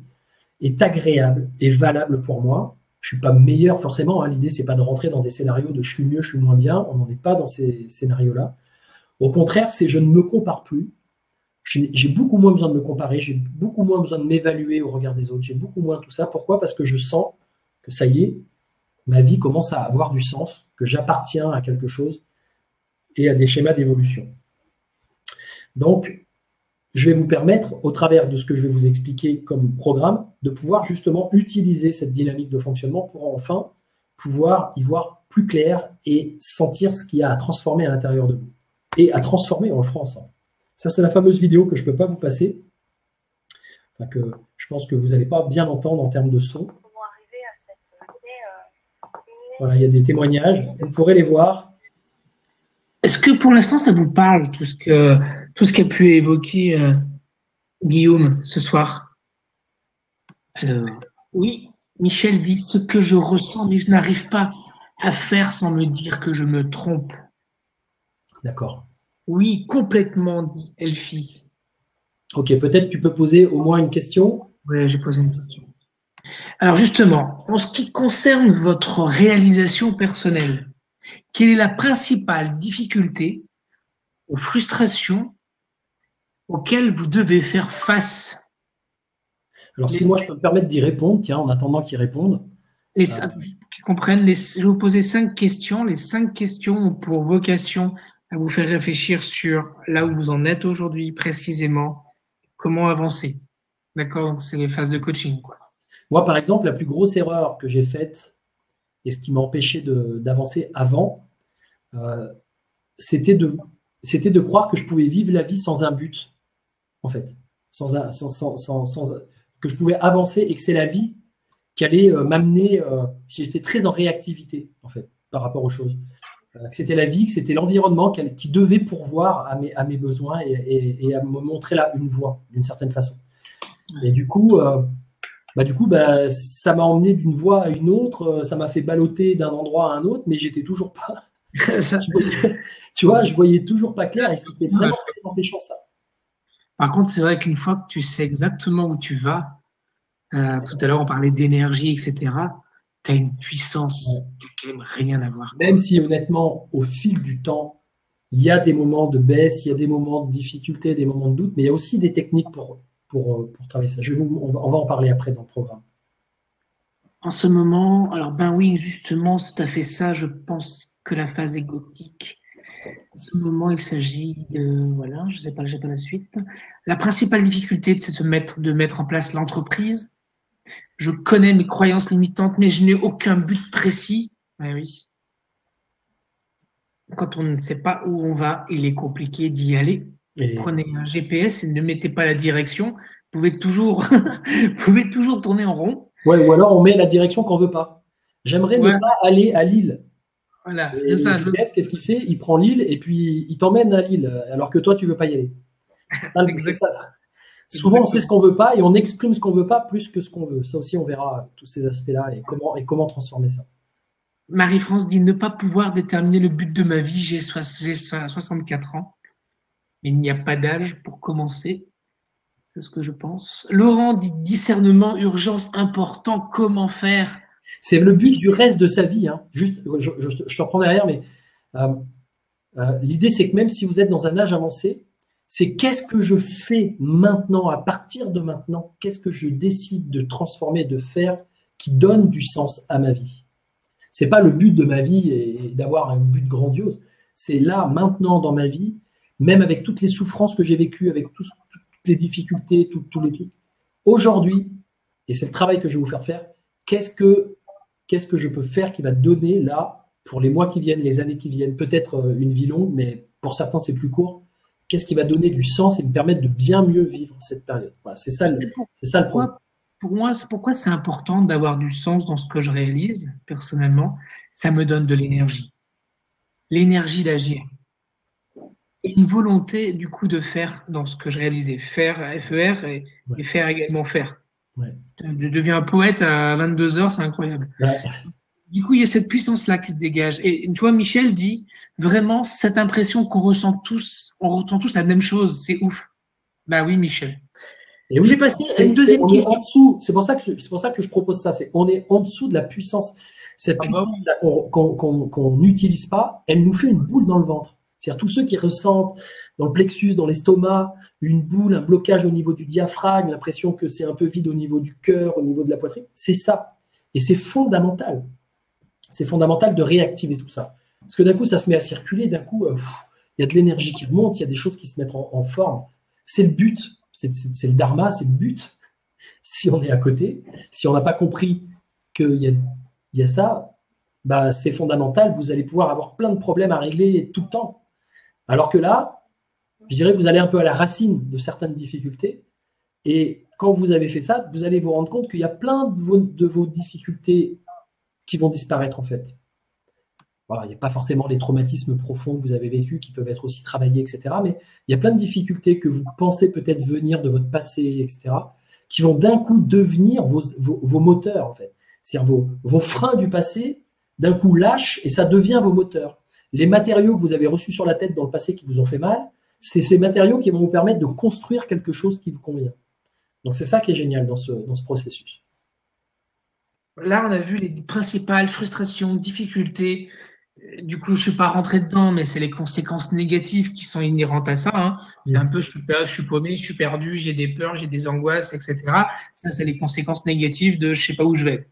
est agréable et valable pour moi. Je suis pas meilleur forcément, hein. L'idée c'est pas de rentrer dans des scénarios de je suis mieux, je suis moins bien, on n'en est pas dans ces scénarios-là. Au contraire, c'est je ne me compare plus. J'ai beaucoup moins besoin de me comparer, j'ai beaucoup moins besoin de m'évaluer au regard des autres, j'ai beaucoup moins tout ça. Pourquoi? Parce que je sens que ça y est, ma vie commence à avoir du sens, que j'appartiens à quelque chose et à des schémas d'évolution. Donc, je vais vous permettre, au travers de ce que je vais vous expliquer comme programme, de pouvoir justement utiliser cette dynamique de fonctionnement pour enfin pouvoir y voir plus clair et sentir ce qu'il y a à transformer à l'intérieur de vous. Et à transformer, on le fera ensemble. Ça, c'est la fameuse vidéo que je ne peux pas vous passer, enfin, que je pense que vous n'allez pas bien entendre en termes de son. Voilà, il y a des témoignages, vous pourrez les voir. Est-ce que pour l'instant, ça vous parle, tout ce qu'a pu évoquer Guillaume ce soir? Alors, oui, Michel dit ce que je ressens, mais je n'arrive pas à faire sans me dire que je me trompe. D'accord. Oui, complètement, dit Elfie. Ok, peut-être tu peux poser au moins une question. Oui, j'ai posé une question. Alors justement, en ce qui concerne votre réalisation personnelle, quelle est la principale difficulté ou frustration auxquelles vous devez faire face? Alors, si moi je peux me permettre d'y répondre, tiens, en attendant qu'ils répondent. Pour qu'ils comprennent, je vais vous poser 5 questions. Les 5 questions ont pour vocation à vous faire réfléchir sur là où vous en êtes aujourd'hui, précisément, comment avancer. D'accord? Donc, c'est les phases de coaching, quoi. Moi, par exemple, la plus grosse erreur que j'ai faite et ce qui m'a empêché d'avancer avant, c'était de croire que je pouvais vivre la vie sans un but, en fait, que je pouvais avancer et que c'est la vie qui allait m'amener. J'étais très en réactivité, en fait, par rapport aux choses. Que c'était la vie, que c'était l'environnement qui devait pourvoir à mes besoins et à me montrer là une voie, d'une certaine façon. Et du coup, ça m'a emmené d'une voie à une autre, ça m'a fait balloter d'un endroit à un autre, mais j'étais toujours pas. Je voyais toujours pas clair et c'était vraiment très empêchant ça. Par contre, c'est vrai qu'une fois que tu sais exactement où tu vas, tout à l'heure on parlait d'énergie, etc., tu as une puissance qui n'a quand même rien à voir. Même si honnêtement, au fil du temps, il y a des moments de baisse, il y a des moments de difficulté, des moments de doute, mais il y a aussi des techniques pour travailler ça. On va en parler après dans le programme. En ce moment, alors ben oui, justement, c'est tout à fait ça. Je pense que la phase égotique, en ce moment, il s'agit de, voilà, je sais pas, j'ai pas la suite. La principale difficulté, c'est de mettre en place l'entreprise. Je connais mes croyances limitantes, mais je n'ai aucun but précis. Ben oui. Quand on ne sait pas où on va, il est compliqué d'y aller. Prenez un GPS et ne mettez pas la direction. Vous pouvez toujours tourner en rond. Ouais, ou alors on met la direction qu'on veut pas. J'aimerais ne pas aller à Lille. Voilà, c'est ça. Qu'est-ce qu'il fait? Il prend Lille et puis il t'emmène à Lille, alors que toi tu veux pas y aller. C'est ça. Souvent on sait ce qu'on veut pas et on exprime ce qu'on veut pas plus que ce qu'on veut. Ça aussi on verra tous ces aspects-là et comment transformer ça. Marie-France dit ne pas pouvoir déterminer le but de ma vie. J'ai 64 ans. Mais il n'y a pas d'âge pour commencer. C'est ce que je pense. Laurent dit discernement, urgence, important, comment faire? C'est le but du reste de sa vie. Hein. Juste, je te reprends derrière, mais l'idée c'est que même si vous êtes dans un âge avancé, C'est qu'est-ce que je fais maintenant, à partir de maintenant, qu'est-ce que je décide de transformer, de faire qui donne du sens à ma vie. C'est pas le but de ma vie et d'avoir un but grandiose. C'est là, maintenant, dans ma vie, même avec toutes les souffrances que j'ai vécues, avec toutes les difficultés, tous les trucs. Aujourd'hui, et c'est le travail que je vais vous faire faire, qu'est-ce que je peux faire qui va donner là, pour les mois qui viennent, les années qui viennent, peut-être une vie longue, mais pour certains c'est plus court. Qu'est-ce qui va donner du sens et me permettre de bien mieux vivre cette période. Voilà, c'est ça le problème. Pour moi, c'est pourquoi c'est important d'avoir du sens dans ce que je réalise, personnellement. Ça me donne de l'énergie. L'énergie d'agir. Et une volonté, du coup, de faire dans ce que je réalisais. Faire, FER, et faire également faire. Ouais. Je deviens un poète à 22 heures, c'est incroyable. Ouais. Du coup, il y a cette puissance-là qui se dégage. Et tu vois, Michel dit vraiment cette impression qu'on ressent tous, on ressent tous la même chose. C'est ouf. Bah oui, Michel. Et oui, je vais passer à une deuxième question. En dessous, c'est pour ça que je propose ça. On est en dessous de la puissance. Cette puissance qu'on n'utilise pas, elle nous fait une boule dans le ventre. C'est-à-dire tous ceux qui ressentent dans le plexus, dans l'estomac, une boule, un blocage au niveau du diaphragme, l'impression que c'est un peu vide au niveau du cœur, au niveau de la poitrine, c'est ça. Et c'est fondamental. C'est fondamental de réactiver tout ça. Parce que d'un coup, ça se met à circuler, d'un coup, il y a de l'énergie qui remonte, il y a des choses qui se mettent en forme. C'est le but, c'est le dharma, c'est le but. Si on est à côté, si on n'a pas compris qu'il y a ça, bah, c'est fondamental, vous allez pouvoir avoir plein de problèmes à régler tout le temps. Alors que là, je dirais que vous allez un peu à la racine de certaines difficultés. Et quand vous avez fait ça, vous allez vous rendre compte qu'il y a plein de vos difficultés qui vont disparaître en fait. Voilà, il n'y a pas forcément les traumatismes profonds que vous avez vécus qui peuvent être aussi travaillés, etc. Mais il y a plein de difficultés que vous pensez peut-être venir de votre passé, etc., qui vont d'un coup devenir vos moteurs en fait. C'est-à-dire vos freins du passé, d'un coup lâchent et ça devient vos moteurs. Les matériaux que vous avez reçus sur la tête dans le passé qui vous ont fait mal, c'est ces matériaux qui vont vous permettre de construire quelque chose qui vous convient. Donc c'est ça qui est génial dans ce processus. Là, on a vu les principales frustrations, difficultés. Du coup, je ne suis pas rentré dedans, mais c'est les conséquences négatives qui sont inhérentes à ça. Hein. C'est un peu, je suis paumé, je suis perdu, j'ai des peurs, j'ai des angoisses, etc. Ça, c'est les conséquences négatives de je ne sais pas où je vais.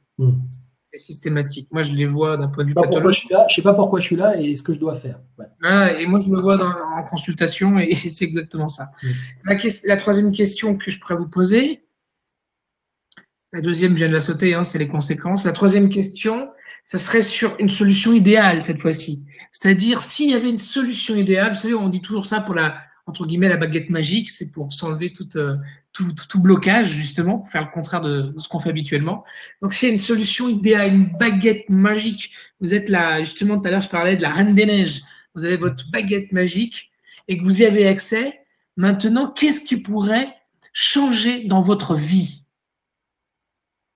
C'est systématique. Moi, je les vois d'un point de vue pathologique. Je ne sais pas pourquoi je suis là et ce que je dois faire. Ouais. Voilà, et moi, je me vois en consultation et c'est exactement ça. La troisième question que je pourrais vous poser, la deuxième, je viens de la sauter, hein, c'est les conséquences. La troisième question, ça serait sur une solution idéale cette fois-ci. C'est-à-dire, s'il y avait une solution idéale, vous savez, on dit toujours ça pour entre guillemets, la baguette magique, c'est pour s'enlever tout blocage, justement, pour faire le contraire de ce qu'on fait habituellement. Donc, s'il y a une solution idéale, une baguette magique, vous êtes là, justement, tout à l'heure, je parlais de la Reine des Neiges, vous avez votre baguette magique et que vous y avez accès. Maintenant, qu'est-ce qui pourrait changer dans votre vie?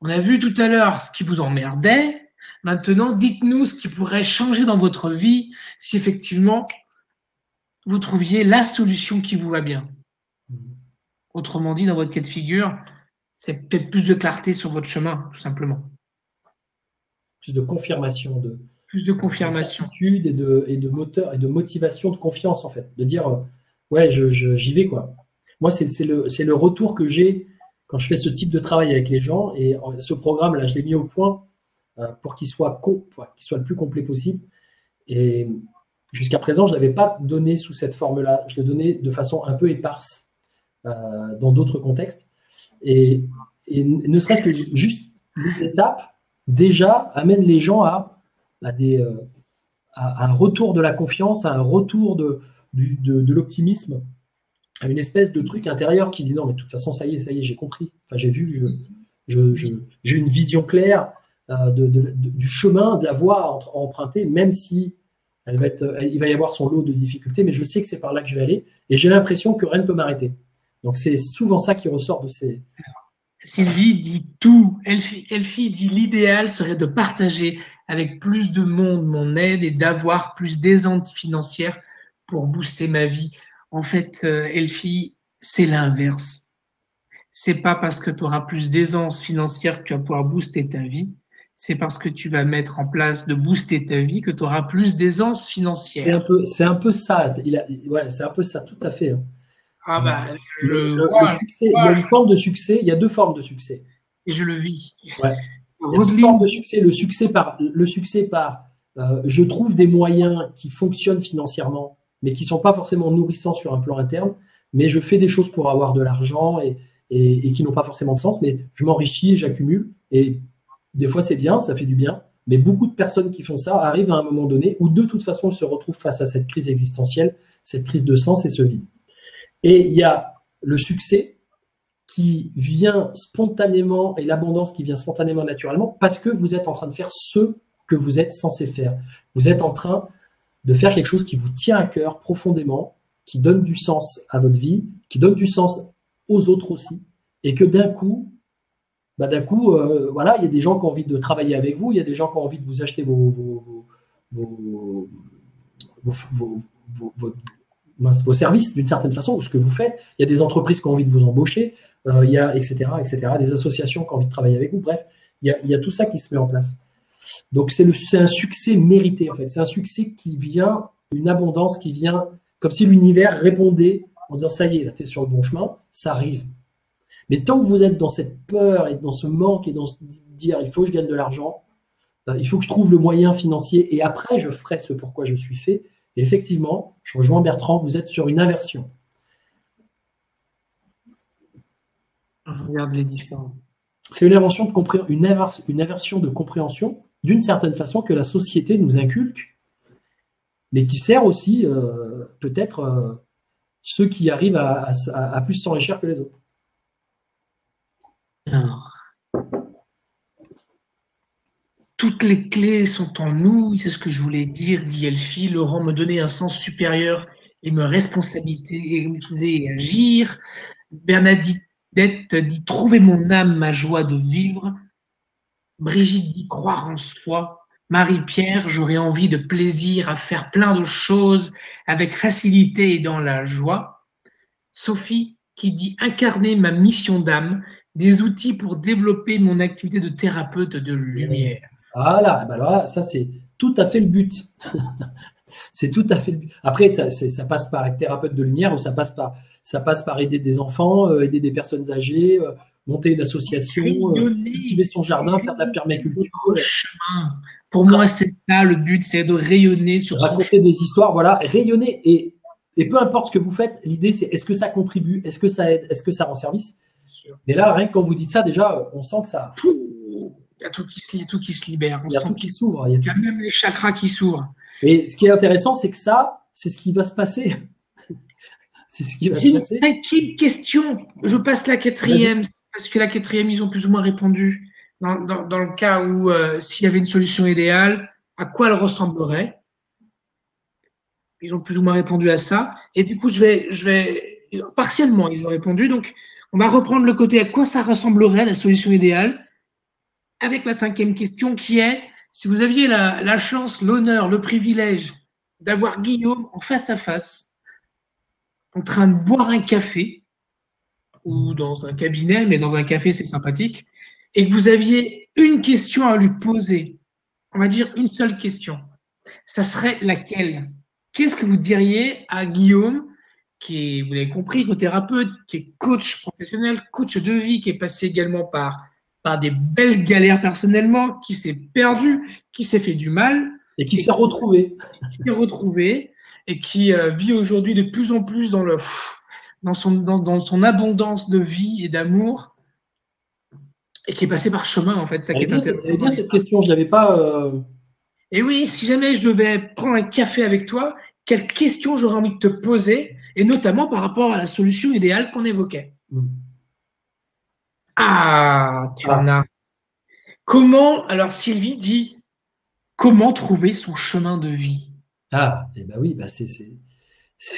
On a vu tout à l'heure ce qui vous emmerdait. Maintenant, dites-nous ce qui pourrait changer dans votre vie si effectivement vous trouviez la solution qui vous va bien. Autrement dit, dans votre cas de figure, c'est peut-être plus de clarté sur votre chemin, tout simplement. Plus de confirmation. Plus de confirmation. Et de moteur et de motivation, de confiance en fait. De dire, ouais, j'y vais quoi. Moi, c'est le retour que j'ai quand je fais ce type de travail avec les gens, et ce programme-là, je l'ai mis au point pour qu'il soit le plus complet possible. Et jusqu'à présent, je ne l'avais pas donné sous cette forme-là. Je le donnais de façon un peu éparse dans d'autres contextes. Et ne serait-ce que juste les étapes, déjà, amènent les gens à un retour de la confiance, à un retour de l'optimisme, à une espèce de truc intérieur qui dit non mais de toute façon ça y est j'ai compris, enfin j'ai vu, j'ai une vision claire du chemin, de la voie à emprunter, même si il va y avoir son lot de difficultés, mais je sais que c'est par là que je vais aller et j'ai l'impression que rien ne peut m'arrêter. Donc c'est souvent ça qui ressort de ces... Sylvie dit tout. Elfie dit l'idéal serait de partager avec plus de monde mon aide et d'avoir plus d'aisance financière pour booster ma vie. En fait, Elfie, c'est l'inverse. C'est pas parce que tu auras plus d'aisance financière que tu vas pouvoir booster ta vie. C'est parce que tu vas mettre en place de booster ta vie que tu auras plus d'aisance financière. C'est un peu ça. C'est un peu ça, tout à fait. Ah bah, Le succès, il y a une forme de succès, il y a deux formes de succès. Et je le vis. Ouais. Il y a deux formes de succès. Le succès par je trouve des moyens qui fonctionnent financièrement, mais qui ne sont pas forcément nourrissants sur un plan interne, mais je fais des choses pour avoir de l'argent et qui n'ont pas forcément de sens, mais je m'enrichis et j'accumule. Et des fois, c'est bien, ça fait du bien, mais beaucoup de personnes qui font ça arrivent à un moment donné où de toute façon, elles se retrouvent face à cette crise existentielle, cette crise de sens et ce vide. Et il y a le succès qui vient spontanément et l'abondance qui vient spontanément naturellement parce que vous êtes en train de faire ce que vous êtes censé faire. Vous êtes en train de faire quelque chose qui vous tient à cœur profondément, qui donne du sens à votre vie, qui donne du sens aux autres aussi, et que d'un coup, voilà, il y a des gens qui ont envie de travailler avec vous, il y a des gens qui ont envie de vous acheter vos services d'une certaine façon, ou ce que vous faites. Il y a des entreprises qui ont envie de vous embaucher, il y a etc., des associations qui ont envie de travailler avec vous. Bref, il y a tout ça qui se met en place. Donc c'est un succès mérité en fait. C'est un succès qui vient, une abondance qui vient, comme si l'univers répondait en disant ça y est, là tu es sur le bon chemin, ça arrive. Mais tant que vous êtes dans cette peur et dans ce manque et dans ce dire il faut que je gagne de l'argent, il faut que je trouve le moyen financier et après je ferai ce pourquoi je suis fait. Et effectivement, je rejoins Bertrand, vous êtes sur une inversion. Regarde les différents. C'est une aversion de compréhension, d'une certaine façon, que la société nous inculque, mais qui sert aussi peut-être ceux qui arrivent à plus s'enrichir que les autres. Alors, toutes les clés sont en nous, c'est ce que je voulais dire, dit Elfie. Laurent me donnait un sens supérieur et me responsabiliser et agir. Bernadette dit trouver mon âme, ma joie de vivre. Brigitte dit croire en soi. Marie-Pierre, j'aurais envie de plaisir à faire plein de choses avec facilité et dans la joie. Sophie qui dit incarner ma mission d'âme, des outils pour développer mon activité de thérapeute de lumière. Voilà, ben alors là, ça c'est tout à fait le but. C'est tout à fait le but. Après, ça passe par être thérapeute de lumière ou ça passe par aider des enfants, aider des personnes âgées, monter une association, cultiver son jardin, faire de la permaculture. Chemin. Pour moi, c'est ça le but, c'est de rayonner sur raconter des histoires, voilà, rayonner et peu importe ce que vous faites, l'idée c'est est-ce que ça contribue, est-ce que ça aide, est-ce que ça rend service. Mais là, rien que quand vous dites ça, déjà, on sent que ça. Il y a tout qui se libère. Il y a tout qui s'ouvre. Il y a même les chakras qui s'ouvrent. Et ce qui est intéressant, c'est que ça, c'est ce qui va se passer. C'est ce qui va se passer. J'ai une cinquième question. Je passe la quatrième, parce que la quatrième, ils ont plus ou moins répondu. Dans le cas où, s'il y avait une solution idéale, à quoi elle ressemblerait? Ils ont plus ou moins répondu à ça. Et du coup, je vais partiellement, ils ont répondu. Donc, on va reprendre le côté à quoi ça ressemblerait la solution idéale, avec la cinquième question qui est, si vous aviez la chance, l'honneur, le privilège d'avoir Guillaume en face à face, en train de boire un café, ou dans un cabinet, mais dans un café, c'est sympathique, et que vous aviez une question à lui poser, on va dire une seule question, ça serait laquelle? Qu'est-ce que vous diriez à Guillaume, qui est, vous l'avez compris, thérapeute, qui est coach professionnel, coach de vie, qui est passé également par des belles galères personnellement, qui s'est perdu, qui s'est fait du mal. Et qui s'est retrouvé. Et qui vit aujourd'hui de plus en plus dans son abondance de vie et d'amour, et qui est passé par chemin, en fait. Ça qui est intéressant. C'est bien cette question, je ne l'avais pas. Et oui, si jamais je devais prendre un café avec toi, quelle question j'aurais envie de te poser, et notamment par rapport à la solution idéale qu'on évoquait. Ah, tu en as. Comment, alors Sylvie dit, comment trouver son chemin de vie? Ah, et ben oui, c'est.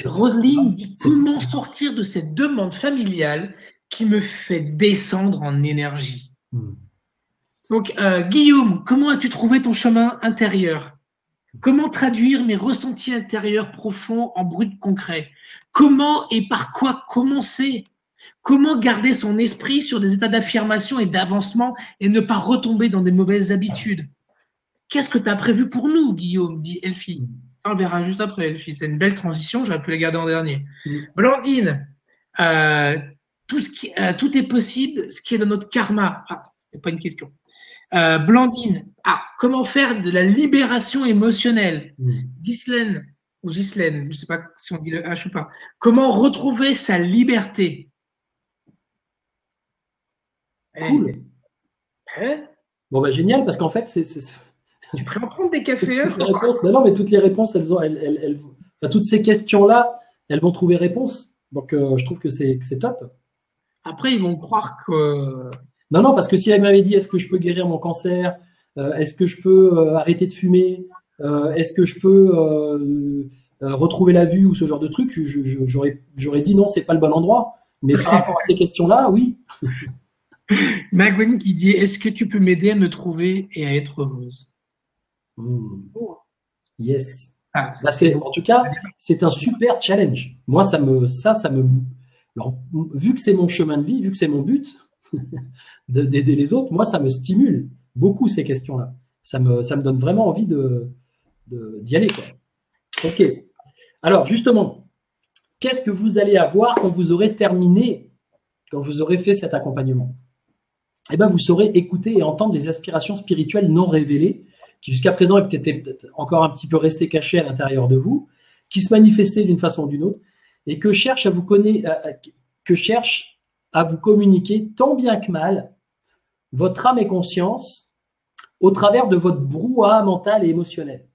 Roselyne dit, comment sortir de cette demande familiale qui me fait descendre en énergie? Donc, Guillaume, comment as-tu trouvé ton chemin intérieur? Comment traduire mes ressentis intérieurs profonds en brut concret? Comment et par quoi commencer? Comment garder son esprit sur des états d'affirmation et d'avancement et ne pas retomber dans des mauvaises habitudes? Qu'est-ce que tu as prévu pour nous, Guillaume, dit Elfie. Ça, on le verra juste après, Elfie. C'est une belle transition, j'aurais pu la garder en dernier. Blandine, Tout est possible, ce qui est dans notre karma. Ah, c'est pas une question. Blandine, comment faire de la libération émotionnelle? Ghislaine, ou Ghislaine, je sais pas si on dit le H ou pas. Comment retrouver sa liberté? Cool. Bon, bah, génial, parce qu'en fait, tu pourrais en prendre des cafés. Non, mais toutes les réponses, toutes ces questions-là, elles vont trouver réponse. Donc, je trouve que c'est top. Après, ils vont croire que... Non, parce que si elle m'avait dit, est-ce que je peux guérir mon cancer? Est-ce que je peux arrêter de fumer? Est-ce que je peux retrouver la vue ou ce genre de truc? J'aurais dit non, c'est pas le bon endroit. Mais par rapport à ces questions-là, oui. Magwen qui dit, est-ce que tu peux m'aider à me trouver et à être heureuse? Yes. En tout cas, c'est un super challenge. Moi, alors, vu que c'est mon chemin de vie, vu que c'est mon but d'aider les autres, moi, ça me stimule beaucoup ces questions-là. Ça me donne vraiment envie d'y aller, quoi. Ok. Alors, justement, qu'est-ce que vous allez avoir quand vous aurez terminé, quand vous aurez fait cet accompagnement? Eh bien, vous saurez écouter et entendre les aspirations spirituelles non révélées qui jusqu'à présent étaient peut-être encore un petit peu restées cachées à l'intérieur de vous, qui se manifestaient d'une façon ou d'une autre, et que cherche à vous communiquer tant bien que mal votre âme et conscience au travers de votre brouhaha mental et émotionnel,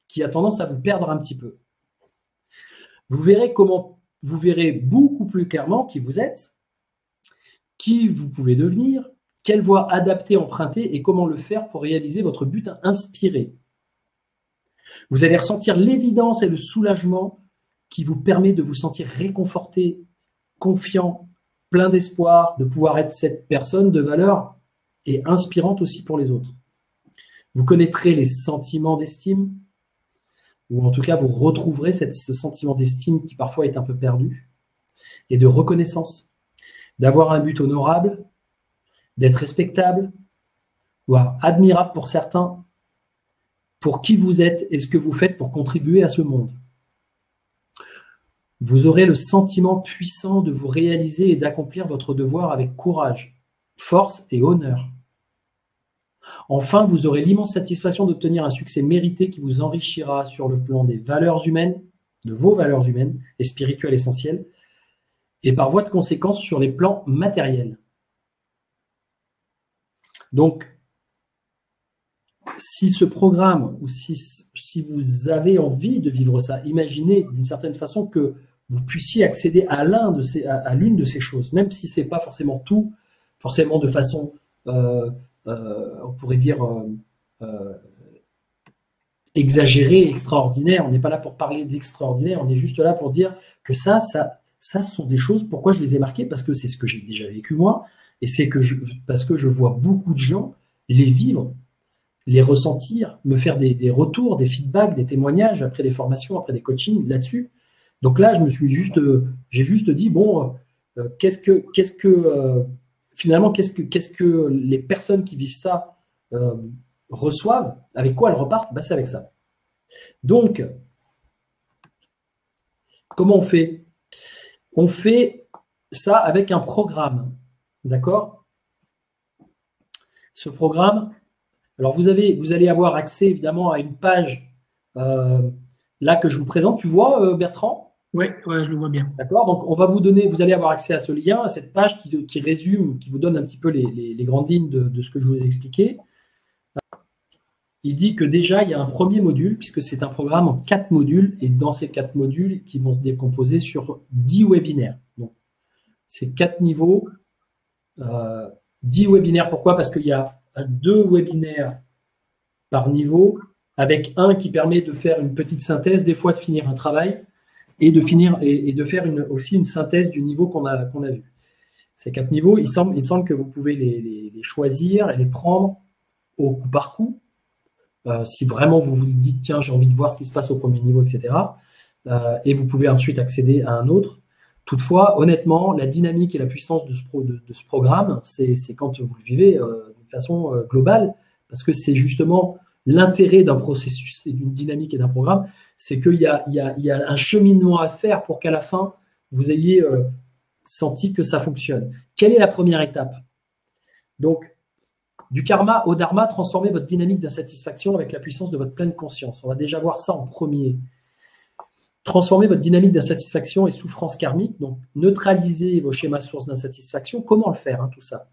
qui a tendance à vous perdre un petit peu. Vous verrez beaucoup plus clairement qui vous êtes, qui vous pouvez devenir, quelle voie adapter, emprunter et comment le faire pour réaliser votre but inspiré. Vous allez ressentir l'évidence et le soulagement qui vous permet de vous sentir réconforté, confiant, plein d'espoir, de pouvoir être cette personne de valeur et inspirante aussi pour les autres. Vous connaîtrez les sentiments d'estime, ou en tout cas vous retrouverez ce sentiment d'estime qui parfois est un peu perdu, et de reconnaissance, d'avoir un but honorable, d'être respectable, voire admirable pour certains, pour qui vous êtes et ce que vous faites pour contribuer à ce monde. Vous aurez le sentiment puissant de vous réaliser et d'accomplir votre devoir avec courage, force et honneur. Enfin, vous aurez l'immense satisfaction d'obtenir un succès mérité qui vous enrichira sur le plan des valeurs humaines, de vos valeurs humaines et spirituelles essentielles, et par voie de conséquence sur les plans matériels. Donc, si ce programme, ou si vous avez envie de vivre ça, imaginez d'une certaine façon que vous puissiez accéder à l'une de ces choses, même si ce n'est pas forcément tout, forcément de façon, on pourrait dire, exagérée, extraordinaire. On n'est pas là pour parler d'extraordinaire, on est juste là pour dire que ça sont des choses, pourquoi je les ai marquées? Parce que c'est ce que j'ai déjà vécu moi, et c'est parce que je vois beaucoup de gens les vivre, les ressentir, me faire des retours, des feedbacks, des témoignages après des formations, après des coachings là-dessus. Donc là, j'ai juste dit, bon, finalement, qu'est-ce que les personnes qui vivent ça reçoivent? Avec quoi elles repartent? C'est avec ça. Donc, comment on fait? On fait ça avec un programme. D'accord? Ce programme, alors vous allez avoir accès évidemment à une page là que je vous présente. Tu vois, Bertrand? Oui, je le vois bien. D'accord? Donc vous allez avoir accès à ce lien, à cette page qui résume, qui vous donne un petit peu les grandes lignes de ce que je vous ai expliqué. Il dit que déjà, il y a un premier module, puisque c'est un programme en 4 modules, et dans ces 4 modules qui vont se décomposer sur 10 webinaires. Donc, c'est 4 niveaux, 10 webinaires. Pourquoi? Parce qu'il y a 2 webinaires par niveau, avec un qui permet de faire une petite synthèse, des fois de finir un travail, et de faire aussi une synthèse du niveau qu'on a vu. Ces 4 niveaux, il me semble que vous pouvez les choisir et les prendre au coup par coup. Si vraiment vous vous dites, tiens, j'ai envie de voir ce qui se passe au premier niveau, etc. Et vous pouvez ensuite accéder à un autre. Toutefois, honnêtement, la dynamique et la puissance de ce programme, c'est quand vous le vivez de façon globale, parce que c'est justement l'intérêt d'un processus et d'une dynamique et d'un programme, c'est qu'il y a un cheminement à faire pour qu'à la fin, vous ayez senti que ça fonctionne. Quelle est la première étape? Donc, du karma au dharma, transformez votre dynamique d'insatisfaction avec la puissance de votre pleine conscience. On va déjà voir ça en premier. Transformez votre dynamique d'insatisfaction et souffrance karmique. Donc, neutralisez vos schémas sources d'insatisfaction. Comment le faire, tout ça?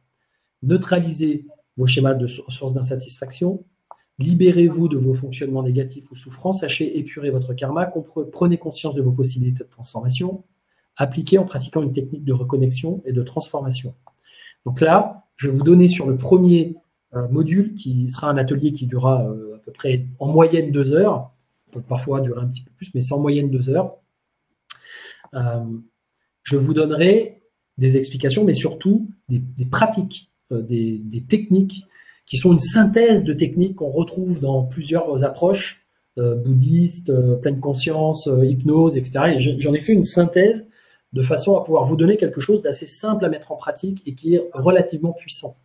Neutralisez vos schémas de sources d'insatisfaction. Libérez-vous de vos fonctionnements négatifs ou souffrances. Sachez épurer votre karma. Prenez conscience de vos possibilités de transformation. Appliquez en pratiquant une technique de reconnexion et de transformation. Donc là, je vais vous donner sur le premier module, qui sera un atelier qui durera à peu près en moyenne 2 heures, peut parfois durer un petit peu plus, mais c'est en moyenne 2 heures. Je vous donnerai des explications, mais surtout des pratiques, des techniques qui sont une synthèse de techniques qu'on retrouve dans plusieurs approches bouddhistes, pleine conscience, hypnose, etc. Et j'en ai fait une synthèse de façon à pouvoir vous donner quelque chose d'assez simple à mettre en pratique et qui est relativement puissant.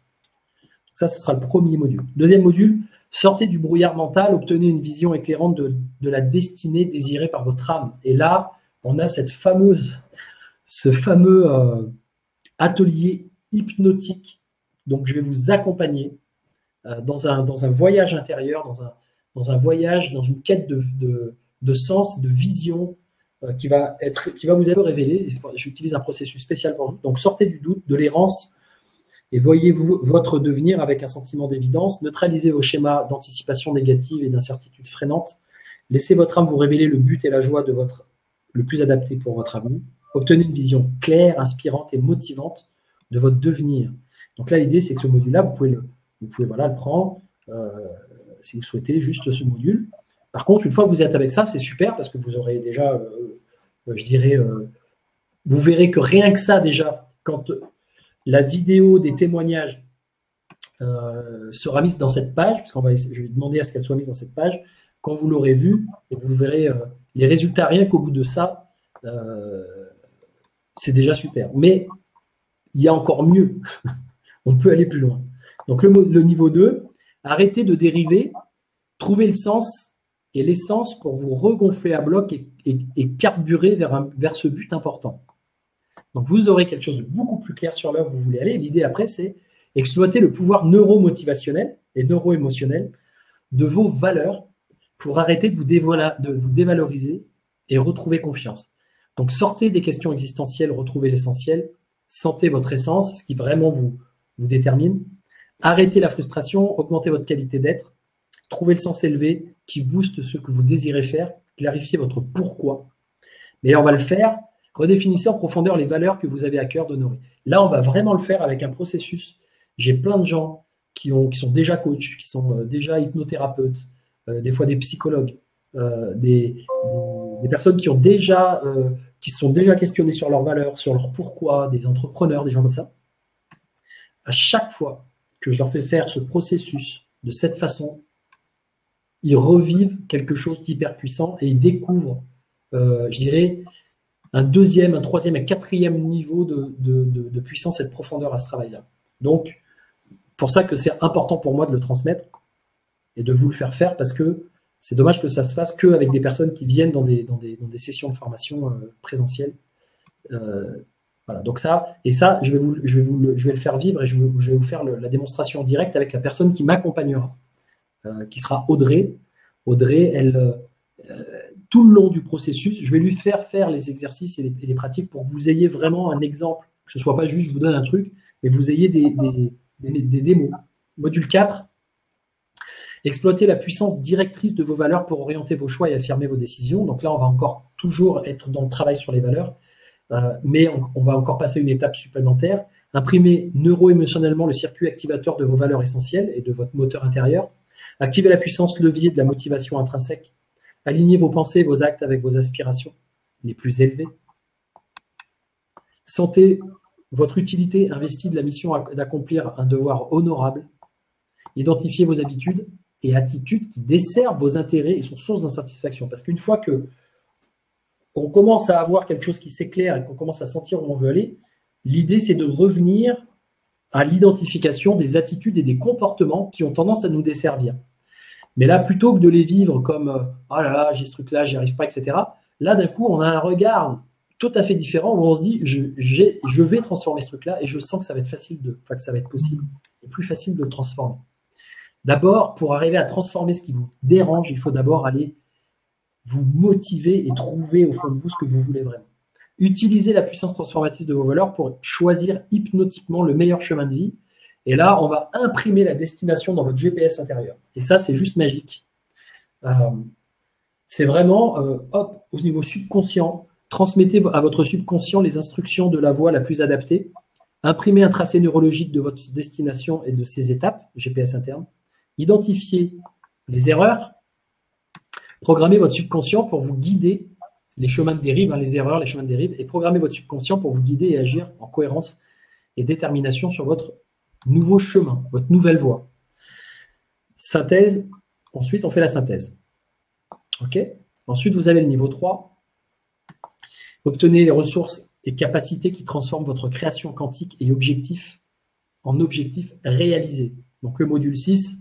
Donc ça, ce sera le premier module. Deuxième module, sortez du brouillard mental, obtenez une vision éclairante de la destinée désirée par votre âme. Et là, on a ce fameux atelier hypnotique. Donc, je vais vous accompagner dans un voyage intérieur, dans un voyage, dans une quête de sens, de vision, qui va vous être révélé. J'utilise un processus spécial pour vous. Donc, sortez du doute, de l'errance et voyez-vous votre devenir avec un sentiment d'évidence. Neutralisez vos schémas d'anticipation négative et d'incertitude freinante. Laissez votre âme vous révéler le but et la joie le plus adapté pour votre avenir. Obtenez une vision claire, inspirante et motivante de votre devenir. Donc là, l'idée, c'est que ce module-là, vous pouvez le prendre si vous souhaitez juste ce module. Par contre, une fois que vous êtes avec ça, c'est super parce que vous aurez déjà, vous verrez que rien que ça déjà, quand la vidéo des témoignages sera mise dans cette page, je vais demander à ce qu'elle soit mise dans cette page, quand vous l'aurez vue, et vous verrez les résultats rien qu'au bout de ça, c'est déjà super. Mais il y a encore mieux. On peut aller plus loin. Donc le niveau 2, arrêtez de dériver, trouvez le sens et l'essence pour vous regonfler à bloc et carburer vers ce but important. Donc, vous aurez quelque chose de beaucoup plus clair sur l'heure où vous voulez aller. L'idée après, c'est exploiter le pouvoir neuromotivationnel et neuro-émotionnel de vos valeurs pour arrêter de vous dévaloriser et retrouver confiance. Donc, sortez des questions existentielles, retrouvez l'essentiel, sentez votre essence, ce qui vraiment vous détermine. Arrêtez la frustration, augmentez votre qualité d'être, trouvez le sens élevé qui booste ce que vous désirez faire, clarifiez votre pourquoi. Mais on va le faire, redéfinissez en profondeur les valeurs que vous avez à cœur d'honorer. Là, on va vraiment le faire avec un processus. J'ai plein de gens qui sont déjà coachs, qui sont déjà hypnothérapeutes, des fois des psychologues, des personnes qui se sont déjà questionnées sur leurs valeurs, sur leur pourquoi, des entrepreneurs, des gens comme ça. À chaque fois que je leur fais faire ce processus de cette façon, ils revivent quelque chose d'hyper puissant et ils découvrent, je dirais, un deuxième, un troisième, un quatrième niveau de puissance et de profondeur à ce travail-là. Donc, pour ça que c'est important pour moi de le transmettre et de vous le faire faire parce que c'est dommage que ça se fasse qu'avec des personnes qui viennent dans des sessions de formation présentielles. Voilà, donc je vais le faire vivre et je vais vous faire la démonstration en direct avec la personne qui m'accompagnera, qui sera Audrey. Audrey, elle, tout le long du processus, je vais lui faire les exercices et les pratiques pour que vous ayez vraiment un exemple, que ce ne soit pas juste je vous donne un truc, mais vous ayez des démos. Module 4, exploiter la puissance directrice de vos valeurs pour orienter vos choix et affirmer vos décisions. Donc là, on va encore toujours être dans le travail sur les valeurs, mais on va encore passer une étape supplémentaire. Imprimer neuro-émotionnellement le circuit activateur de vos valeurs essentielles et de votre moteur intérieur. Activez la puissance levier de la motivation intrinsèque. Alignez vos pensées et vos actes avec vos aspirations les plus élevées. Sentez votre utilité investie de la mission d'accomplir un devoir honorable. Identifiez vos habitudes et attitudes qui desservent vos intérêts et sont source d'insatisfaction. Parce qu'une fois qu'on commence à avoir quelque chose qui s'éclaire et qu'on commence à sentir où on veut aller, l'idée c'est de revenir à l'identification des attitudes et des comportements qui ont tendance à nous desservir. Mais là, plutôt que de les vivre comme « oh là là, j'ai ce truc-là, j'y arrive pas, etc. » Là, d'un coup, on a un regard tout à fait différent où on se dit je vais transformer ce truc-là et je sens que ça va être que ça va être possible et plus facile de le transformer. D'abord, pour arriver à transformer ce qui vous dérange, il faut d'abord aller vous motiver et trouver au fond de vous ce que vous voulez vraiment. Utilisez la puissance transformatrice de vos valeurs pour choisir hypnotiquement le meilleur chemin de vie. Et là, on va imprimer la destination dans votre GPS intérieur. Et ça, c'est juste magique. C'est vraiment, hop, au niveau subconscient, transmettez à votre subconscient les instructions de la voie la plus adaptée. Imprimez un tracé neurologique de votre destination et de ses étapes, GPS interne. Identifiez les erreurs. Programmez votre subconscient pour vous guider les chemins de dérive, les erreurs, les chemins de dérive, et programmez votre subconscient pour vous guider et agir en cohérence et détermination sur votre nouveau chemin, votre nouvelle voie. Synthèse, ensuite on fait la synthèse. Ok. Ensuite, vous avez le niveau 3. Obtenez les ressources et capacités qui transforment votre création quantique et objectif en objectif réalisé. Donc le module 6.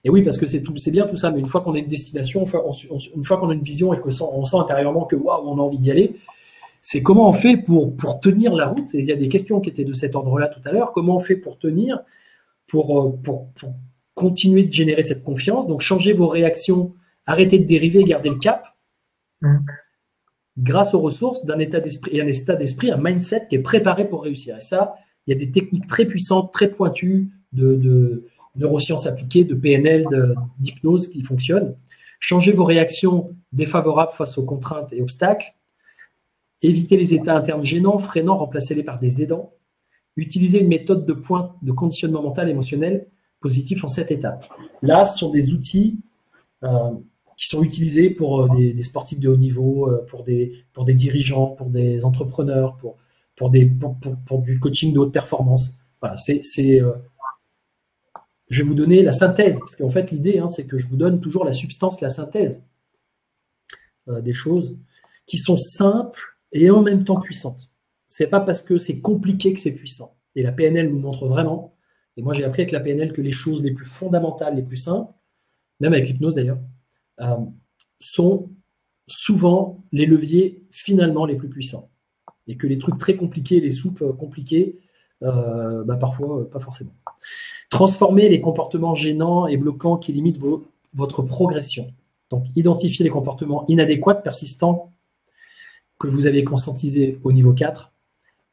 Et oui, parce que c'est bien tout ça, mais une fois qu'on a une destination, une fois qu'on a une vision et qu'on sent intérieurement que waouh, on a envie d'y aller, c'est comment on fait pour tenir la route. Et il y a des questions qui étaient de cet ordre-là tout à l'heure. Comment on fait pour tenir, pour continuer de générer cette confiance? Donc, changez vos réactions, arrêtez de dériver, gardez le cap. Grâce aux ressources d'un état d'esprit, un mindset qui est préparé pour réussir. Et ça, il y a des techniques très puissantes, très pointues de neurosciences appliquées, de PNL, d'hypnose qui fonctionnent. Changez vos réactions défavorables face aux contraintes et obstacles. Évitez les états internes gênants, freinants, remplacez-les par des aidants. Utilisez une méthode de points de conditionnement mental et émotionnel positif en 7 étapes. Là, ce sont des outils qui sont utilisés pour des sportifs de haut niveau, pour des dirigeants, pour des entrepreneurs, pour du coaching de haute performance. Voilà, je vais vous donner la synthèse, parce qu'en fait, l'idée, c'est que je vous donne toujours la substance, la synthèse des choses qui sont simples et en même temps puissantes. C'est pas parce que c'est compliqué que c'est puissant. Et la PNL nous montre vraiment, et moi j'ai appris avec la PNL que les choses les plus fondamentales, les plus simples, même avec l'hypnose d'ailleurs, sont souvent les leviers finalement les plus puissants. Et que les trucs très compliqués, les soupes compliquées, parfois pas forcément. Transformez les comportements gênants et bloquants qui limitent votre progression. Donc, identifiez les comportements inadéquats, persistants, que vous avez conscientisés au niveau 4.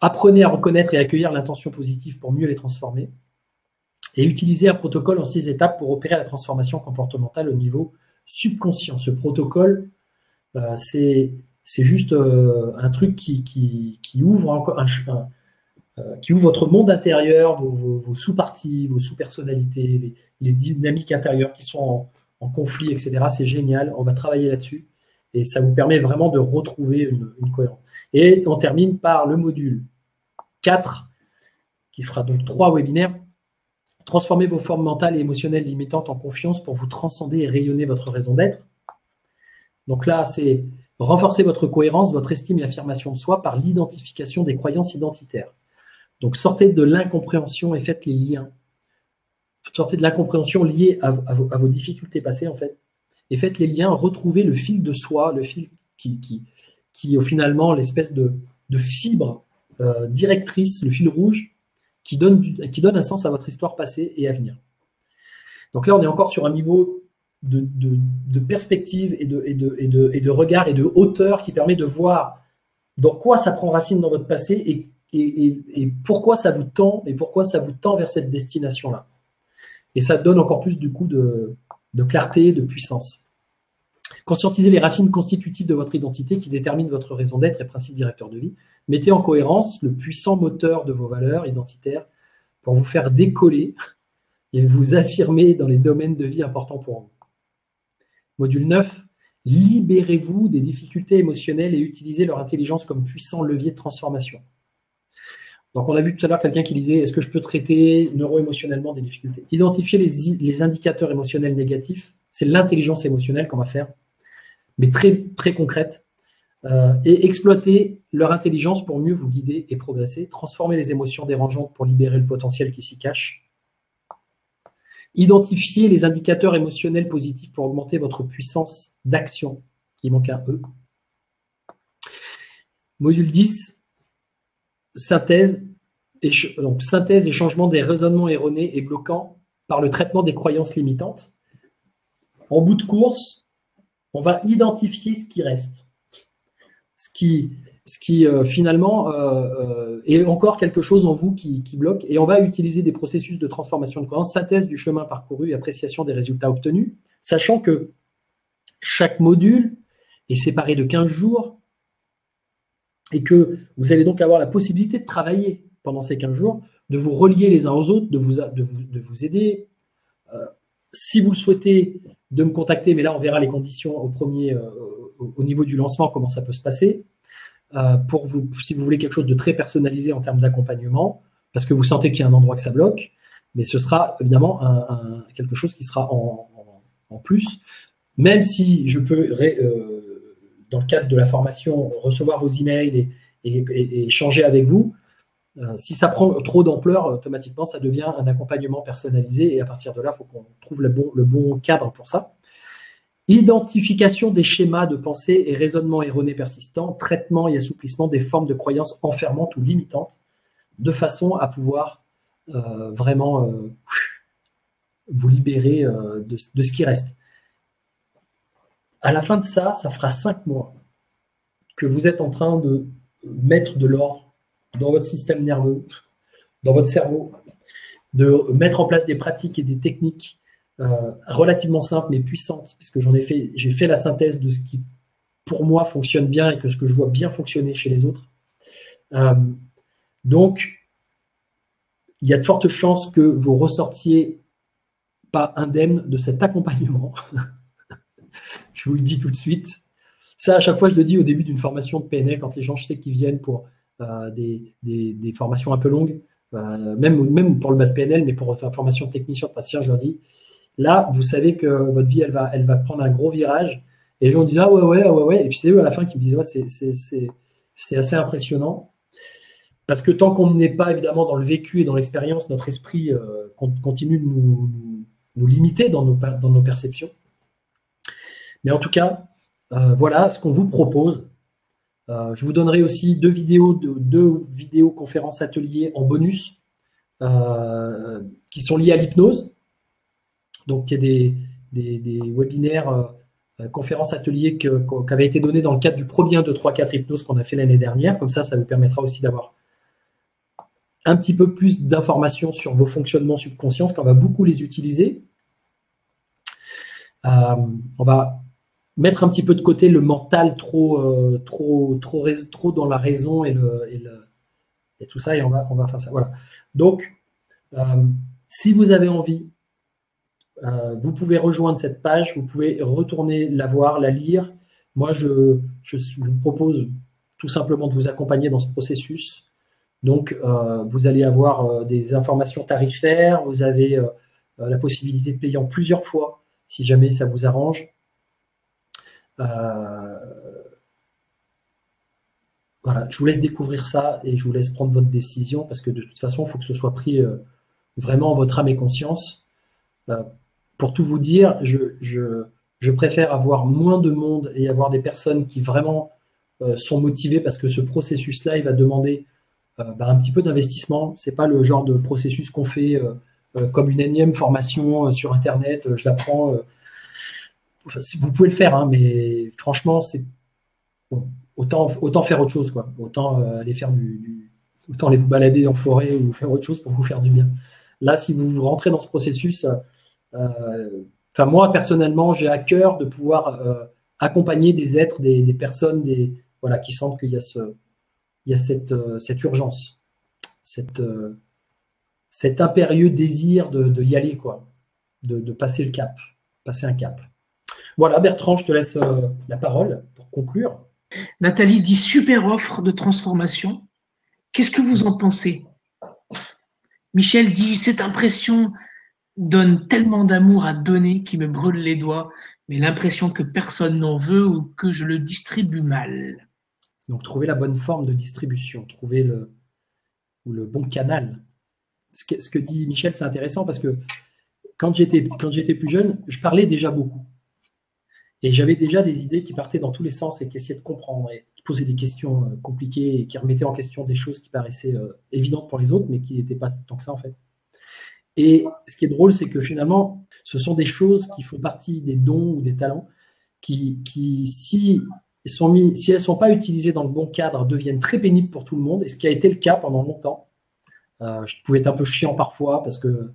Apprenez à reconnaître et accueillir l'intention positive pour mieux les transformer. Et utilisez un protocole en 6 étapes pour opérer la transformation comportementale au niveau subconscient. Ce protocole, c'est juste un truc qui ouvre encore qui ouvre votre monde intérieur, vos sous-parties, vos sous-personnalités, les dynamiques intérieures qui sont en conflit, etc. C'est génial, on va travailler là-dessus et ça vous permet vraiment de retrouver une cohérence. Et on termine par le module 4, qui fera donc 3 webinaires. Transformez vos formes mentales et émotionnelles limitantes en confiance pour vous transcender et rayonner votre raison d'être. Donc là, c'est renforcer votre cohérence, votre estime et affirmation de soi par l'identification des croyances identitaires. Donc, sortez de l'incompréhension et faites les liens. Sortez de l'incompréhension liée à vos difficultés passées, en fait, et faites les liens, retrouvez le fil de soi, le fil qui est finalement l'espèce de fibre directrice, le fil rouge, qui donne un sens à votre histoire passée et à venir. Donc là, on est encore sur un niveau de perspective et de regard et de hauteur qui permet de voir dans quoi ça prend racine dans votre passé et pourquoi ça vous tend vers cette destination-là. Et ça donne encore plus du coup de clarté, de puissance. Conscientisez les racines constitutives de votre identité qui déterminent votre raison d'être et principe directeur de vie. Mettez en cohérence le puissant moteur de vos valeurs identitaires pour vous faire décoller et vous affirmer dans les domaines de vie importants pour vous. Module 9. Libérez-vous des difficultés émotionnelles et utilisez leur intelligence comme puissant levier de transformation. Donc, on a vu tout à l'heure quelqu'un qui disait « Est-ce que je peux traiter neuro-émotionnellement des difficultés ?» Identifier les indicateurs émotionnels négatifs, c'est l'intelligence émotionnelle qu'on va faire, mais très, très concrète, et exploiter leur intelligence pour mieux vous guider et progresser. Transformer les émotions dérangeantes pour libérer le potentiel qui s'y cache. Identifier les indicateurs émotionnels positifs pour augmenter votre puissance d'action. Il manque un E. Module 10, synthèse donc, synthèse et changement des raisonnements erronés et bloquants par le traitement des croyances limitantes. En bout de course, on va identifier ce qui reste. Ce qui finalement est encore quelque chose en vous qui bloque. Et on va utiliser des processus de transformation de croyances, synthèse du chemin parcouru et appréciation des résultats obtenus, sachant que chaque module est séparé de 15 jours et que vous allez donc avoir la possibilité de travailler pendant ces 15 jours, de vous relier les uns aux autres, de vous aider. Si vous le souhaitez, de me contacter, mais là on verra les conditions au niveau du lancement, comment ça peut se passer. Si vous voulez quelque chose de très personnalisé en termes d'accompagnement, parce que vous sentez qu'il y a un endroit que ça bloque, mais ce sera évidemment quelque chose qui sera en plus, même si je peux, dans le cadre de la formation, recevoir vos emails et échanger avec vous. Si ça prend trop d'ampleur, automatiquement, ça devient un accompagnement personnalisé et à partir de là, il faut qu'on trouve le bon cadre pour ça. Identification des schémas de pensée et raisonnements erronés persistants, traitement et assouplissement des formes de croyances enfermantes ou limitantes, de façon à pouvoir vraiment vous libérer de ce qui reste. À la fin de ça, ça fera 5 mois que vous êtes en train de mettre de l'ordre dans votre système nerveux, dans votre cerveau, de mettre en place des pratiques et des techniques relativement simples mais puissantes, puisque j'ai fait la synthèse de ce qui, pour moi, fonctionne bien et que ce que je vois bien fonctionner chez les autres. Donc, il y a de fortes chances que vous ressortiez pas indemne de cet accompagnement. Je vous le dis tout de suite. Ça, à chaque fois, je le dis au début d'une formation de PNL, quand les gens, je sais qu'ils viennent pour des formations un peu longues, même pour le base PNL, mais pour faire formation de technicien de praticien, je leur dis, là, vous savez que votre vie, elle va prendre un gros virage. Et les gens disent, ah ouais. Et puis c'est eux à la fin qui me disent, ouais, c'est assez impressionnant. Parce que tant qu'on n'est pas évidemment dans le vécu et dans l'expérience, notre esprit continue de nous limiter dans nos perceptions. Mais en tout cas, voilà ce qu'on vous propose. Je vous donnerai aussi deux vidéos conférences ateliers en bonus qui sont liées à l'hypnose. Donc, il y a des webinaires, conférences ateliers qui avaient été donnés dans le cadre du premier 1, 2, 3, 4 hypnose qu'on a fait l'année dernière. Comme ça vous permettra aussi d'avoir un petit peu plus d'informations sur vos fonctionnements subconscients, parce qu'on va beaucoup les utiliser. On va mettre un petit peu de côté le mental trop dans la raison et tout ça, et on va faire ça. Voilà. Donc, si vous avez envie, vous pouvez rejoindre cette page, vous pouvez retourner la voir, la lire. Moi, je vous propose tout simplement de vous accompagner dans ce processus. Donc, vous allez avoir des informations tarifaires, vous avez la possibilité de payer en plusieurs fois, si jamais ça vous arrange. Voilà, je vous laisse découvrir ça et je vous laisse prendre votre décision parce que de toute façon, il faut que ce soit pris vraiment en votre âme et conscience. Pour tout vous dire, je préfère avoir moins de monde et avoir des personnes qui vraiment sont motivées parce que ce processus-là, il va demander un petit peu d'investissement. C'est pas le genre de processus qu'on fait comme une énième formation sur Internet. Je la prends. Vous pouvez le faire, hein, mais franchement, c'est bon, autant faire autre chose, quoi. Autant autant aller vous balader en forêt ou faire autre chose pour vous faire du bien. Là, si vous rentrez dans ce processus, moi personnellement, j'ai à cœur de pouvoir accompagner des êtres, des personnes, voilà, qui sentent qu'il y a cette urgence, cet impérieux désir de y aller, quoi, de passer un cap. Voilà, Bertrand, je te laisse la parole pour conclure. Nathalie dit super offre de transformation. Qu'est-ce que vous en pensez? Michel dit cette impression donne tellement d'amour à donner qui me brûle les doigts, mais l'impression que personne n'en veut ou que je le distribue mal. Donc, trouver la bonne forme de distribution, trouver le bon canal. Ce que dit Michel, c'est intéressant parce que quand j'étais plus jeune, je parlais déjà beaucoup. Et j'avais déjà des idées qui partaient dans tous les sens et qui essayaient de comprendre et qui posaient des questions compliquées et qui remettaient en question des choses qui paraissaient évidentes pour les autres, mais qui n'étaient pas tant que ça en fait. Et ce qui est drôle, c'est que finalement, ce sont des choses qui font partie des dons ou des talents qui si elles sont pas utilisées dans le bon cadre, deviennent très pénibles pour tout le monde, et ce qui a été le cas pendant longtemps. Je pouvais être un peu chiant parfois parce que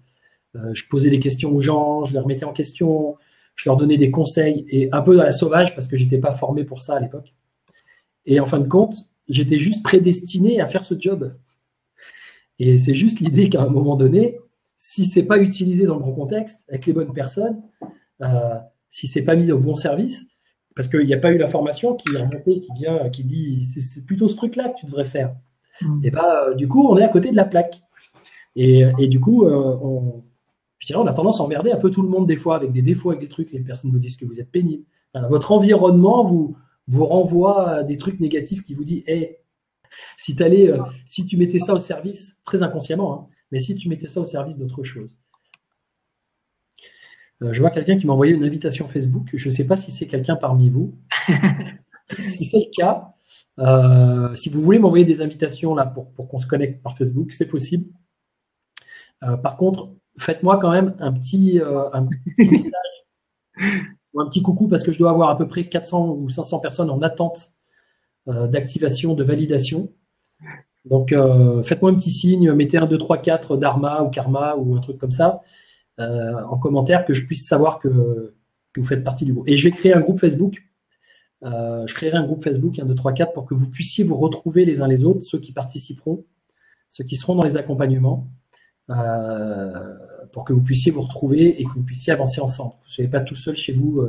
je posais des questions aux gens, je les remettais en question, je leur donnais des conseils, et un peu à la sauvage parce que j'étais pas formé pour ça à l'époque. Et en fin de compte, j'étais juste prédestiné à faire ce job. Et c'est juste l'idée qu'à un moment donné, si c'est pas utilisé dans le bon contexte, avec les bonnes personnes, si c'est pas mis au bon service, parce qu'il n'y a pas eu la formation qui est remontée, qui dit c'est plutôt ce truc-là que tu devrais faire. Et du coup, on est à côté de la plaque. Et du coup, je dirais, on a tendance à emmerder un peu tout le monde des fois avec des défauts, avec des trucs. Les personnes vous disent que vous êtes pénible. Enfin, votre environnement vous renvoie à des trucs négatifs qui vous disent hey, si tu mettais ça au service, très inconsciemment, hein, mais si tu mettais ça au service d'autre chose. Je vois quelqu'un qui m'a envoyé une invitation Facebook. Je ne sais pas si c'est quelqu'un parmi vous. Si c'est le cas, si vous voulez m'envoyer des invitations là pour qu'on se connecte par Facebook, c'est possible. Par contre, faites-moi quand même un petit message ou un petit coucou parce que je dois avoir à peu près 400 ou 500 personnes en attente d'activation, de validation. Donc, faites-moi un petit signe, mettez 1, 2, 3, 4 Dharma ou Karma ou un truc comme ça en commentaire que je puisse savoir que vous faites partie du groupe. Et je vais créer un groupe Facebook. Je créerai un groupe Facebook 1, 2, 3, 4 pour que vous puissiez vous retrouver les uns les autres, ceux qui participeront, ceux qui seront dans les accompagnements, pour que vous puissiez vous retrouver et que vous puissiez avancer ensemble. Vous ne soyez pas tout seul chez vous.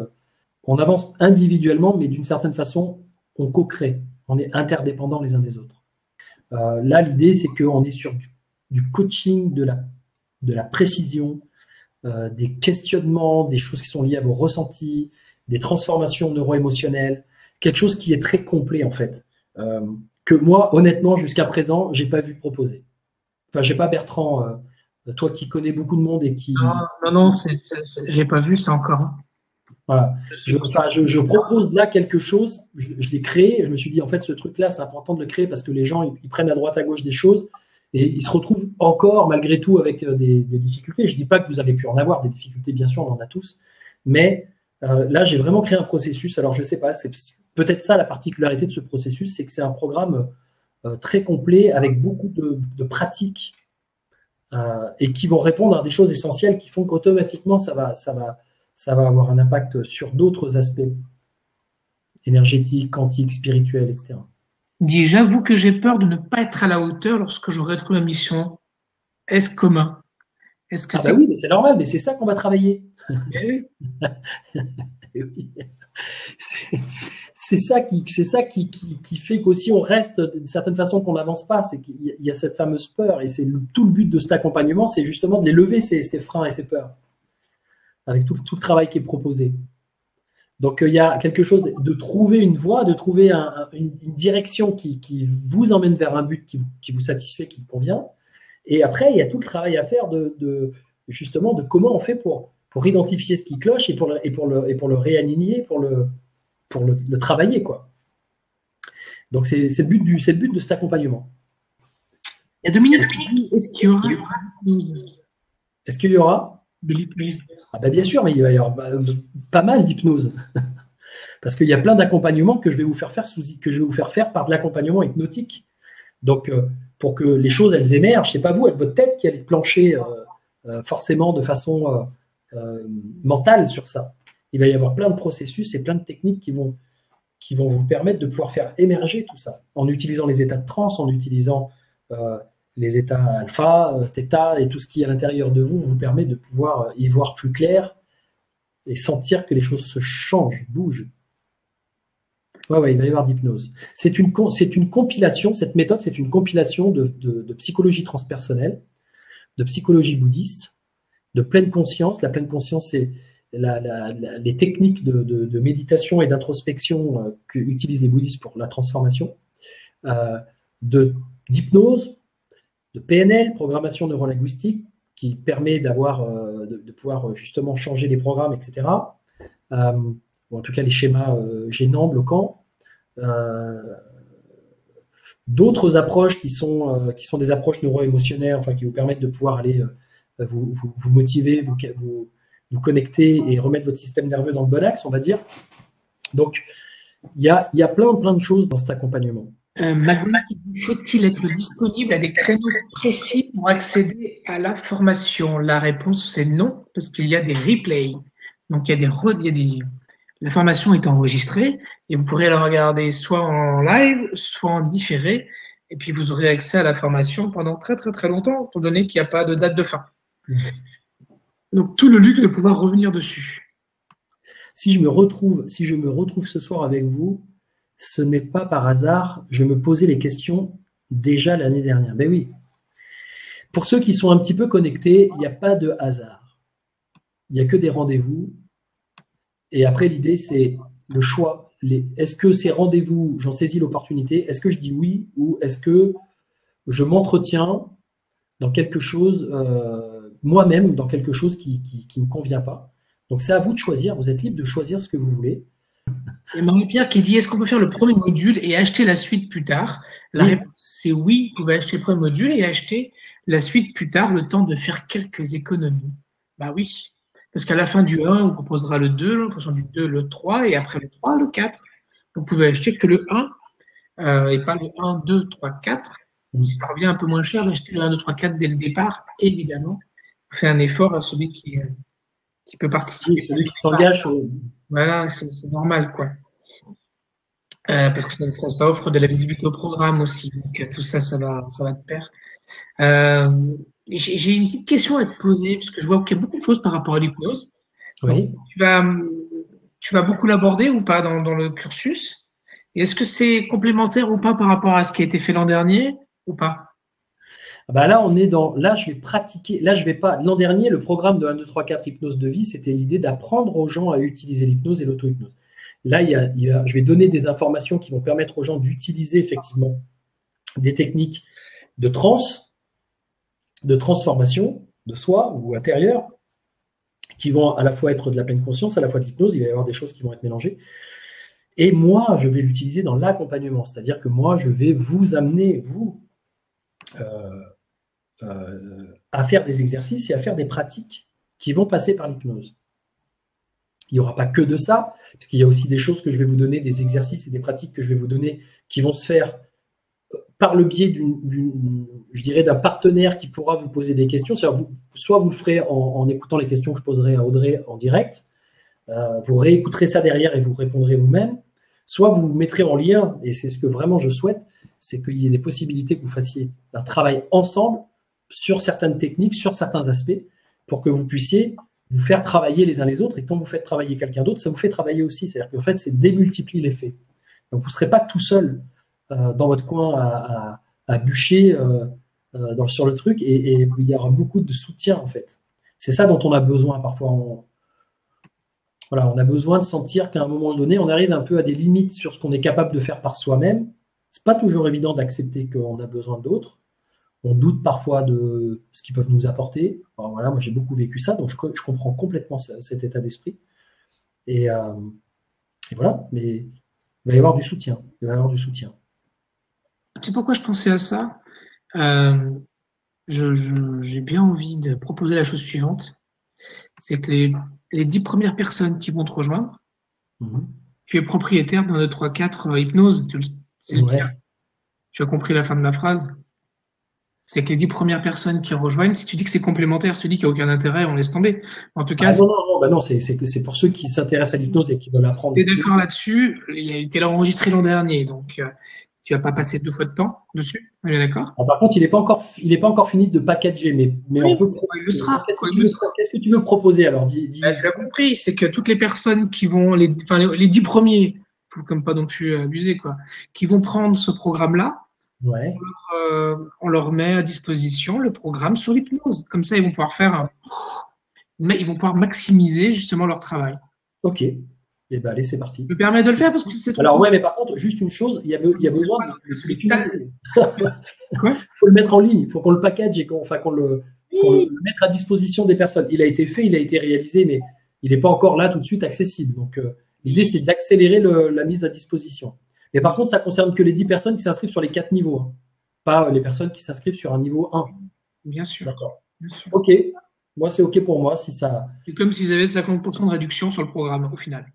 On avance individuellement, mais d'une certaine façon, on co-crée. On est interdépendants les uns des autres. Là, l'idée, c'est qu'on est sur du coaching, de la précision, des questionnements, des choses qui sont liées à vos ressentis, des transformations neuro-émotionnelles, quelque chose qui est très complet en fait, que moi, honnêtement, jusqu'à présent, j'ai pas vu proposer. Enfin, j'ai pas Bertrand, toi qui connais beaucoup de monde et qui… Non, j'ai pas vu ça encore. Voilà. Je propose là quelque chose, je l'ai créé, et je me suis dit, en fait, ce truc-là, c'est important de le créer parce que les gens, ils prennent à droite, à gauche des choses et ils se retrouvent encore, malgré tout, avec des difficultés. Je dis pas que vous avez pu en avoir des difficultés, bien sûr, on en a tous, mais là, j'ai vraiment créé un processus. Alors, je sais pas, c'est peut-être ça la particularité de ce processus, c'est que c'est un programme très complet avec beaucoup de pratiques et qui vont répondre à des choses essentielles qui font qu'automatiquement, ça va avoir un impact sur d'autres aspects énergétiques, quantiques, spirituels, etc. J'avoue que j'ai peur de ne pas être à la hauteur lorsque j'aurai trouvé ma mission. Est-ce commun? Est-ce que bah oui, mais c'est normal, mais c'est ça qu'on va travailler. C'est ça qui fait qu'aussi on reste d'une certaine façon, qu'on n'avance pas. C'est qu'il y a cette fameuse peur, et c'est tout le but de cet accompagnement, c'est justement de les lever, ces freins et ces peurs, avec tout le travail qui est proposé. Donc, il y a quelque chose de trouver une voie, de trouver une direction qui vous emmène vers un but qui vous satisfait, qui vous convient. Et après, il y a tout le travail à faire justement de comment on fait pour identifier ce qui cloche et pour le réaligner, pour le travailler, quoi. Donc, c'est le but de cet accompagnement. Il y a Dominique qui dit, est-ce qu'il y aura l'hypnose? Est-ce qu'il y aura de l'hypnose? Bien sûr, mais il va y avoir pas mal d'hypnose. Parce qu'il y a plein d'accompagnements que je vais vous faire faire par de l'accompagnement hypnotique. Donc, pour que les choses, elles émergent, c'est pas vous, avec votre tête, qui allez plancher forcément de façon mentale sur ça. Il va y avoir plein de processus et plein de techniques qui vont vous permettre de pouvoir faire émerger tout ça, en utilisant les états de transe, en utilisant les états alpha, theta, et tout ce qui est à l'intérieur de vous permet de pouvoir y voir plus clair et sentir que les choses se changent, bougent. Ouais, il va y avoir d'hypnose. C'est une compilation, cette méthode, c'est une compilation de psychologie transpersonnelle, de psychologie bouddhiste, de pleine conscience. La pleine conscience, c'est les techniques de méditation et d'introspection qu'utilisent les bouddhistes pour la transformation, d'hypnose, de PNL, programmation neurolinguistique, qui permet de pouvoir justement changer les programmes, etc. ou en tout cas les schémas gênants, bloquants. D'autres approches qui sont des approches neuro-émotionnelles, enfin qui vous permettent de pouvoir aller vous motiver, vous connecter et remettre votre système nerveux dans le bon axe, on va dire. Donc, il y a plein de choses dans cet accompagnement. Magma, faut-il être disponible à des créneaux précis pour accéder à la formation? La réponse, c'est non, parce qu'il y a des replays. Donc, la formation est enregistrée et vous pourrez la regarder soit en live, soit en différé. Et puis, vous aurez accès à la formation pendant très longtemps, étant donné qu'il n'y a pas de date de fin. Donc, tout le luxe de pouvoir revenir dessus. Si je me retrouve ce soir avec vous, ce n'est pas par hasard. Je me posais les questions déjà l'année dernière. Ben oui. Pour ceux qui sont un petit peu connectés, il n'y a pas de hasard. Il n'y a que des rendez-vous. Et après, l'idée, c'est le choix. Est-ce que ces rendez-vous, j'en saisis l'opportunité? Est-ce que je dis oui ou est-ce que je m'entretiens dans quelque chose, moi-même, dans quelque chose qui ne me convient pas? Donc, c'est à vous de choisir. Vous êtes libre de choisir ce que vous voulez. Et Marie-Pierre qui dit, est-ce qu'on peut faire le premier module et acheter la suite plus tard? La réponse, c'est oui, vous pouvez acheter le premier module et acheter la suite plus tard, le temps de faire quelques économies. Bah oui, parce qu'à la fin du 1, on proposera le 2, en fonction du 2, le 3, et après le 3, le 4. Vous pouvez acheter que le 1 et pas le 1, 2, 3, 4. Ça revient un peu moins cher d'acheter le 1, 2, 3, 4 dès le départ, évidemment. On fait un effort à celui qui peut participer. Celui qui s'engage. Voilà, c'est normal, quoi. Parce que ça offre de la visibilité au programme aussi. Donc, tout ça, ça va de pair. J'ai une petite question à te poser, parce que je vois qu'il y a beaucoup de choses par rapport à l'hypnose. Oui. Tu vas beaucoup l'aborder ou pas dans le cursus? Et est-ce que c'est complémentaire ou pas par rapport à ce qui a été fait l'an dernier ou pas? Bah là, là, je vais pratiquer. Là, je vais pas. L'an dernier, le programme de 1, 2, 3, 4 hypnose de vie, c'était l'idée d'apprendre aux gens à utiliser l'hypnose et l'auto-hypnose. Là, je vais donner des informations qui vont permettre aux gens d'utiliser effectivement des techniques de transformation de soi ou intérieure, qui vont à la fois être de la pleine conscience, à la fois de l'hypnose. Il va y avoir des choses qui vont être mélangées. Et moi, je vais l'utiliser dans l'accompagnement. C'est-à-dire que moi, je vais vous amener, vous, à faire des exercices et à faire des pratiques qui vont passer par l'hypnose. Il n'y aura pas que de ça, puisqu'il y a aussi des choses que je vais vous donner, des exercices et des pratiques que je vais vous donner qui vont se faire par le biais d'un partenaire qui pourra vous poser des questions. Soit vous le ferez en écoutant les questions que je poserai à Audrey en direct, vous réécouterez ça derrière et vous répondrez vous-même, soit vous vous mettrez en lien, et c'est ce que vraiment je souhaite, c'est qu'il y ait des possibilités que vous fassiez un travail ensemble sur certaines techniques, sur certains aspects, pour que vous puissiez vous faire travailler les uns les autres. Et quand vous faites travailler quelqu'un d'autre, ça vous fait travailler aussi. C'est-à-dire qu'en fait, c'est démultiplie l'effet. Donc, vous ne serez pas tout seul dans votre coin à bûcher sur le truc, et il y aura beaucoup de soutien, en fait. C'est ça dont on a besoin parfois. On a besoin de sentir qu'à un moment donné, on arrive un peu à des limites sur ce qu'on est capable de faire par soi-même. C'est pas toujours évident d'accepter qu'on a besoin d'autres. On doute parfois de ce qu'ils peuvent nous apporter. Alors voilà, moi j'ai beaucoup vécu ça, donc je comprends complètement cet état d'esprit. Et voilà, mais il va y avoir du soutien. Il va y avoir du soutien. Tu sais pourquoi je pensais à ça? J'ai bien envie de proposer la chose suivante. C'est que les 10 premières personnes qui vont te rejoindre, tu es propriétaire d'un 2, 3, 4 hypnose. C'est le tien. Tu as compris la fin de ma phrase? C'est que les 10 premières personnes qui rejoignent, si tu dis que c'est complémentaire, si tu dis qu'il n'y a aucun intérêt, on laisse tomber. En tout cas, non, c'est pour ceux qui s'intéressent à l'hypnose et qui veulent apprendre. Tu es d'accord là-dessus? Il a été enregistré l'an dernier, donc tu vas pas passer 2 fois de temps dessus. On est d'accord? Par contre, il n'est pas encore fini de packager, mais oui, on peut. Il le sera. Qu'est-ce que tu veux proposer alors? Tu as compris, c'est que toutes les personnes qui vont, les 10 premiers, faut comme pas non plus abuser, quoi, qui vont prendre ce programme-là. Ouais. On leur met à disposition le programme sur l'hypnose. Comme ça, ils vont pouvoir ils vont pouvoir maximiser justement leur travail. Ok. Eh ben allez, c'est parti. Je me permets de le faire parce que c'est trop. Alors ouais, mais par contre, juste une chose, il y a besoin de finaliser. Il faut le mettre en ligne, il faut qu'on le package et qu'on le mette à disposition des personnes. Il a été fait, il a été réalisé, mais il n'est pas encore là tout de suite accessible. Donc L'idée, c'est d'accélérer la mise à disposition. Mais par contre, ça concerne que les 10 personnes qui s'inscrivent sur les 4 niveaux, hein, pas les personnes qui s'inscrivent sur un niveau 1. Bien sûr. D'accord. Bien sûr. Ok. Moi, c'est ok pour moi si ça. C'est comme s'ils avaient 50% de réduction sur le programme au final.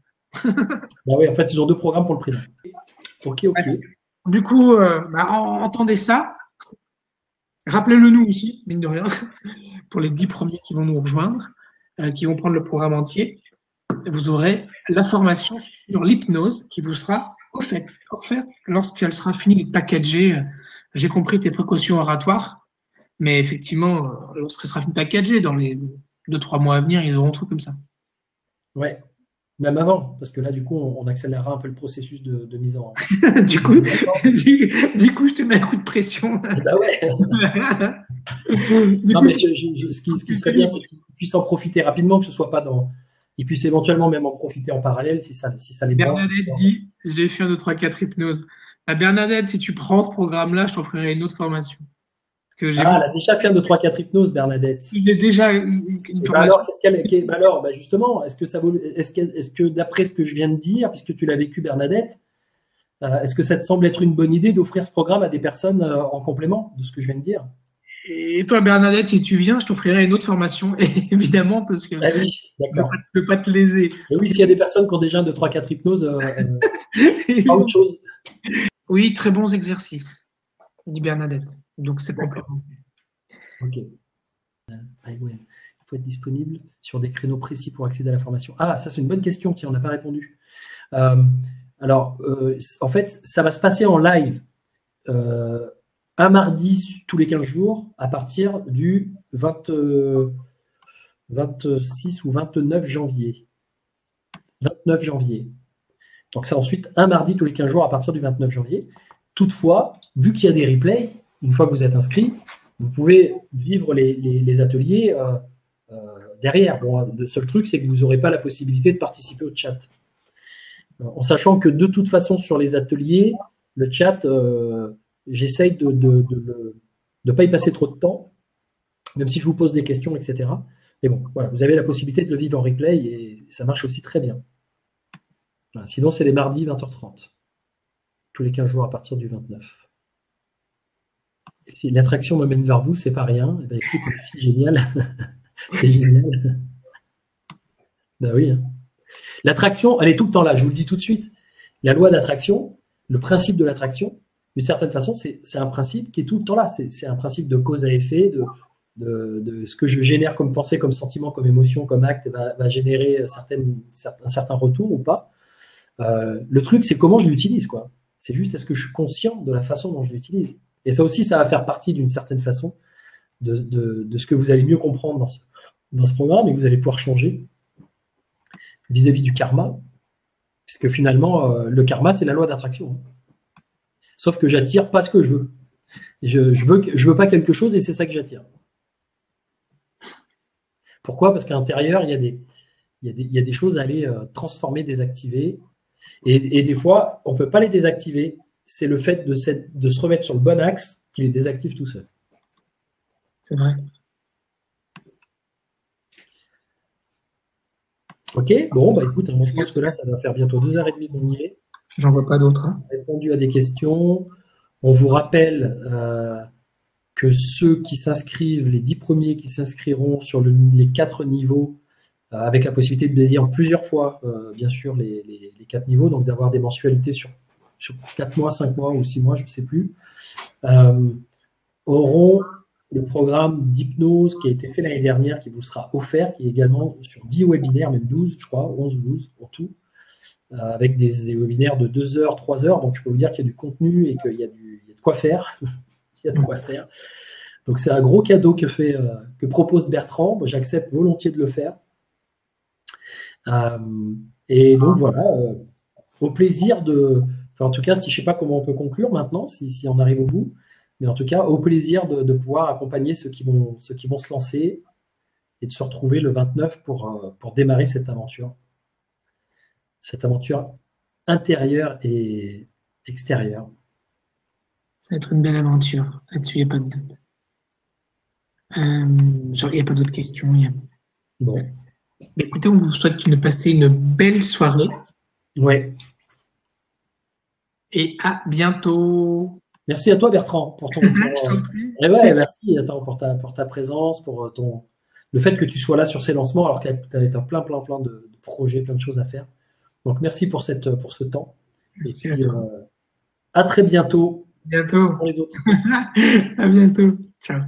Bah oui, en fait, ils ont 2 programmes pour le prix d'un. Ok. Du coup, entendez ça. Rappelez-le nous aussi, mine de rien, pour les 10 premiers qui vont nous rejoindre, qui vont prendre le programme entier. Vous aurez la formation sur l'hypnose qui vous sera offerte lorsqu'elle sera finie d'être packagée. J'ai compris tes précautions oratoires, mais effectivement, lorsqu'elle sera finie de packager, dans les 2-3 mois à venir, ils auront tout comme ça. Ouais. Même avant, parce que là, du coup, on accélérera un peu le processus de mise en. du coup, je te mets un coup de pression. Bah ouais. Non, mais ce qui serait bien, c'est qu'ils puissent en profiter rapidement, que ce soit pas dans. Ils puissent éventuellement même en profiter en parallèle si ça les branche. Bernadette dit j'ai fait un 2, 3, 4 hypnose. Bernadette, si tu prends ce programme-là, je t'offrirai une autre formation. Elle a déjà fait un 2, 3, 4 hypnose, Bernadette. Il est déjà une formation. Alors, justement, est-ce que d'après ce que je viens de dire, puisque tu l'as vécu, Bernadette, est-ce que ça te semble être une bonne idée d'offrir ce programme à des personnes en complément de ce que je viens de dire? Et toi, Bernadette, si tu viens, je t'offrirai une autre formation, évidemment, parce que oui, je ne peux pas te léser. Et oui, s'il y a des personnes qui ont déjà un 2, 3, 4 hypnose, pas autre chose. Oui, très bons exercices, dit Bernadette. Donc, c'est complémentaire. Ok. Il faut être disponible sur des créneaux précis pour accéder à la formation. Ah, ça, c'est une bonne question qui on n'a pas répondu. En fait, ça va se passer en live un mardi tous les 15 jours à partir du 26 ou 29 janvier. 29 janvier. Donc, c'est ensuite un mardi tous les 15 jours à partir du 29 janvier. Toutefois, vu qu'il y a des replays, une fois que vous êtes inscrit, vous pouvez vivre les ateliers derrière. Bon, le seul truc, c'est que vous n'aurez pas la possibilité de participer au chat. En sachant que de toute façon, sur les ateliers, le chat, j'essaye de ne pas y passer trop de temps, même si je vous pose des questions, etc. Mais bon, voilà, vous avez la possibilité de le vivre en replay et ça marche aussi très bien. Voilà, sinon, c'est les mardis 20h30, tous les 15 jours à partir du 29. Si l'attraction me mène vers vous, c'est pas rien. Eh ben, écoute, c'est génial. C'est génial. Ben oui. Hein. L'attraction, elle est tout le temps là, je vous le dis tout de suite. La loi d'attraction, le principe de l'attraction, d'une certaine façon, c'est un principe qui est tout le temps là. C'est un principe de cause à effet, de ce que je génère comme pensée, comme sentiment, comme émotion, comme acte, va générer un certain retour ou pas. Le truc, c'est comment je l'utilise, quoi. C'est juste, est-ce que je suis conscient de la façon dont je l'utilise? Et ça aussi, ça va faire partie d'une certaine façon de ce que vous allez mieux comprendre dans ce programme et que vous allez pouvoir changer vis-à-vis du karma. Parce que finalement, le karma, c'est la loi d'attraction. Sauf que j'attire pas ce que je veux. Je veux pas quelque chose et c'est ça que j'attire. Pourquoi? Parce qu'à l'intérieur, il y a des choses à aller transformer, désactiver. Et des fois, on ne peut pas les désactiver. C'est le fait de se remettre sur le bon axe qui les désactive tout seul. C'est vrai. Ok, bon, bah écoute, moi je pense que là, ça va faire bientôt 2h30 qu'on y est. J'en vois pas d'autres. On a répondu à des questions. On vous rappelle que ceux qui s'inscrivent, les 10 premiers qui s'inscriront sur les 4 niveaux, avec la possibilité de payer en plusieurs fois, bien sûr, les 4 niveaux, donc d'avoir des mensualités sur 4 mois, 5 mois ou 6 mois, je ne sais plus, auront le programme d'hypnose qui a été fait l'année dernière, qui vous sera offert, qui est également sur 10 webinaires, même 12, je crois, 11 ou 12 en tout, avec des webinaires de 2 heures, 3 heures. Donc, je peux vous dire qu'il y a du contenu et qu'il y a de quoi faire. Il y a de quoi faire. Donc, c'est un gros cadeau que propose Bertrand. Moi, j'accepte volontiers de le faire. Et donc, voilà, au plaisir en tout cas, si je ne sais pas comment on peut conclure maintenant, si on arrive au bout, mais en tout cas, au plaisir de pouvoir accompagner ceux qui vont se lancer et de se retrouver le 29 pour démarrer cette aventure intérieure et extérieure. Ça va être une belle aventure. Là-dessus, il n'y a pas de doute. Il n'y a pas d'autres questions. Bon. Écoutez, on vous souhaite de passer une belle soirée. Ouais. Et à bientôt. Merci à toi, Bertrand, pour ton. Je t'en prie. Et ouais, merci attends, pour ta présence, pour le fait que tu sois là sur ces lancements, alors que tu as plein de projets, plein de choses à faire. Donc, merci pour ce temps. Et Merci à puis, toi. à très bientôt Bientôt. pour les autres. À bientôt. Ciao.